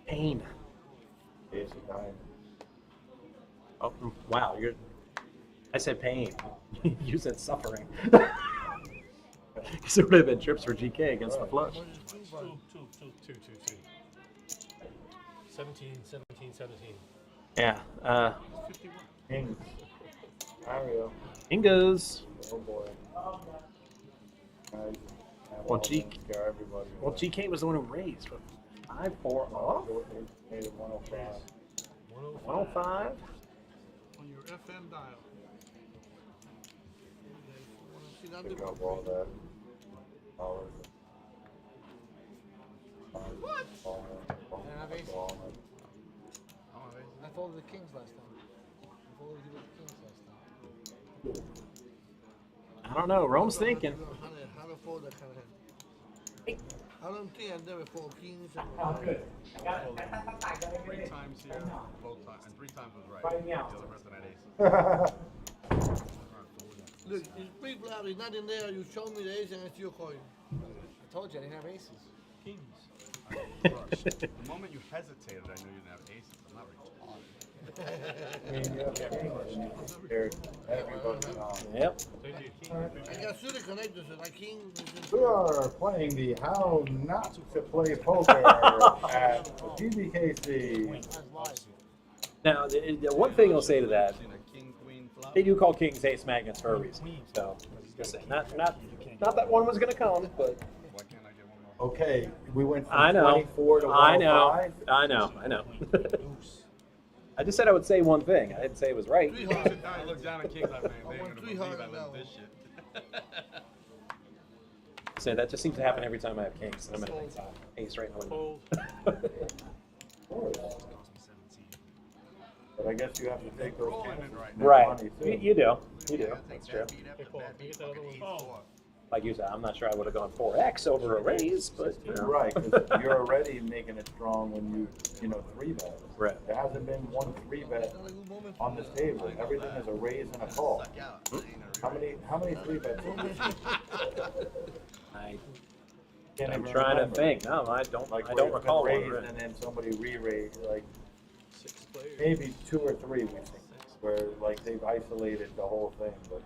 pain. Ace of diamond. Oh, wow. I said pain. You said suffering. Because it would have been trips for GK against the flush. 17. Yeah. Kings. Mario. Ingoes. Oh boy. Well, Well, GK was the one who raised. 5-4 off. Made it 105. 105. On your FM dial. Pick up all that. What? I folded the kings last time. I folded you with the kings last time. I don't know. Rome's thinking. How to fold that kind of hand? I don't think I've never fold kings. Good. 3 times here, both times, and 3 times was right. The other person had aces. Look, it's pretty loud. It's not in there. You show me the ace and I still call you. I told you I didn't have aces. Kings. The moment you hesitated, I knew you didn't have aces. I'm not retarded. I mean, you have kings and you scared everybody off. Yep. I got suited connectors and I king. We are playing the How Not to Play Poker at PBKC. Now, the one thing I'll say to that, they do call kings ace magnets for a reason. So, just saying, not that one was going to come, but Okay, we went from I know. 24 to 105. I know. I just said I would say one thing. I didn't say it was right. I look down at kings, I'm like, they ain't gonna believe I love this shit. So that just seems to happen every time I have kings. I'm going to ace right now. But I guess you have to take those chances. Right. Money too. You do. That's true. Like you said, I'm not sure I would have gone 4x over a raise, but you know. Right, because you're already making it strong when you 3-bet. Right. There hasn't been one 3-bet on this table. Everything is a raise and a call. How many 3-bets? I'm trying to think. No, I don't recall one. Raised and then somebody re-raised, like maybe 2 or 3 we think, where like they've isolated the whole thing. But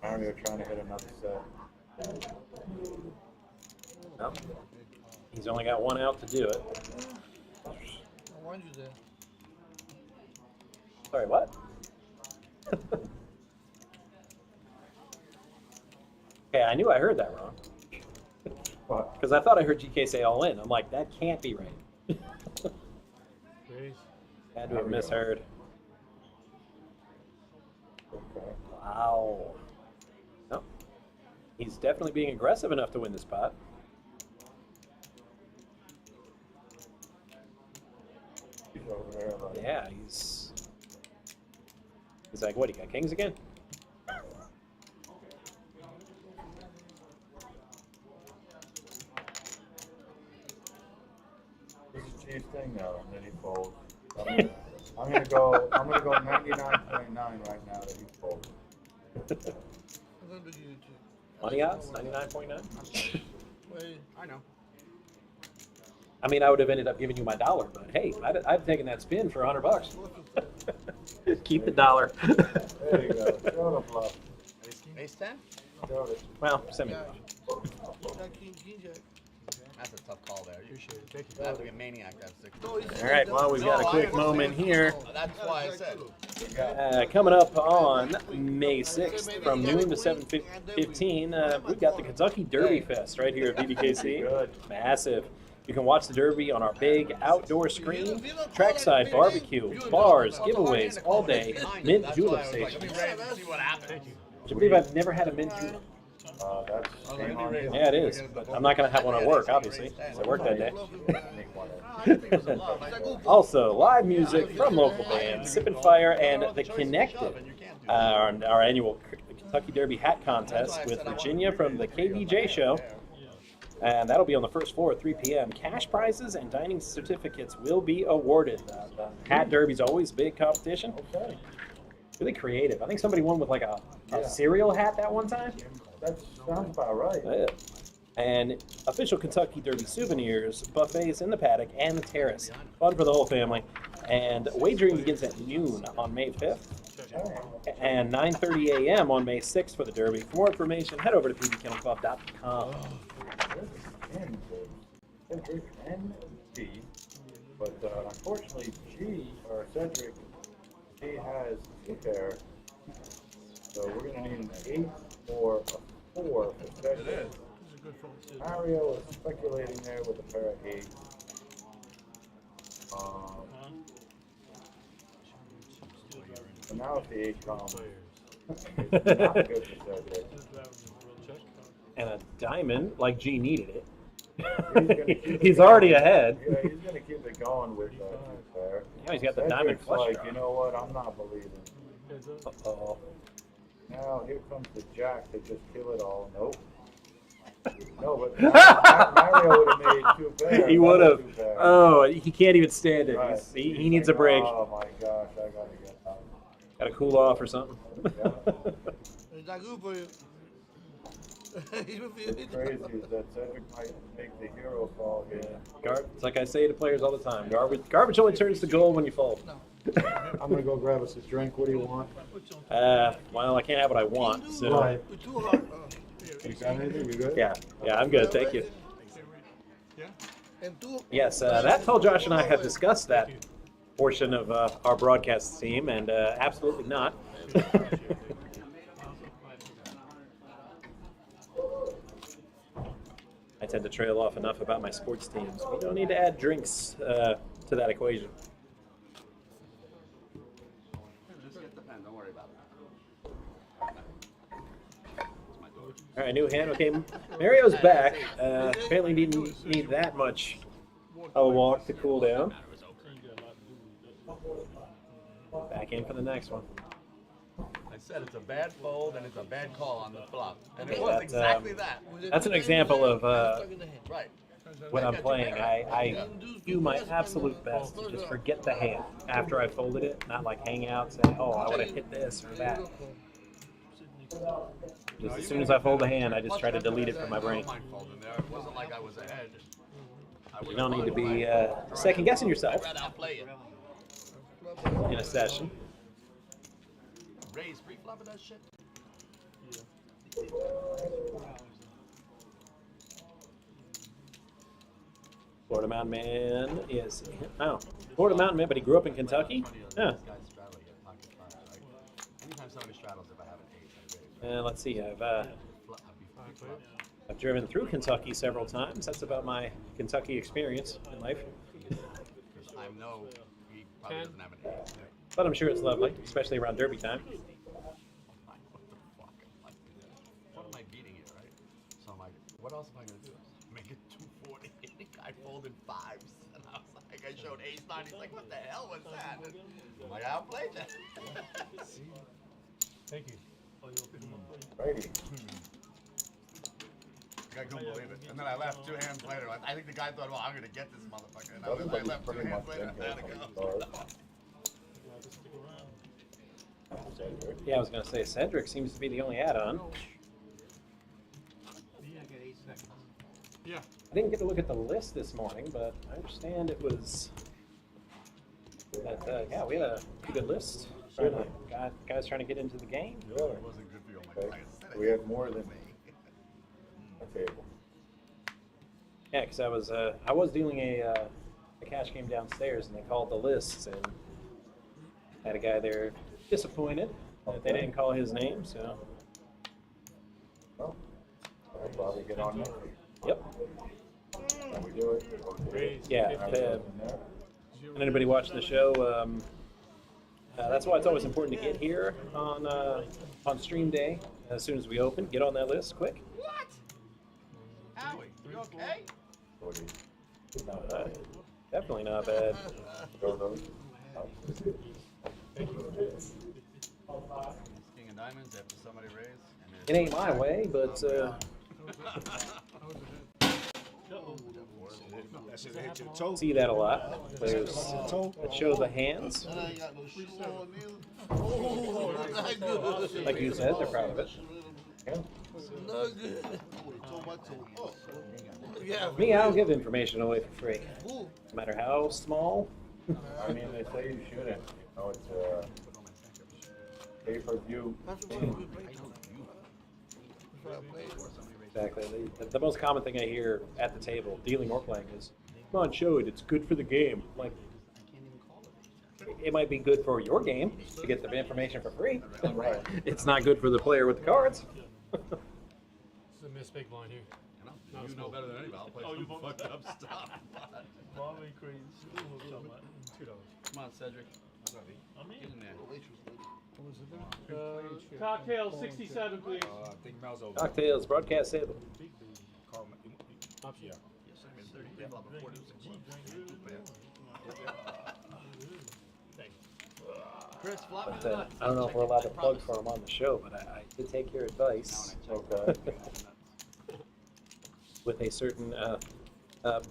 Mario trying to hit another set. No. He's only got one out to do it. I want you there. Sorry, what? Okay, I knew I heard that wrong. What? Because I thought I heard GK say all in. I'm like, that can't be right. Had to have misheard. Okay. Wow. No. He's definitely being aggressive enough to win this pot. He's over there, like, Yeah, he's like, what, he got kings again? This is Chief's thing now, and then he folds. I'm gonna go 99.9 right now that he folds. Money odds, 99.9. I know. I mean, I would have ended up giving you my $1, but hey, I'd taken that spin for $100. Keep the $1. There you go. Show the bluff. Ace 10? Show it. Well, semi. That's a tough call there. You have to be a maniac to have 6. All right, well, we've got a quick moment here. That's why I said. Coming up on May 6th from noon to 7:15, we've got the Kentucky Derby Fest right here at PBKC. Massive. You can watch the Derby on our big outdoor screen, trackside barbecue, bars, giveaways all day, mint julep station. Would you believe I've never had a mint julep? That's shame on you. Yeah, it is, but I'm not going to have one at work, obviously, because I work that day. Also, live music from local bands, Sip and Fire and The Connected, our annual Kentucky Derby hat contest with Virginia from the KBJ show. And that'll be on the first floor at 3 p.m. Cash prizes and dining certificates will be awarded. The hat derby's always big competition. Okay. Really creative. I think somebody won with like a cereal hat that one time. That sounds about right. Yeah. And official Kentucky Derby souvenirs, buffets in the paddock and the terrace. Fun for the whole family. And wagering begins at noon on May 5th and 9:30 a.m. on May 6th for the Derby. For more information, head over to pbkennelclub.com. Cedric and G, but unfortunately Cedric, he has 2 pair, so we're going to need an 8 or a 4 for Cedric. Mario is speculating there with a pair of 8. So now if the 8 comes, it's not good for Cedric. And a diamond, like G needed it. He's already ahead. Yeah, he's going to keep it going with 2 pair. Now he's got the diamond flush like, draw. you know what, I'm not believing. Uh-oh. Now here comes the jack to just kill it all. Nope. No, but Mario would have made 2 pairs. He would have. 2 pairs. Oh, he can't even stand it. Right. He needs a break. Oh my gosh, I gotta get out. Got to cool off or something. It's not good for you. What's crazy is that Cedric might make the hero fall here. It's like I say to players all the time. Garbage only turns to gold when you fold. I'm gonna go grab us a drink. What do you want? Well, I can't have what I want. So. Right. You got anything? You good? Yeah, I'm good. Thank you. Yes, that tall Josh and I have discussed that portion of our broadcast team, and absolutely not. I tend to trail off enough about my sports teams. We don't need to add drinks to that equation. Don't worry about it. All right, new hand. Okay, Mario's back. Apparently didn't need that much of a walk to cool down. Back in for the next one. I said it's a bad fold and it's a bad call on the flop. And it Yeah, was exactly that. That's an example of Right. when I'm playing. I do my absolute best to just forget the hand after I folded it, not like hang out saying, oh, I would have hit this or that. Just as soon as I fold a hand, I just try to delete it from my brain. It wasn't like I was ahead. You don't need to be second guessing yourself I'd outplay it. in a session. Raise pre-flop of that shit. Florida Mountain Man is Florida Mountain Man, but he grew up in Kentucky. Yeah. Anytime somebody straddles, if I have an 8, I raise. Let's see. I've driven through Kentucky several times. That's about my Kentucky experience in life. I know he probably doesn't have an 8. But I'm sure it's lovely, especially around Derby time. What am I beating it, right? So I'm like, what else am I going to do? Make it 240. I folded 5s. And I was like, I showed ace 9. He's like, what the hell was that? And I'm like, I outplayed that. Thank you. Righty. I couldn't believe it. And then I left 2 hands later. I think the guy thought, well, I'm going to get this motherfucker. And I left 2 hands later. I had to go. Yeah, I was going to say Cedric seems to be the only add-on. Yeah. I didn't get to look at the list this morning, but I understand it was that, yeah, we had a pretty good list. Guys trying to get into the game. Really? It wasn't good for you. I'm like, We had more than a table. Yeah, because I was doing a cash game downstairs, and they called the lists, and had a guy there disappointed that they didn't call his name. So. Well, I'll probably get on next week. Yep. Can we do it? Yeah. And anybody watching the show, that's why it's always important to get here on stream day as soon as we open. Get on that list quick. what? Howie, you okay? Definitely not bad. King of diamonds after somebody raised. It ain't my way, but That shit hit your toe. See that a lot. Players that show the hands. And I ain't got no shoe on neither. Oh, not good. Like you said, they're proud of it. Not good. Toe my toe. Oh. Yeah. Me, I'll give information away for free. No matter how small. I mean, they say you shouldn't. You know, it's pay-per-view. Exactly. The most common thing I hear at the table, dealing or playing, is, come on, show it. It's good for the game. Like, it might be good for your game to get the information for free. Right. It's not good for the player with the cards. This is a missed big blind here. You know better than anybody. I'll play some fucked up stuff. Marvin crazy. $2. Come on, Cedric. I'm in. Get in there. What was it? Cocktail 67, please. I think Mel's over. Cocktails, broadcast table. Yeah. Chris, flop me But, the nuts. I don't know if we're allowed to plug for them on the show, but I did take your advice. Okay. With a certain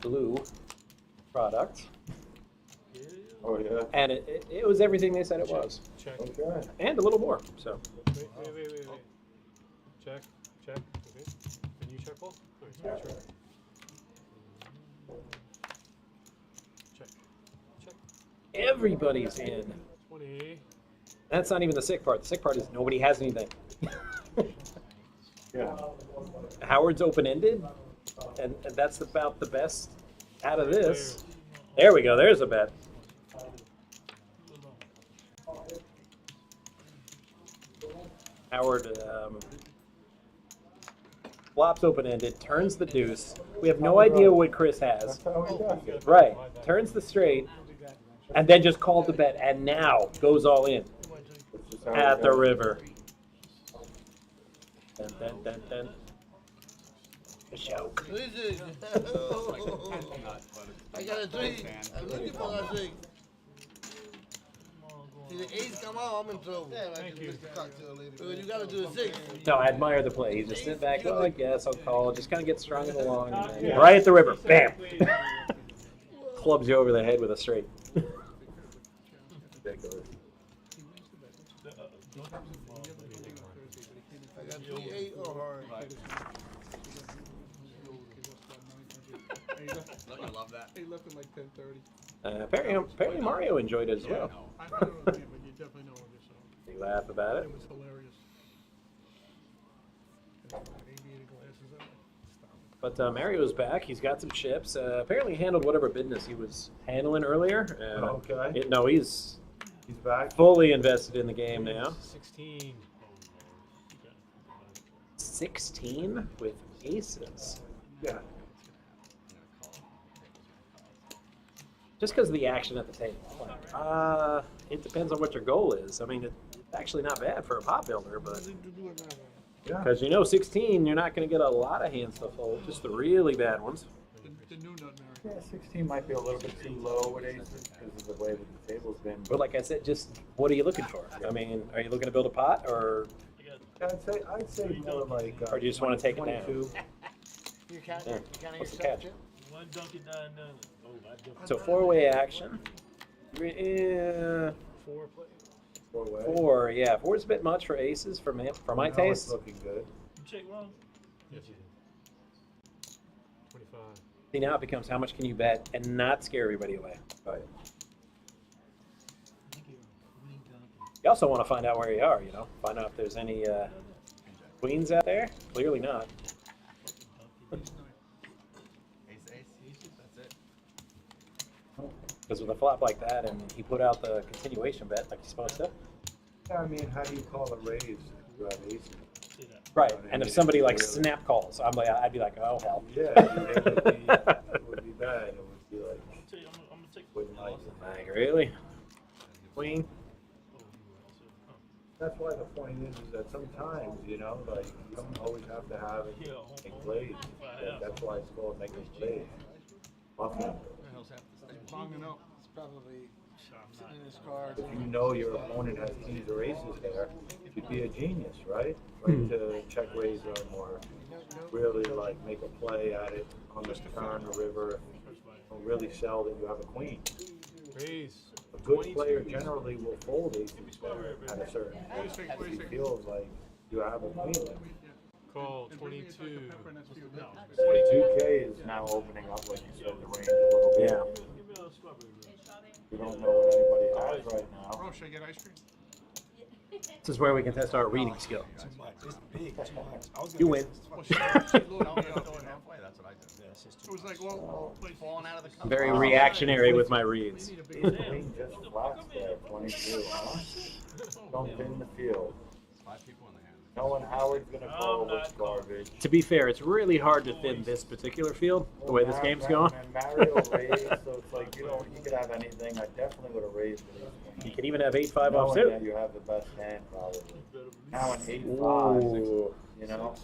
blue product. Oh, yeah. And it was everything they said it was. Check. Okay. And a little more, so. Wait. Check. Okay. Can you check, Paul? Alright, so check. Check. Everybody's in. 20. That's not even the sick part. The sick part is nobody has anything. Yeah. Howard's open-ended, and that's about the best out of this. There we go. There's a bet. Howard flops open-ended, turns the deuce. We have no idea what Chris has. That's how he does it. Right. Turns the straight, and then just called the bet, and now goes all in That's just how at it the goes. river. Dun. A joke. What is it? I got a drink. I'm looking for a drink. See, the ace come out, I'm in trouble. Yeah, Thank you. So you gotta do a 6. No, I admire the play. You just sit back, oh, I guess I'll call. Just kind of get strung along. And then right at the river, bam! Clubs you over the head with a straight. Ridiculous. I got 3-8 or hard. Don't you love that? He left at like 10:30. Apparently Mario enjoyed it as well. I know it was me, but you definitely know of yourself. You laugh about it. It was hilarious. Aviator glasses on. Stop it. But Mario's back. He's got some chips. Apparently handled whatever business he was handling earlier. Okay. No, he's back. fully invested in the game now. 16. 16 with aces. Yeah. Just because of the action at the table. Like, it depends on what your goal is. I mean, it's actually not bad for a pot builder, but Yeah. because 16, you're not going to get a lot of hands to fold, just the really bad ones. The new nut, Mary. Yeah, 16 might be a little bit too low with aces because of the way that the table's been. But like I said, just what are you looking for? I mean, are you looking to build a pot, or I'd say more like. Or do you just want to take it down? 22. You count, Yeah. you counting What's the yourself, catch? Jim? One Dunkin' Donuts. Oh, I definitely. So four-way action. 4 play. Four-way. Four, yeah. Four's a bit much for aces for my Now it's taste. looking good. You check wrong. Yes, you did. 25. See, now it becomes how much can you bet and not scare everybody away. Right. You also want to find out where you are, find out if there's any queens out there. Clearly not. Ace, that's it. Because with a flop like that, and he put out the continuation bet like he's supposed to. Yeah, I mean, how do you call a raise if you have aces? Right, and if somebody like snap calls, I'd be like, oh hell. Yeah, it would be bad. It would be like, I'm gonna take. wouldn't like it. Like, really? Queen? That's why the point is that sometimes, you don't always have to have it in plays. That's why it's called making plays. Often, Bonging up. It's probably sitting in his car. if you know your opponent has keys or aces there, you'd be a genius, right? Like to check raise them or really like make a play at it on the turn or river. really sell that you have a queen. Raise. A good player generally will fold ace deuce pair at a certain point. If he feels like you have a queen there. Call 22. 22K is now opening up, like you said, the range a little bit. Yeah. We don't know what anybody has right now. Bro, should I get ice cream? This is where we can test our reading skill. Too much. It's big. Too much. I was You gonna win. That's what I did. It was like, well, Falling out of the cup. I'm very reactionary with my reads. Queen just flats there, 22, huh? Don't thin the field. 5 people in the hand. Knowing Howard's gonna call what's garbage. To be fair, it's really hard to thin this particular field, the way this game's going. And Mario raised, so it's like, you know, you could have anything. I definitely would have raised with these. You can even have 8-5 Knowing offsuit. that you have the best hand, probably. Now an 8-5, Ooh. you know?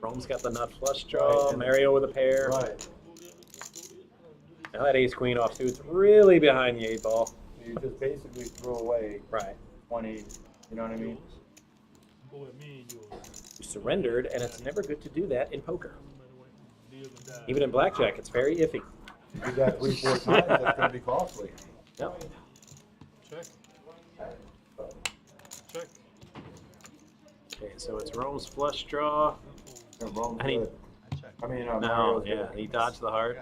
Rome's got the nut flush draw, Mario with a pair. Right. Now that ace queen offsuit's really behind the 8 ball. You just basically threw away Right. 20, you know what I mean? You surrendered, and it's never good to do that in poker. Even in blackjack, it's very iffy. You do that 3-4 times, that's gonna be costly. Yep. Check. Check. Okay, so it's Rome's flush draw. Yeah, Rome's And he- good. I mean, No, Mario's yeah, good. he dodged the heart.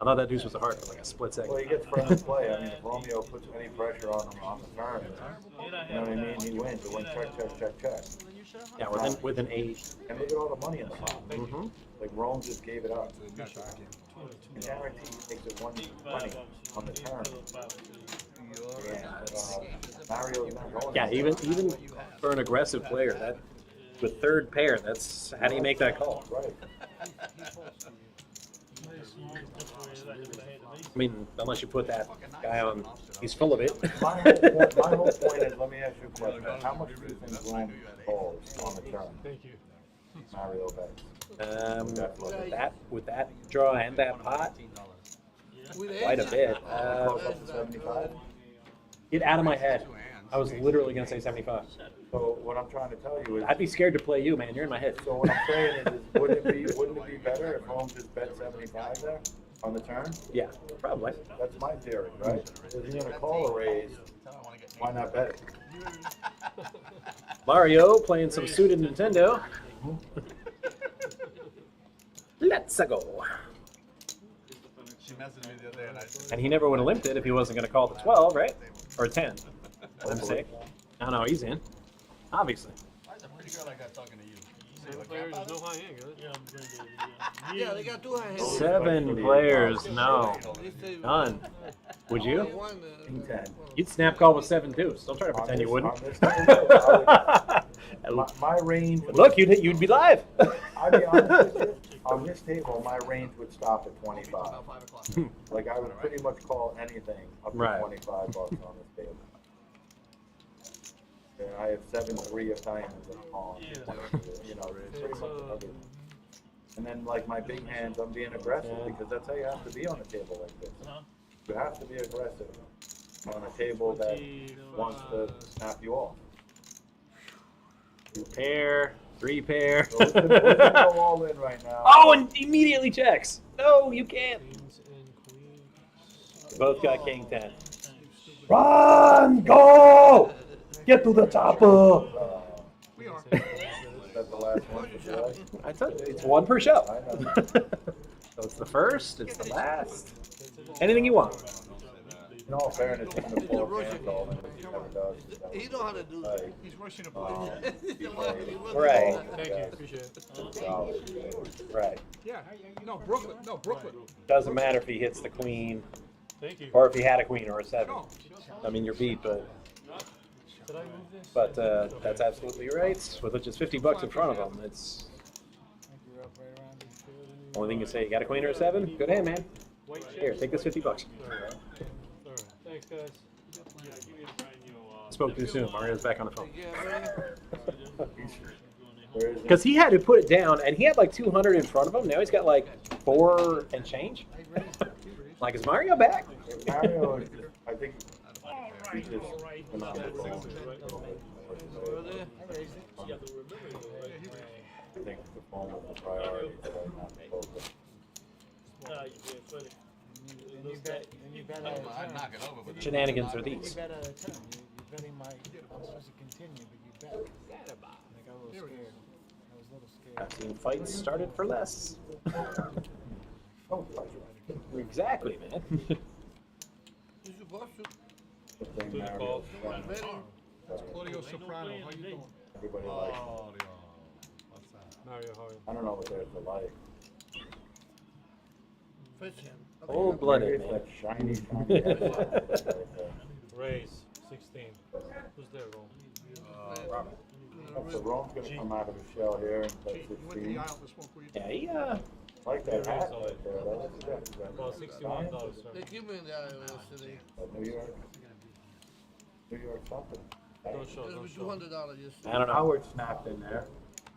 I thought that deuce was a heart for like a split second. Well, he gets friendly play. I mean, if Romeo puts any pressure on him on the turn, you know what I mean? He wins. He wins check. Yeah, with an 8. And look at all the money in the pot. Mm-hmm. Like Rome just gave it up. I guarantee he takes it 120 on the turn. And Mario's not going. Yeah, even for an aggressive player, that with third pair, that's how do you make that call? Right. I mean, unless you put that guy on, he's full of it. My whole point is, let me ask you a question. How much do you think Rome calls on the turn? Thank you. Mario bets. With that draw and that pot, quite a bit. Close up to 75? Get out of my head. I was literally going to say 75. So what I'm trying to tell you is, I'd be scared to play you, man. You're in my head. so what I'm saying is wouldn't it be better if Rome just bet 75 there on the turn? Yeah, probably. That's my theory, right? If you're gonna call a raise, why not bet it? Mario playing some suited Nintendo. Let's go. She messaged me the other day and I said, And he never would have limped it if he wasn't going to call the 12, right? Or 10. I'm sick. No, he's in. Obviously. why is a pretty girl like that talking to you? Say, Seven like, players, no high hand, guys. Yeah, they got 2 high hands. 7 players, no. None. Would you? King 10. You'd snap call with 7 deuce. Don't try to pretend you wouldn't. On this table, I would- my range. Look, you'd be live. I'll be honest with you. On this table, my range would stop at 25. about 5 o'clock. Like I would pretty much call anything up to Right. 25 bucks on this table. And I have 7-3 of diamonds in a pawn. You know, pretty much everything. And then like my big hands, I'm being aggressive because that's how you have to be on a table like this. You have to be aggressive on a table that wants to snap you off. 2 pair, 3 pair. So we're gonna go all in right now. Oh, and immediately checks. No, you can't. Both got king 10. Run! Go! Get to the chopper! We are. That's the last one for today. I told you, it's 1 per show. I know. So it's the first, it's the last. Anything you want. In all fairness, he's gonna pull a hand call and he never does. He know how to do that. Like, He's rushing a play. Right. Thank you, appreciate it. Right. Yeah. No, Brooklyn. No, Brooklyn. Doesn't matter if he hits the queen, Thank you. or if he had a queen or a 7. No. I mean, you're beat, but Did I move this? that's absolutely right. With just $50 in front of him, it's only thing you say. You got a queen or a 7? Good hand, man. Here, take this $50. All right. Thanks, guys. Spoke too soon. Mario's back on the phone. where is he? Because he had to put it down, and he had like 200 in front of him. Now he's got like 4 and change. Like, is Mario back? Mario is just, I think he's just I think the phone was the priority right now. you bet out of I'd turn. knock it over, but Shenanigans are You these. bet out of turn. You betting my, I'm supposed to continue, but you bet. And I got a little scared. I was a little scared. I've seen fights started for less. Exactly, man. You supposed to. Good call. That's Claudio Soprano. How you doing? Everybody likes Oh, what's that? Mario, how are you? I don't know what they're like. Fish him. Cold-blooded, It's man. that shiny, shiny head. Raise, 16. Who's there, Rome? Robert. So Rome's gonna come out of the shell here and bet You went to the 16. aisle to smoke weed. Yeah, he, Like that hat right there. That's About $61, sir. They keep me in the aisle yesterday. New York. New York something. Don't show, It don't was show. $200 yesterday. I don't know. Howard snapped in there.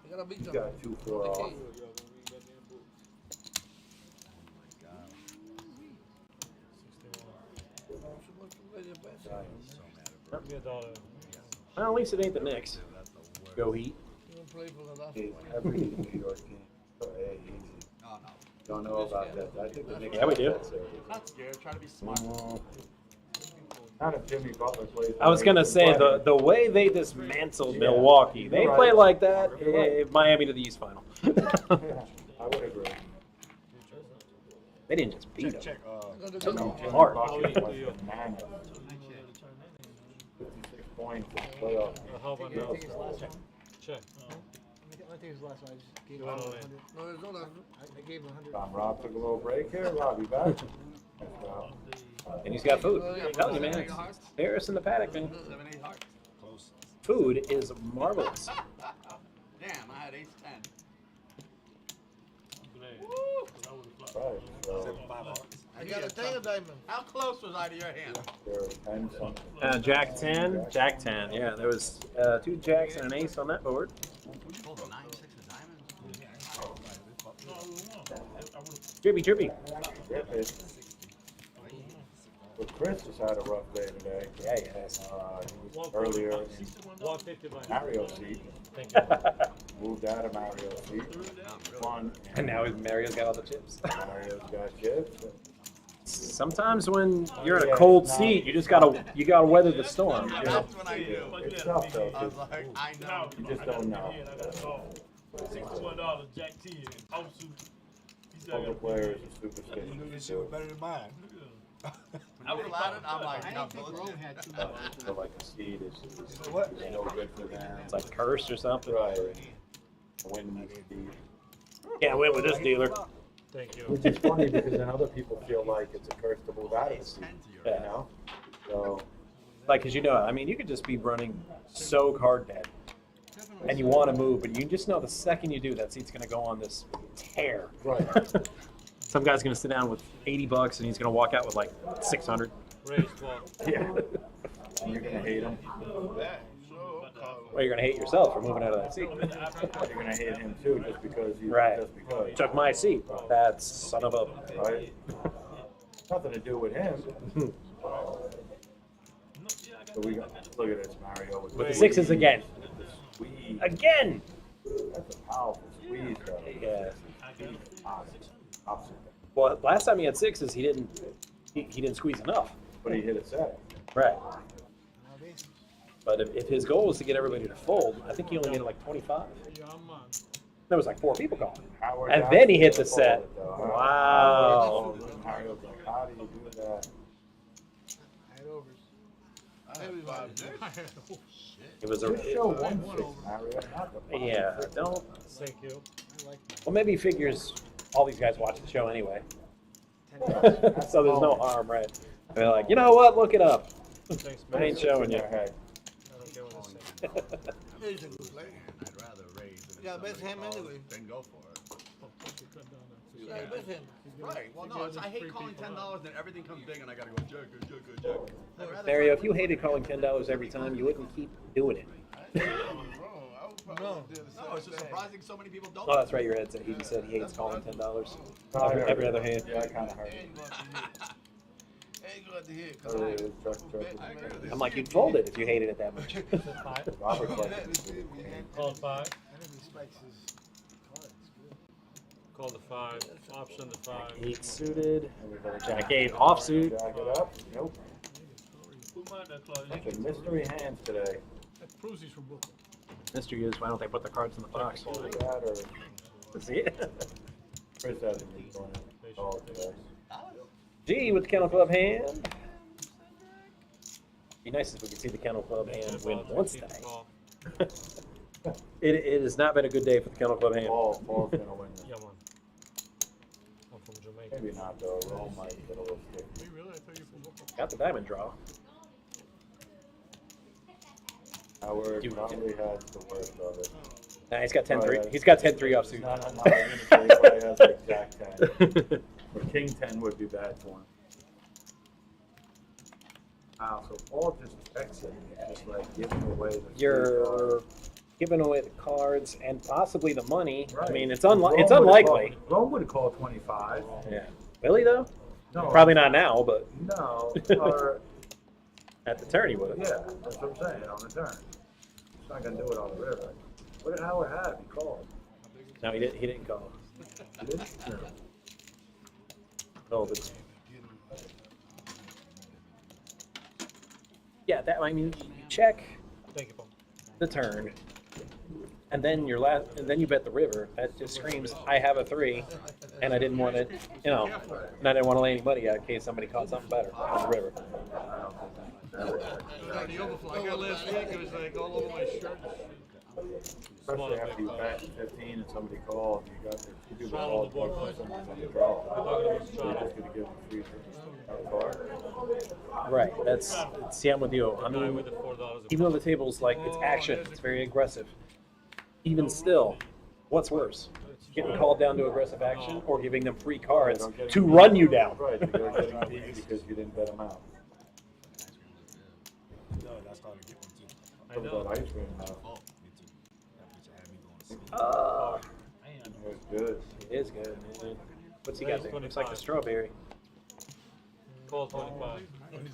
I gotta beat He's them. got 2-4 off. Give me $1. Well, at least it ain't the Knicks. Go Heat. You don't play for the last He's one. every New York team. Hey, easy. Oh, no. Don't know about that. I think the Knicks. Yeah, we do. Not scared, try to be smart. Not if Jimmy Butler plays. I was gonna say the way they dismantled Milwaukee, they play like that. Miami to the East final. I would agree. They didn't just beat them. Check, Took them Jimmy hard. Butler was bananas. 56 points in the playoffs. How about I now? think it's last one. Check. I think it's the last one. I just gave You him went all 100. in. No, there's no last I gave him 100. Rob took a little break here. Rob, you back? And he's got food. I'm telling you, man. It's Harris in the paddock, man. 7-8 hearts. Close. Food is marvelous. Damn, I had ace 10. Right, so 5 hearts. I got a thing of diamond. How close was I to your hand? there are 10 something. Jack 10, Jack 10. Yeah, there was 2 jacks and an ace on that board. You pulled a 9-6 of diamonds? Drippy, drippy. Rip it. But Chris has had a rough day today. Yeah, he has. He was earlier in 150 by Mario's seat. Thank you. Moved out of Mario's seat. Won. And now Mario's got all the chips. Mario's got chips. Sometimes when you're in a cold seat, you gotta weather the storm. You know? That's what I do. It's tough though. I was like, I know. You just don't know. $61 Jack 10. Also, Poker player is a You knew superstition. this shit was better than mine. I was flattered. I'm like, I no, didn't think Rome had too much. So like a seed is What? no good for them. It's like cursed or something. Right. Win the seed. Can't win with this dealer. Thank you. Which is funny because then other people feel like it's a curse to move out of the seat. You Yeah. know? So Like, cause you know, I mean, you could just be running so hard dead, and you want to move, but you just know the second you do, that seat's gonna go on this tear. right. Some guy's gonna sit down with $80 and he's gonna walk out with like 600. Raise 12. Yeah. And you're gonna hate him. Well, you're gonna hate yourself for moving out of that seat. You're gonna hate him too, just because you Right. just because. Took my seat. That son of a. Right? Nothing to do with him. So we got, look at this, Mario. With the sixes again. Squeeze. Again. That's a powerful squeeze, though. Yeah. Opposite. Well, last time he had sixes, he didn't squeeze enough. But he hit a set. Right. But if his goal was to get everybody to fold, I think he only made like 25. Yeah, I'm on. There was like 4 people calling. Howard And then he hit the Johnson set. folded, though, huh? Wow. Mario's like, how do you do that? I had overs. It was Just show a. 1-6, Mario, not the Yeah, don't. Thank you. I like that. Well, maybe he figures all these guys watch the show anyway. So there's no harm, right? They're like, you know what? Look it up. Thanks, I man. ain't showing you. I don't care what they say. He's a good player. I'd rather raise You got best hand anyway. than go for it. You got best hand. Right. Well, no, I hate calling $10 and then everything comes big and I gotta go jug, jug, jug, jug. I'd rather Mario, try if you hated calling $10 every time, you wouldn't keep doing it. No. No, it's just surprising so many people don't. Oh, that's right. Your head said he said he hates calling $10. Oh, Every other hand. Yeah, I kind of heard it. Ain't good to hear. Oh, it was Chuck. I'm like, you'd fold it if you hated it that much. Robert liked it. Call 5. I think he spikes his cards. Good. Call the 5. Option the 5. 8 suited. Jack 8 offsuit. Jack it up. Nope. It's a mystery hands today. That proves he's from Brooklyn. Mystery is why don't they put the cards in the box? That or See it? Chris hasn't been doing it all today. G with the Kennel Club hand. Be nice if we could see the Kennel Club hand win once today. It has not been a good day for the Kennel Club hand. Paul's gonna win this. Yeah, man. I'm from Jamaica. Maybe not though. Rome might get a little sticky. Hey, really? I thought you were from Brooklyn. Got the diamond draw. Howard probably has the worst of it. Nah, he's got 10-3. He's got 10-3 offsuit. No, I'm gonna say he probably has like Jack 10. Or King 10 would be bad for him. Wow, so Paul just exiting, just like giving away the You're giving away the cards and possibly the money. Right. I mean, it's unlikely. Rome would have called 25. Yeah. Really though? No. Probably not now, but No. Or at the turn he would have. yeah, that's what I'm saying. On the turn, he's not gonna do it on the river. What did Howard have? He called. No, he didn't. He didn't call. He did? No. Called it. Yeah, that. I mean, you check Thank you, Paul. the turn, and then your last, and then you bet the river. That just screams, I have a 3, and I didn't want to, and I didn't want to lay any money out in case somebody caught something better on the river. Got the overflow. I got last week. It was like all over my shirt. Especially after you bet 15 and somebody called, you got the, you do the Swallow call the board, twice, boys. somebody's on the draw. We're talking about You're Swallow. just gonna give them free card. Right. That's. See, I'm with you. I Guy mean, with the $4. even though the table's like it's action, it's very aggressive. Even still, what's worse? Getting called down to aggressive action or giving them free cards to run you down? Right, you're getting beat because you didn't bet them out. No, I started to get one too. I What know. about ice cream now? Me too. That picture had me going to sleep. It was good. It is good, man. What's he got there? Looks like a strawberry. Call 25.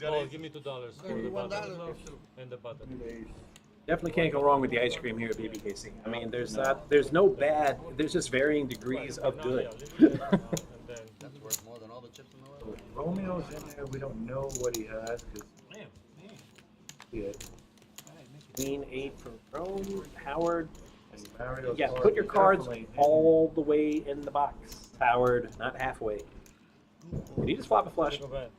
Paul, give me $2 for the butter. And the butter. Definitely can't go wrong with the ice cream here at BBKC. I mean, there's no bad, there's just varying degrees of good. That's worth more than all the chips in the world. Romeo's in there, we don't know what he has, because Queen 8 from Rome, Howard. and Mario's Yeah, cards put your are cards definitely in. all the way in the box, Howard, not halfway. Did he just flop a flush? Go ahead.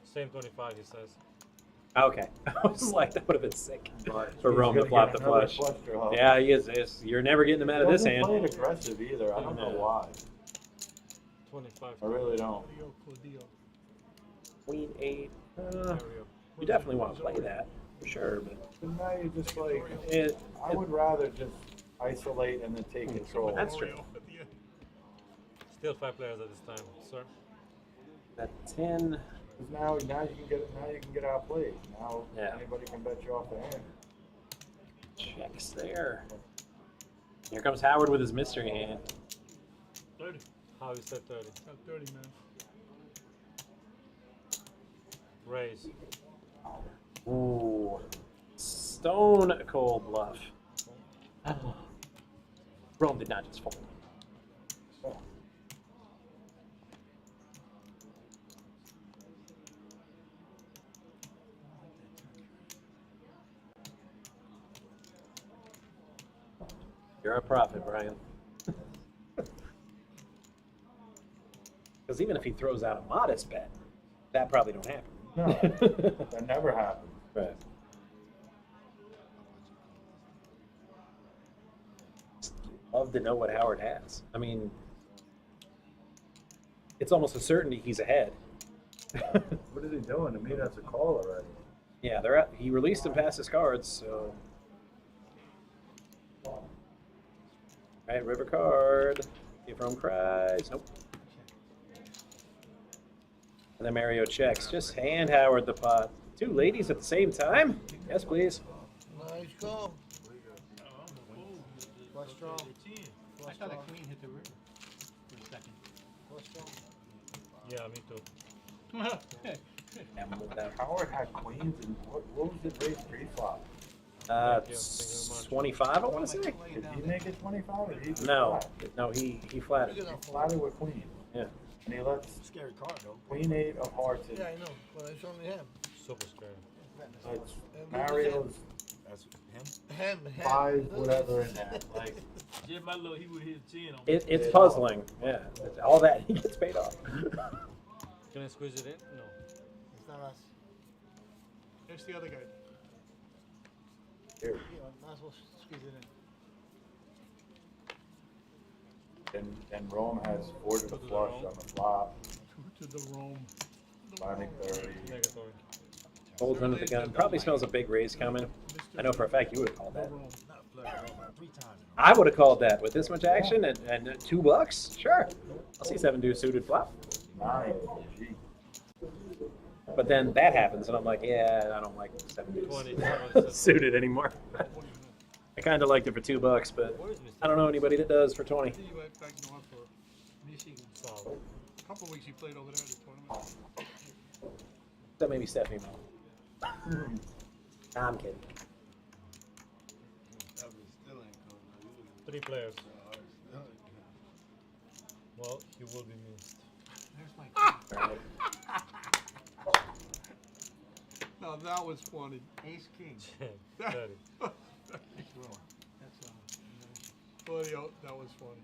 Same 25, he says. Okay. I was like, that would have been sick But for he's Rome to gonna flop get the another flush. draw. Yeah, he is. You're never getting him out of this He hand. wasn't playing aggressive either, I don't know why. 25. I really don't. Queen 8. You definitely want to play that, for sure. But But now you're just like, it, I would rather just isolate and then take control. that's true. Still 5 players at this time, sir. At 10. 'Cause now you can get outplayed. Now Yeah. anybody can bet you off the hand. Checks there. Here comes Howard with his mystery hand. 30. How you said 30? Got 30, man. Raise. Ooh. Stone cold bluff. Rome did not just fold. You're a prophet, Brian. Because even if he throws out a modest bet, that probably don't happen. No, that never happened. Right. Love to know what Howard has. I mean, it's almost a certainty he's ahead. What is he doing? To me, that's a call already. Yeah, they're at, he released and passed his cards, so. All right, river card. If Rome cries, nope. And then Mario checks. Just hand Howard the pot. Two ladies at the same time? Yes, please. Nice call. Flush draw. I thought a queen hit the river for a second. Flush draw. Yeah, me too. And with that, Howard had queens, and what was it raised pre-flop? It's 25, I want to say. Did he make it 25 or did he just No, flat? no, he flatted. He flatted with queen. Yeah. And he lets Scary card though. queen 8 of hearts in. Yeah, I know, but it's only him. Super scary. It's Mario's That's him. Him. 5 whatever in that. Like, Yeah, my little, he would hit 10 on It's puzzling. Yeah. All that, he gets paid off. Can I squeeze it in? No. It's not us. There's the other guy. here. Yeah, might as well squeeze it in. And Rome has 4 to the flush on the flop. To the Rome. Finding 30. Negatory. Holds under the gun. Probably smells a big raise coming. I know for a fact you would have called that. Not flush, bro, 3 times. I would have called that with this much action and $2. Sure. I'll see 7 deuce suited flop. 9. Gee. But then that happens, and I'm like, yeah, I don't like 7 deuce 20. suited anymore. I kind of liked it for $2, but I don't know anybody that does for 20. You went back north for Michigan. Solid. A couple of weeks you played over there at the tournament. That maybe Stephanie Mo. Nah, I'm kidding. 3 players. Well, you will be missed. There's my No, that was funny. Ace king. 30. That's Oh, that was funny.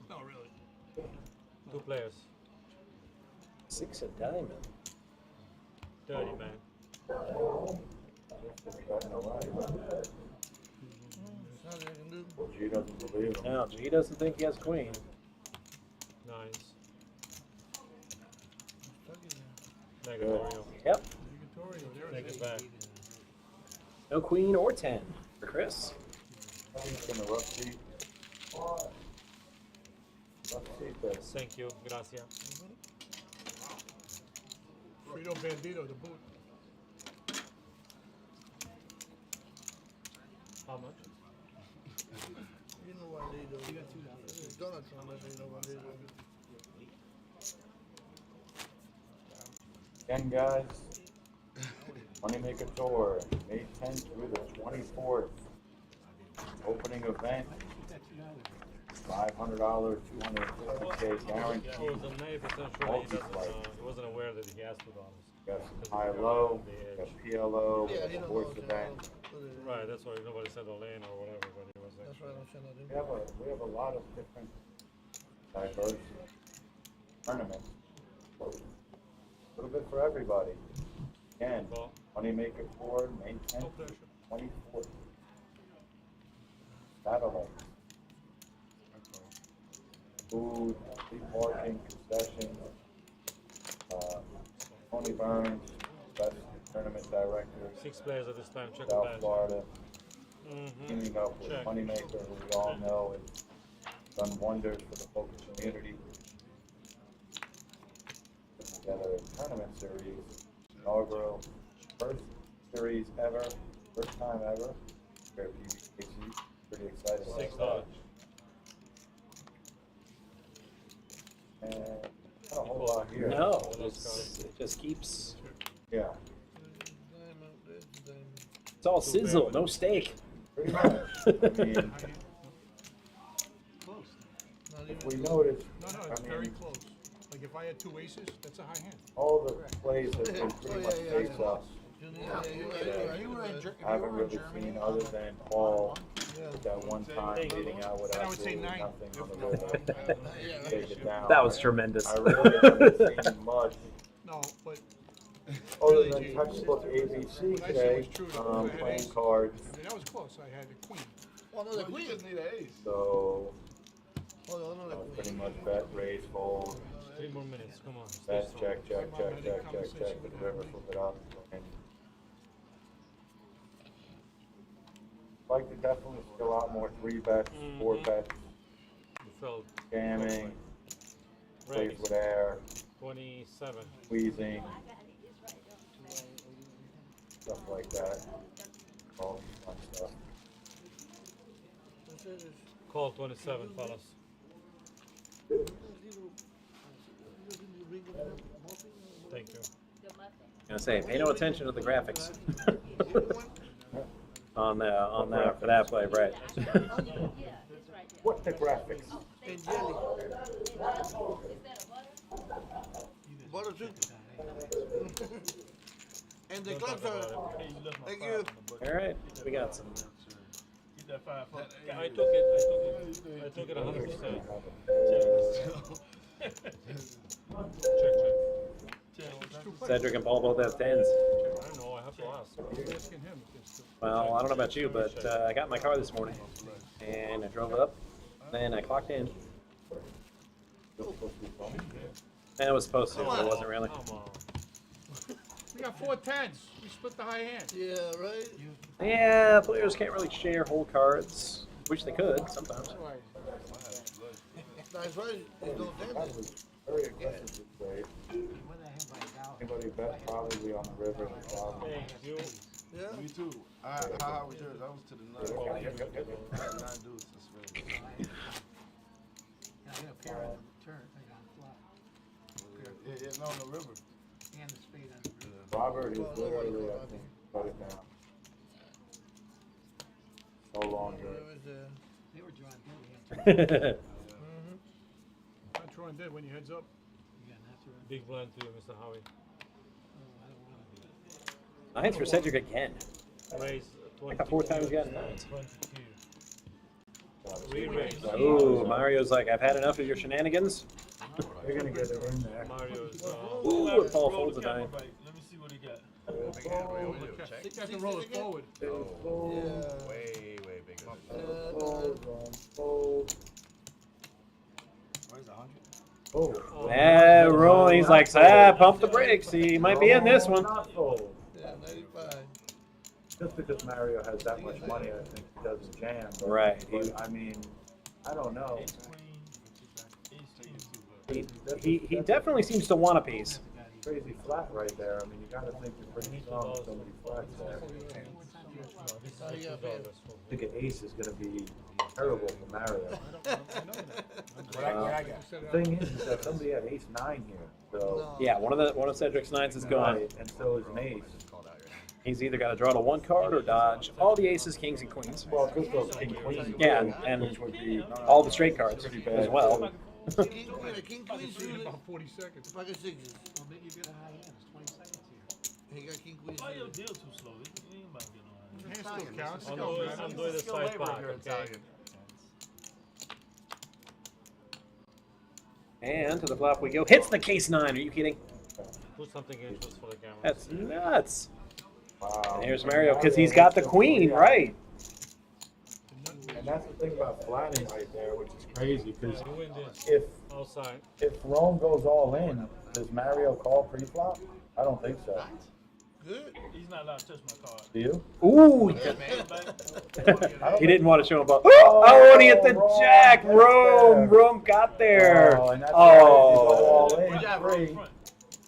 No, really. 2 players. 6 of diamond. 30, man. G doesn't believe him. No, G doesn't think he has queen. Nice. Negatory. Yep. Take it back. No queen or 10 for Chris. He's in the rough seat. Rough seat there. Thank you. Gracias. Frito Bandito, the boot. How much? You know what they do. You got $2. Donald Trump, they know what they do. Again, guys, Moneymaker Tour, May 10th through the 24th. Opening event, $500, 250K guaranteed. It was a name, potentially he wasn't aware that he has $2. Got some high-low, got PLO, sports event. Right, that's why nobody said the lane or whatever, but he was That's actually. right, I'm trying to do. We have a lot of different diverse tournaments. A little bit for everybody. Again, Moneymaker Tour, May 10th through 24th. Satellite. Food, free parking, concessions. Tony Burns, best tournament director. 6 players at this time. Check South it back. Florida. Teaming up with Check. Moneymaker, who we all know has done wonders for the poker community. Put together a tournament series, inaugural, first series ever, first time ever. Here at PBKC, pretty excited about $6. that. And not a whole lot here. No, it just keeps. Yeah. It's all sizzle, no steak. Pretty much. I mean, Close. if we notice, No, it's very close. Like if I had 2 aces, that's a high hand. all the plays have been pretty much face ups. I haven't really seen other than Paul with that one time leading out with And I would say absolutely 9. nothing on the river. Take it down. That was tremendous. I really haven't seen much No, but other than textbook ABC what I said today, was true. If I had playing ace- cards. I mean, that was close. I had a queen. Well, no, the queen. just need an ace. So Hold on, no, pretty much bet, raise, fold, 3 more minutes. Come on. bet, check, with the river, flip it up. And like to definitely see a lot more 3 bets, 4 bets, You felt jamming, plays raise. with air, 27. squeezing, stuff like that. All fun stuff. Call 27, fellas. Thank you. gonna say, pay no attention to the graphics. on the for that play, right? What the graphics? And jelly. Butter too. And the clubs are. Thank you. All right, we got some. I took it. I took it 100%. Cedric and Paul both have 10s. I don't know. I have to ask. I'm asking him. Well, I don't know about you, but I got in my car this morning and I drove up. Then I clocked in. And it was supposed to, but it wasn't really. Come on. We got 4 10s. We split the high hand. Yeah, right? Yeah, players can't really share whole cards. Wish they could sometimes. That's right. There's no damage. Very aggressive this way. Anybody bet probably on the river. Yeah. Me too. How was yours? I was to the 9. 9 dudes. That's right. I got a pair on the turn. I got a flop. Yeah, on the river. And the spade on the river. Robert is literally, I think, cut it down. So long ago. They were drawing dead. I'm drawing dead when you heads up. Big blind to you, Mr. Howie. Nines for Cedric again. Raise I got 4 times again. 22. Re-raise. Ooh, Mario's like, I've had enough of your shenanigans. They're gonna get it in there. Mario's. Ooh, Paul folds a 9. Let me see what he got. He got to roll it forward. Way bigger. Where's 100? Oh. Yeah, rolling. He's like, pump the brakes. He might be in this one. Yeah, 95. Just because Mario has that much money, I think he doesn't jam. But, Right. But, I mean, I don't know. He definitely seems to want a piece. Crazy flat right there. I mean, you got to think you're pretty strong with so many flats there. I think an ace is going to be terrible for Mario. The thing is that somebody had ace 9 here. So Yeah, one of Cedric's 9s is gone. Right, and so is an ace. He's either got to draw to 1 card or dodge all the aces, kings, and queens. Well, this goes king queen. Yeah, and which would be all the straight cards as well. King queen, a king queen suited. About 40 seconds. Pocket sixes. Well, you get a high end. It's 20 seconds here. He got king queen Why your suited. deal too slow? You ain't about to get on Hand still counts. Skill, I'm doing the skill side labor if back, you're okay? Italian. And to the flop we go. Hits the case 9. Are you kidding? Put something in just for the camera. That's nuts. Wow. And here's Mario because he's got the queen, right? And that's the thing about flatting right there, which is crazy, because You win this. if Outside. Rome goes all in, does Mario call pre-flop? I don't think so. Good. He's not allowed to touch my card. Do you? Ooh. He didn't want to show him up. Oh, and he hit the Rome, jack. that's Rome. fair. Rome got there. Oh, and that's why they go all in. Good job, Free. front.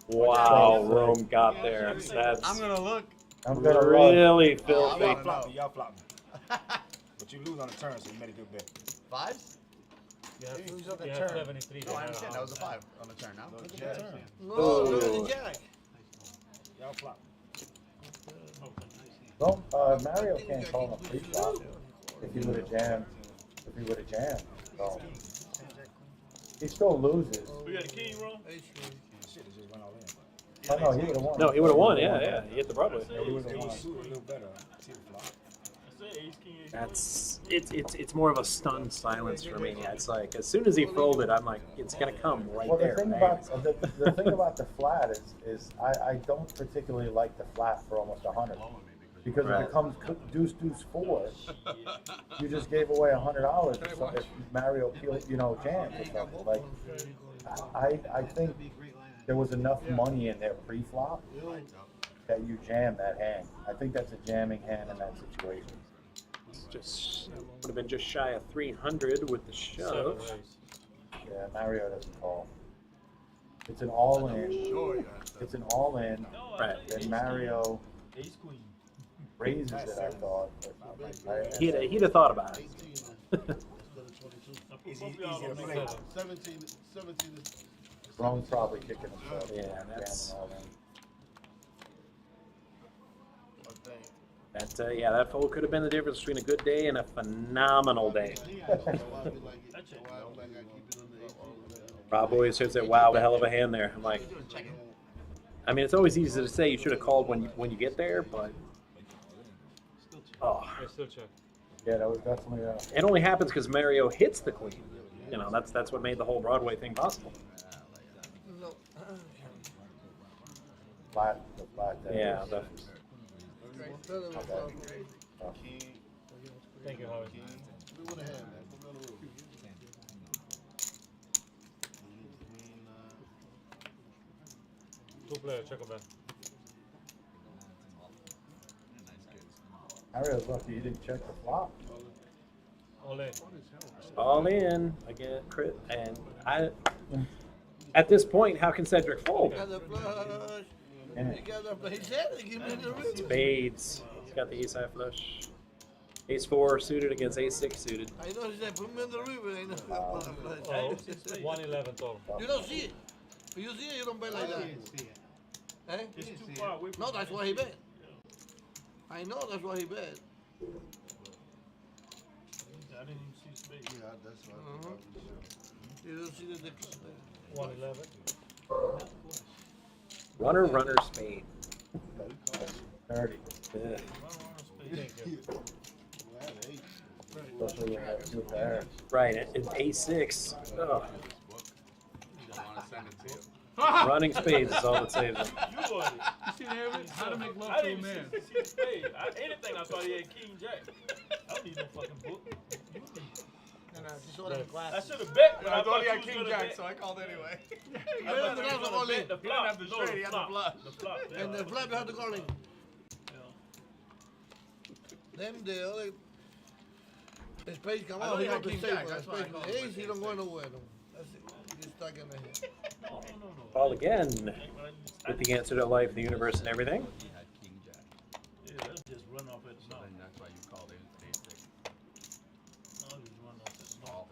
Wow, Rome got there. I'm That's gonna look. I'm gonna run. really Y'all filthy. flopping, y'all flopping. But you lose on the turn, so you made a good bet. 5s? You have, Who's up the you have turn? 73. No, I behind understand. the That was a house. 5 on the turn now. No, Ooh. look at the jack. Y'all flopping. Mario can't call him a pre-flop if he would have jammed. If he would have jammed. So. He still loses. We got a king, Ron? Ace queen. Shit, it just went all in. Oh, no, he would have won. No, he would have won. Yeah. He hit the Broadway. He would have It won. was suited a little better. See the flop. I said ace, king, ace. That's it's more of a stunned silence for me. It's like as soon as he folded, I'm like, it's gonna come right Well, the there. thing man. about the thing about the flat is I don't particularly like the flat for almost 100 because if Right. it comes deuce 4, you just gave away $100 if Mario jams or something. Like I think there was enough money in there pre-flop that you jam that hand. I think that's a jamming hand in that situation. It's just would have been just shy of 300 with the shove. 7 raise. Yeah, Mario doesn't call. It's an all-in. It's an all-in. Right. Then Mario Ace, queen. raises it, I thought. But He'd have thought about it. Easy to play. 17 is Rome's probably kicking himself. Yeah, that's- Jamming all in. Yeah, that fold could have been the difference between a good day and a phenomenal day. Rob always says that, wow, a hell of a hand there. I'm like, I mean, it's always easy to say you should have called when you get there, but oh, I still check. Yeah, that was definitely it only happens because Mario hits the queen. You know, that's what made the whole Broadway thing possible. flat. Yeah. Thank you, Howard. Two player, check on that. Mario's lucky he didn't check the flop. All in. All in. I get crit, and I. At this point, how can Cedric fold? Spades. He's got the ace high flush. Ace 4 suited against ace 6 suited. I know he said, put me in the river. Ain't no 111 total. You don't see it. If you see it, you don't bet like that. Eh? It's too far away from No, that's why he bet. I know that's why he bet. I didn't even see space. Yeah, that's why. You don't see the 111. Runner, spade. 30. Yeah. Thank you. Especially when that two there. Right, it's a6. Oh. Running spades is all that saves him. You see the evidence? How to make love I to a didn't man. see the spade. Anything I saw he had King Jack. I don't need no fucking book. I should have bet. I thought he had King Jack, so I called anyway. I thought he was gonna bet the flop. He didn't have the straight, he had the flush. The flop. And the flop you have to call in. Them the other space come out, he got to stay for that space. The ace, he don't go nowhere. That's it. He's stuck in the head. Call again with the answer to life, the universe, and everything. Yeah, let's just run off at the top. And that's why you called it basic. I'll just run off at the top.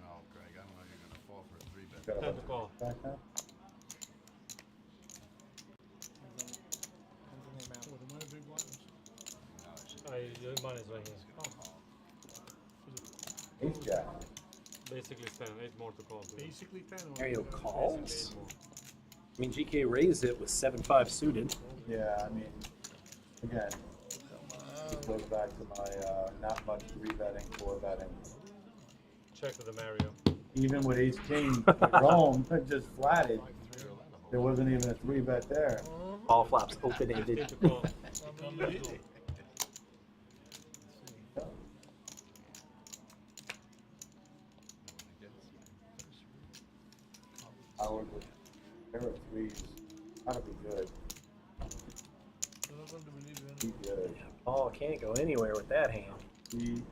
No, Greg, I don't know if you're gonna fall for a 3-bet. Time to call. Back now? Your money's right here. Ace jack. Basically 10, 8 more to call. Basically 10. Mario calls. I mean, GK raised it with 7-5 suited. Yeah, I mean, again, it goes back to my not much 3-betting, 4-betting. Check to the Mario. Even with ace king, Rome just flatted. There wasn't even a 3-bet there. All flops open-ended. Howard with pair of threes. Gotta be good. Be good. Paul can't go anywhere with that hand. Be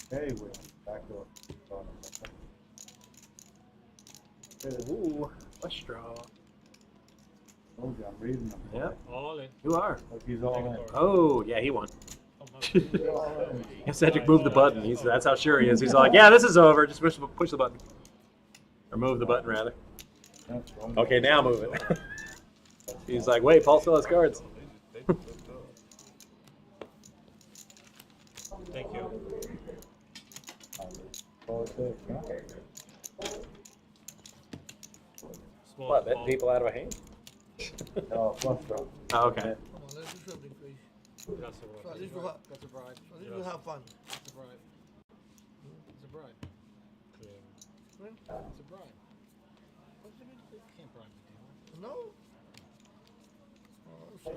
very well. Backdoor. Ooh, flush draw. Told you, I'm reading them. Yep. All in. You are. Like he's all in. Oh, yeah, he won. Cedric moved the button. That's how sure he is. He's like, yeah, this is over. Just push the button. Or move the button, rather. Okay, now move it. He's like, wait, Paul still has cards. Thank you. Small What, betting call. people out of a hand? No, flush draw. Oh, okay. Come on, let's do something, please. That's a So right. at least we'll have, That's a bribe. at least we'll have fun. It's a bribe. It's a bribe. Clear. It's a bribe. What does it mean? You can't bribe the dealer. No? Oh, sorry.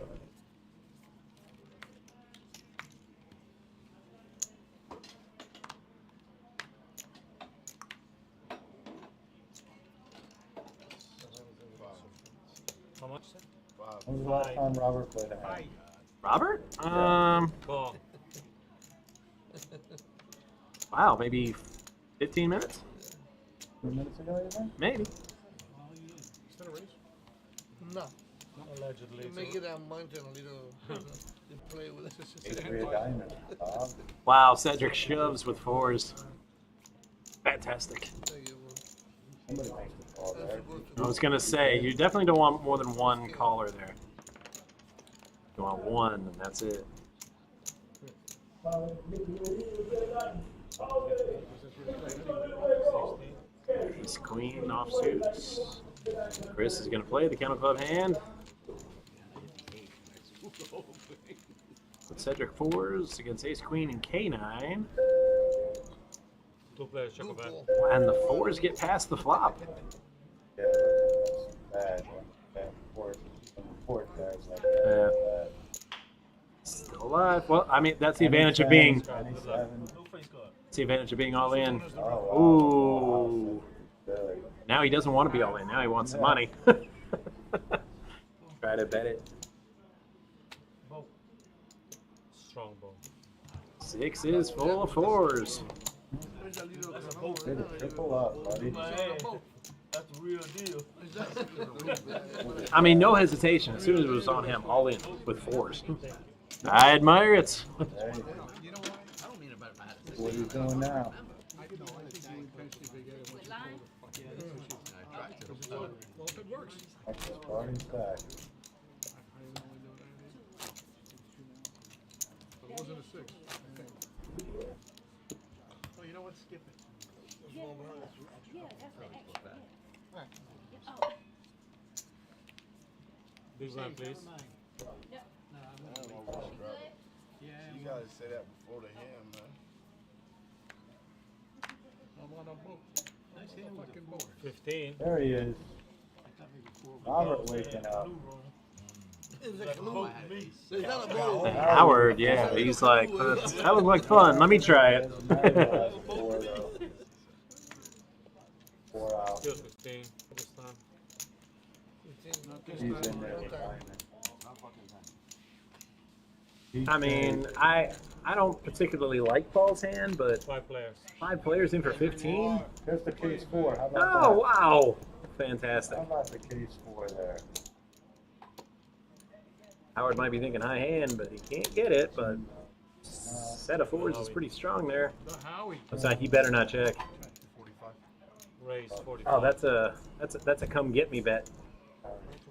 How much? When was the last time Robert played a hand? Robert? Call. Wow, maybe 15 minutes? 2 minutes ago, you think? Maybe. Is that a race? No. Allegedly. You make it a mountain a little, you play with it. Ace 3 of diamonds. Bob. Wow, Cedric shoves with 4s. Fantastic. Somebody makes the call there. I was going to say, you definitely don't want more than one caller there. You want one, and that's it. Ace queen offsuits. Chris is going to play the Kennel Club hand. Cedric fours against ace queen and K9. 2 players, check back. And the fours get past the flop. Yeah, that's bad. Bad fourth guys like that. Still alive. Well, I mean, that's the advantage of being. 27. It's the advantage of being all in. Oh, wow. Ooh. Now he doesn't want to be all in. Now he wants some money. Try to bet it. Strong ball. 6 is full of fours. Hit a triple up, buddy. That's the real deal. I mean, no hesitation. As soon as it was on him, all in with fours. I admire it. There you go. You know what? I don't mean about my hat. What are you doing now? Well, if it works. Starting stack. It wasn't a 6. Oh, you know what? Skip it. Yeah, that's the extra. Right. Oh, Big blind, please. yep. You gotta say that before the hand, man. I'm on a boat. Nice hand fucking board. 15. There he is. Robert waking up. Howard, yeah, he's like, that looked like fun. Let me try it. 4 out. Still 15 this time. He's in there. I mean, I don't particularly like Paul's hand, but 5 players. 5 players in for 15? There's the case 4. How about Oh, that? wow. Fantastic. How about the case 4 there? Howard might be thinking high hand, but he can't get it, but set of fours is pretty strong there. The Howie. Looks like he better not check. Raise 45. Oh, that's a come get me bet.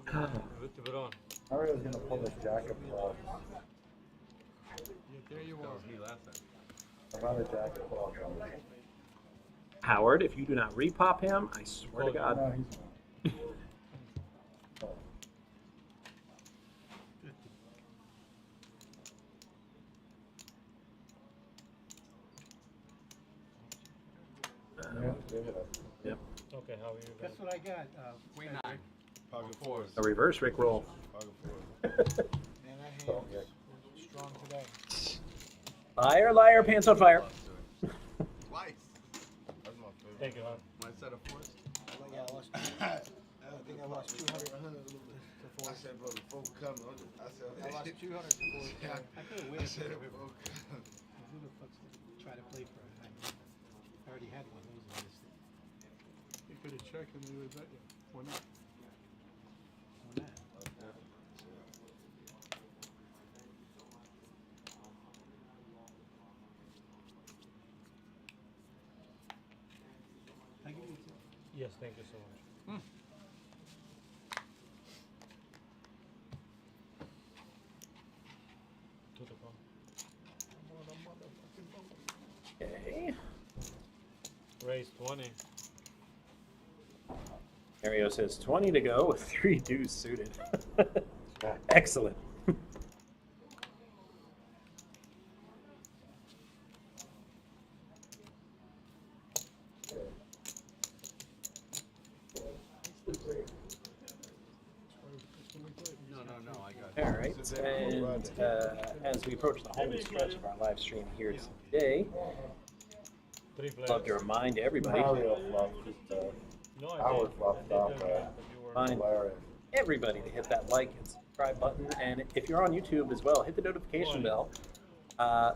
Good to bet on. Mario's gonna pull the jack of clubs. Yeah, there you are. How about a jack of clubs? Howard, if you do not repop him, I swear to God. No, he's Yeah, give it up. Yep. Okay, how are you guys? Guess what I got? Queen 9. Pocket fours. A reverse Rick roll. Pocket fours. Man, that hand is strong today. Liar, liar, pants on fire. Twice. That's my favorite. Thank you, hon. My set of 4s. Yeah, I lost. I think I lost 200 I to 4. said, bro, before we come, I said, I lost 200 to 4. I could have I waited. said, before we come. Who the fuck's try to play for it? I already had one of those in this thing. You could have checked and we would have bet you. Why not? On that. I give you two. Yes, thank you so much. To the call. Okay. Raise 20. Mario says 20 to go with 3 deuce suited. Excellent. No, I got it. All right, and as we approach the home stretch of our live stream here today, 3 players. I'd love to remind everybody, Mario fluff, just No, I Howard did. fluffed I off did, there. you were- Fine. hilarious. everybody to hit that like and subscribe button, and if you're on YouTube as well, hit the notification bell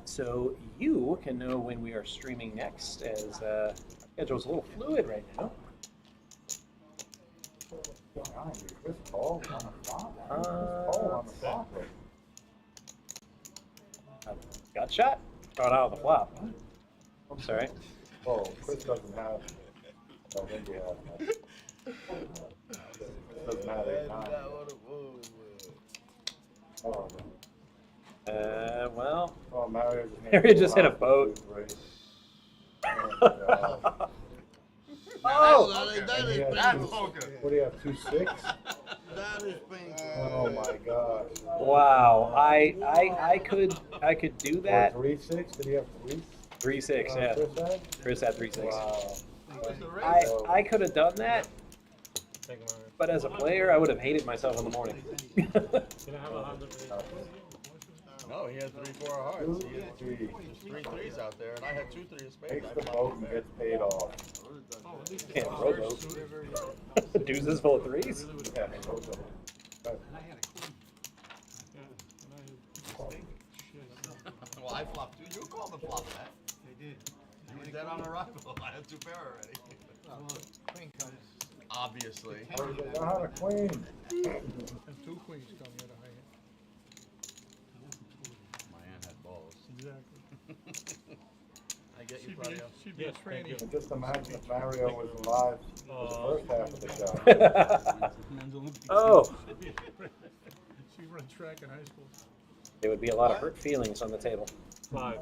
so you can know when we are streaming next, as our schedule's a little fluid right now. Chris Paul on the flop. Chris Paul on the flop. Got shot. Got out of the flop. I'm sorry. Oh, Chris doesn't have. Oh, then you have. Doesn't have 8-9. Oh, Well, Oh, Mario just hit a boat. Oh, And that he is has painful. what do you have, 2-6? That is painful. Oh my gosh. Wow, I could do that. 3-6? Did he have 3? 3-6, yeah. Chris had 3-6. Wow. I could have done that, but as a player, I would have hated myself in the morning. No, he had 3-4 hearts. He had 3 3s out there, and I had 2 3 of spades. Takes the boat and gets paid off. Can't throw those. Deuces full of 3s? Yeah, Well, I flopped 2. You called the flop that. I did. You were dead on arrival. I had 2 pair already. Queen comes. Obviously. I had a queen. And 2 queens come the other hand. My aunt had balls. Exactly. I get you, She'd be, Claudio. she'd be a tranny. And just imagine if Mario was alive for the first half of the show. Oh, She ran track in high school. there would be a lot of hurt feelings on the table. 5.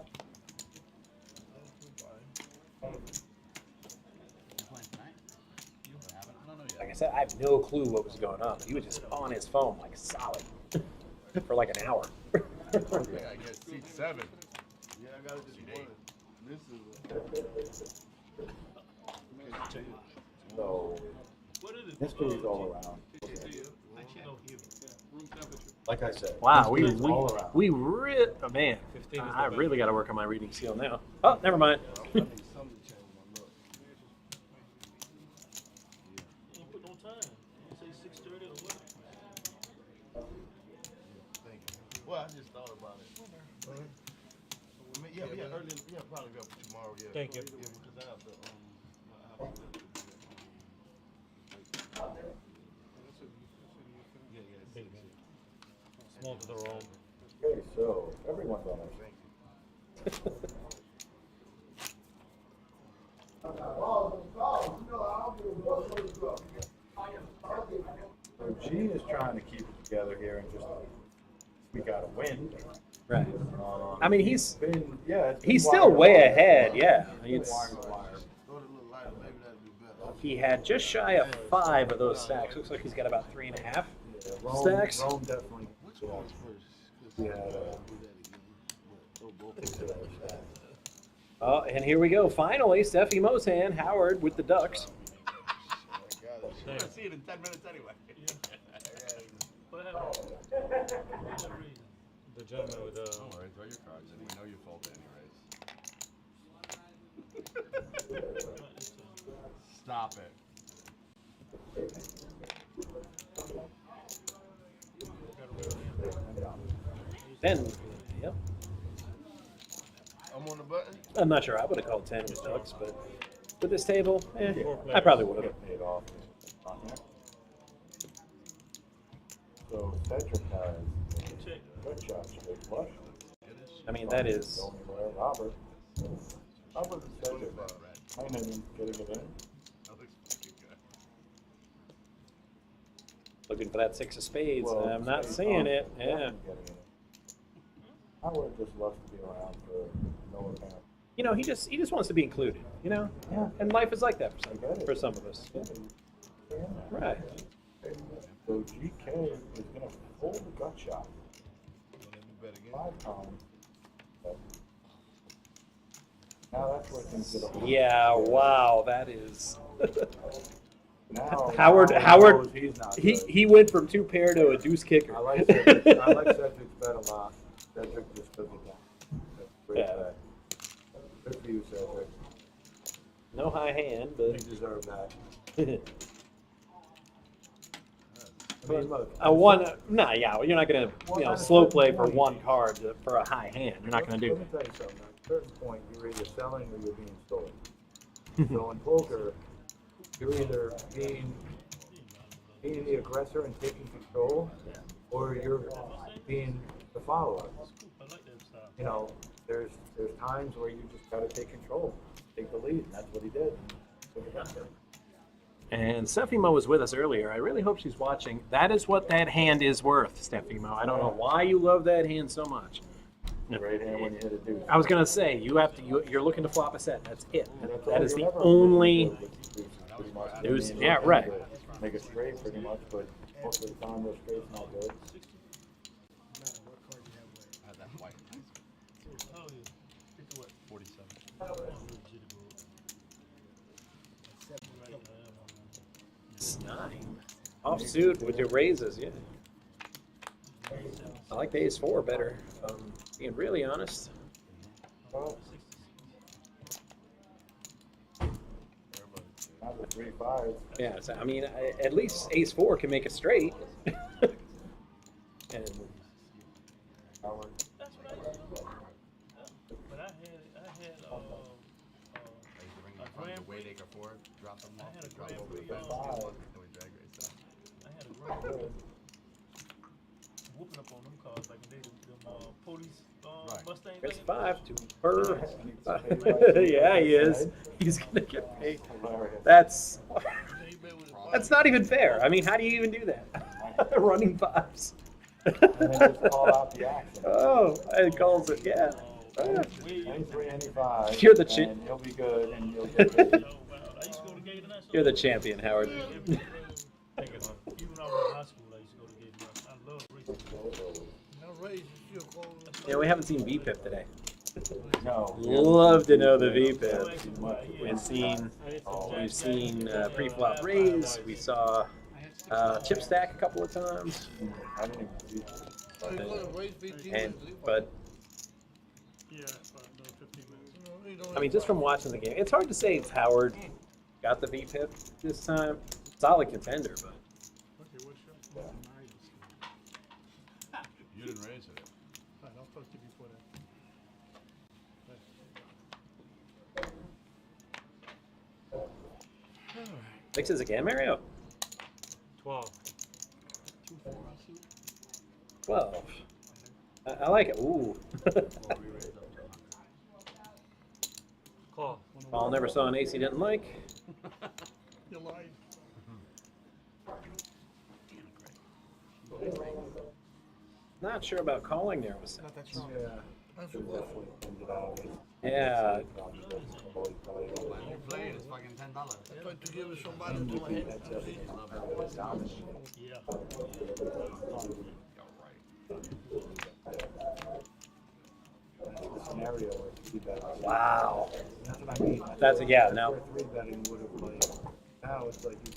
Like I said, I have no clue what was going on. He was just on his phone like solid for like an hour. I think I get seat 7. Yeah, I got just one. This is So, history's all around. Like I said, Wow, history's all around. oh man, I really got to work on my reading skill now. Oh, never mind. Well, I just thought about it. I mean, yeah, early, probably go for tomorrow. Yeah. Thank you. Yeah, because I have to. Small to the room. Okay, so everyone's on their So G is trying to keep it together here and just we got to win. Right. I mean, he's Been, yeah, it's been he's still wire way wire. ahead. Yeah, It's it's, wire to wire. Go to a little lighter, maybe that'd be better. he had just shy of 5 of those stacks. Looks like he's got about 3.5 Yeah, Rome, stacks. Rome definitely. Which one's first? Yeah. Oh, and here we go. Finally, Steffi Mosan, Howard with the Ducks. You're going to see it in 10 minutes anyway. The gentleman with the. Don't worry, throw your cards in. We know you fold it anyways. Stop it. Then, yep. I'm on the button. I'm not sure I would have called 10 with Ducks, but with this table, I probably would have. Paid off on here. So Cedric has good shot, straight flush. I mean, that is. Going where Robert. Robert and Cedric kind of getting it in. Looking for that 6 of spades. Well, I'm not spades seeing off, it. Yeah. definitely getting it in. I would have just loved to be around for no account. You know, he just wants to be included. You know, Yeah. And life is like that for I some of us. Yeah. Yeah. Right. So GK is going to hold the gut shot. 5 times. But now that's where things get a little. Yeah. Wow. That is. Now Howard. knows he's not good. He went from 2 pair to a deuce kicker. I like Cedric's bet a lot. Cedric just doesn't want. That's a great Yeah. bet. Good for you, Cedric. No high hand, You but. deserve that. I But mean, look. Nah, yeah, you're not gonna, slow play for 1 card for a high hand. You're not gonna do Let me that. tell you something. At a certain point, you're either selling or you're being sold. So in poker, you're either being the aggressor and taking control, or you're being the follower. You know, there's times where you just gotta take control, take the lead, and that's what he did. So he got there. And Stefimo was with us earlier. I really hope she's watching. That is what that hand is worth, Stefimo. I don't know why you love that hand so much. Right hand when you hit a deuce. I was gonna say you're looking to flop a set. That's it. That's That all is you the ever only. really do with deuces, pretty much. I Deuce, mean, yeah, you're right. trying to make a straight pretty much, but most of the time the straight's not good. I had that white. Oh, yeah. Pick what? 47. It's 9. Offsuit with your raises, yeah. I like the ace 4 better. Being really honest. Well, not the 3-5. Yeah, so, I mean, at least ace 4 can make a straight. And Howard. That's what I used to do. But I had From the way they could afford, drop them off. I had a drop Grand over Prix, the best. Doing drag race stuff. I had a Grand whooping up on them cars like they them police Mustang. there's 5 to per. Yeah, he is. He's gonna get paid. That's not even fair. I mean, how do you even do that? Running 5s. And then just call out the action. Oh, it calls it, yeah. Any 3, any 5. You're the chi- and you'll be good, and you'll get paid. You're the champion, Howard. Even when I was in high school, I used to go to Gator. I love racing. No race, you still call it. Yeah, we haven't seen VPIP today. No. Love to know the VPIP. We've seen pre-flop raise. We saw chip stack a couple of times. I didn't even see that. But Yeah, no, 15 minutes. I mean, just from watching the game, it's hard to say it's Howard got the VPIP this time. Solid contender, but Okay, what's your? You didn't raise it. Alright, I'll talk to you before that. mixes again, Mario. 12. 12. I like it. Ooh. Call. Paul never saw an ace he didn't like. You lied. Not sure about calling there with Not that sevens. strong. Should definitely end it out. Yeah. You're playing, it's fucking $10. I tried to give it somebody to my head. Yeah. Scenario where 3 betting. Wow. That's what I mean. That's a yeah. Now Where 3 betting would have like. Now it's like you're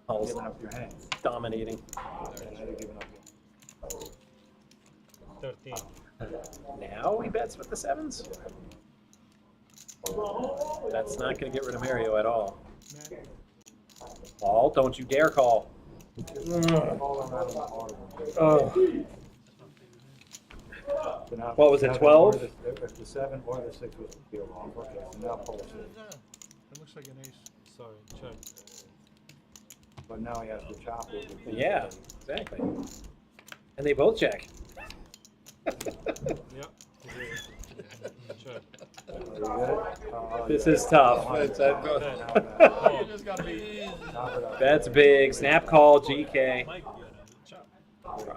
Paul's giving up your hands. dominating. And now you're giving up your 13. Now he bets with the sevens. That's not going to get rid of Mario at all. Paul, don't you dare call. Oh. So now What was it, 7 12? or If the 7 or the 6 was the off, okay, so now Paul's in. It looks like an ace. Sorry, check. But now he has to chop it. with the- Yeah, exactly. And they both check. Yep. Check. This is tough. That's big. Snap call, GK.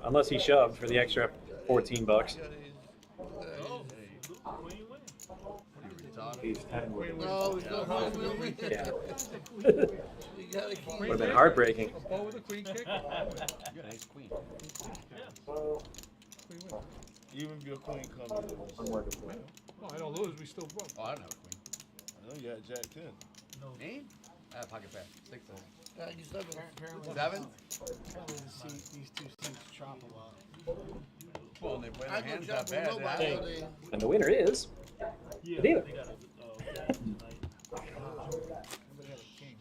Unless he shoved for the extra $14. He's 10 with No, he's not home with me. Yeah. You gotta keep Would have been heartbreaking. A ball with a queen kick. You got ace queen. Even if your queen comes in. Well, I don't lose, we still broke. Oh, I don't have a queen. I know you had Jack 10. Me? I have pocket pair. 6 7. Apparently, 7? apparently these two seats chop a lot. Well, and they play I their go hands not chop with bad. nobody They all day. And the winner is Yeah, the dealer. they got Everybody had a king.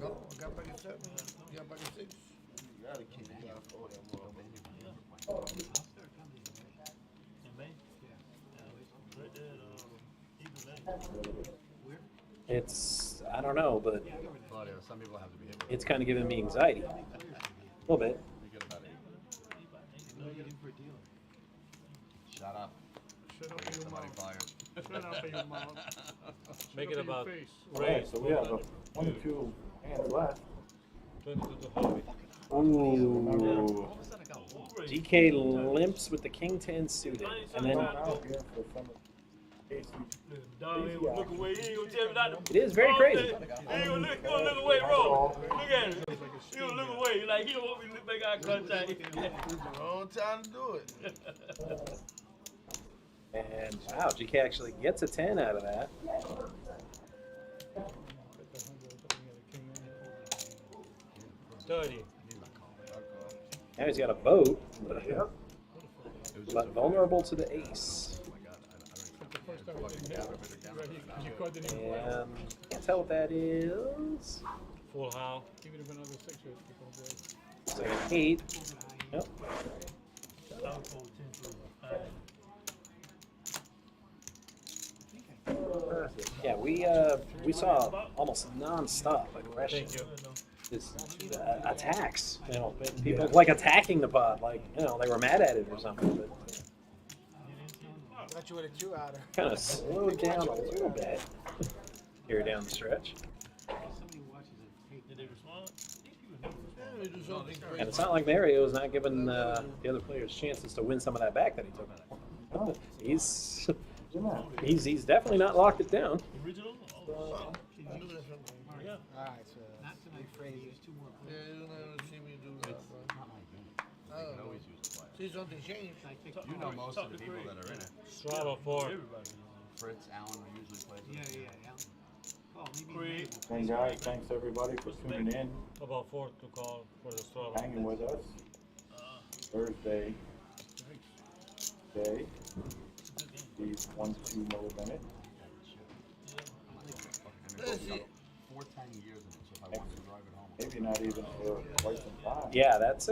No, I got back at 7. You got back at 6. You got a king. You got 4 that more. It's, I don't know, but Claudio, some people have to be hit with it's kind of giving me anxiety. A little bit. We get about 8. Shut up. Shut up Get your somebody mouth. fired. Shut up your mouth. Make it about Okay, raise. so we have 1 or 2 hands left. 22 to hobby. Ooh. GK limps with the King 10 suited. And then Look away. He ain't gonna tell me not to. it is very crazy. He ain't gonna look away, bro. Look at him. He gonna look away. Like, he don't want me to make eye contact. Wrong time to do it. And wow, GK actually gets a 10 out of that. Now he's got a boat, but vulnerable to the ace. And can't tell what that is. Full house. Even if another 6 years before break. So an 8. Yep. Yeah, we saw almost non-stop aggression. Just attacks. You know, people like attacking the pod, like they were mad at it or something. But Got you with a 2-outer. kind of slowed down a little bit here down the stretch. Did they respond? And it's not like Mario's not giving the other players chances to win some of that back that he took. He's definitely not locked it down. Original? Yeah. Alright, so yeah, you're not gonna see me do that, bro. See something change. You know most of the people that are in it. Straddle 4. Fritz, Allen usually plays. Yeah. Oh, maybe. And guys, thanks everybody for tuning in, About 4 to call for the straddle. hanging with us. Thursday day, these 1-2 milliminute. I mean, 410 years in it, so if I wanted to drive it home. Maybe not even for quite some time. Yeah, that's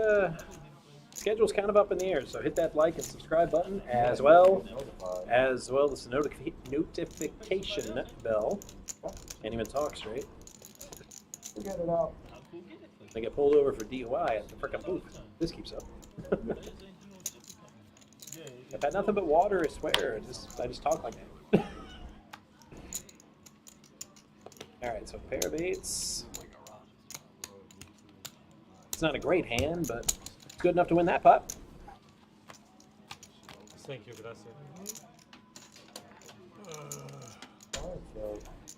schedule's kind of up in the air. So hit that like and subscribe button as well as the notification bell. Can't even talk straight. Get it out. They get pulled over for DUI at the frickin' booth. This keeps up. I've had nothing but water, I swear. I just talk like that. Alright, so pair of 8s. It's not a great hand, but it's good enough to win that pot. Thank you, gracias.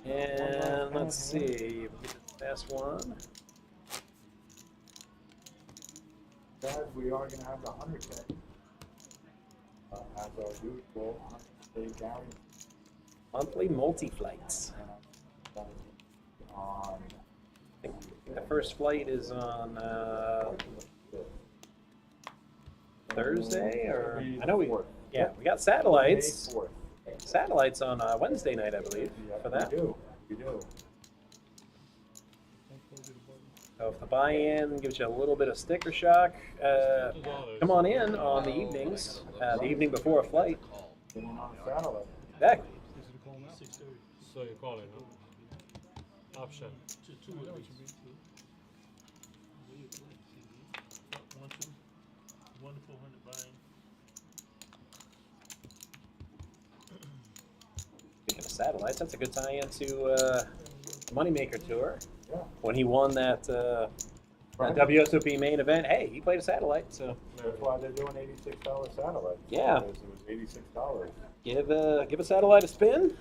And let's see, last one. Guys, we are going to have the 100K. As our usual 100-day guarantee. Monthly multi-flights. On I think the first flight is on Thursday, or I know we got satellites. Satellites on Wednesday night, I believe, for that. We do. So if the buy-in gives you a little bit of sticker shock, come on in on the evenings, the evening before a flight. Getting on the satellite. Exactly. So you call it, no? Option. Speaking of satellites, that's a good tie-in to Moneymaker Tour. Yeah. When he won that WSOP main event, hey, he played a satellite, so. That's why they're doing $86 satellites. Yeah. Because it was $86. Give a satellite a spin.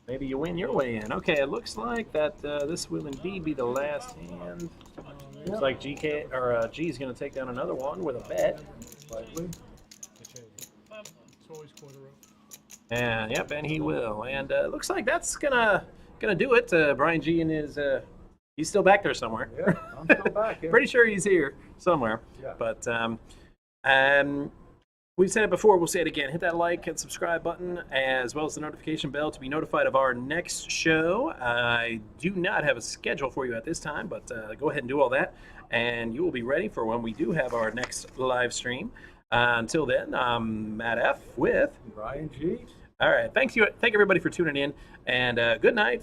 Maybe you win your way in. Okay, it looks like that this will indeed be the last hand. Looks like GK or G's going to take down another one with a bet. Likely. It's always quarter up. And yep, and he will. And looks like that's gonna do it. Brian G and his he's still back there somewhere. Yeah, I'm still back here. Pretty sure he's here somewhere. Yeah. But we've said it before, we'll say it again. Hit that like and subscribe button as well as the notification bell to be notified of our next show. I do not have a schedule for you at this time, but go ahead and do all that. And you will be ready for when we do have our next live stream. Until then, I'm Matt F. with Brian G. All right. Thank everybody for tuning in. And good night.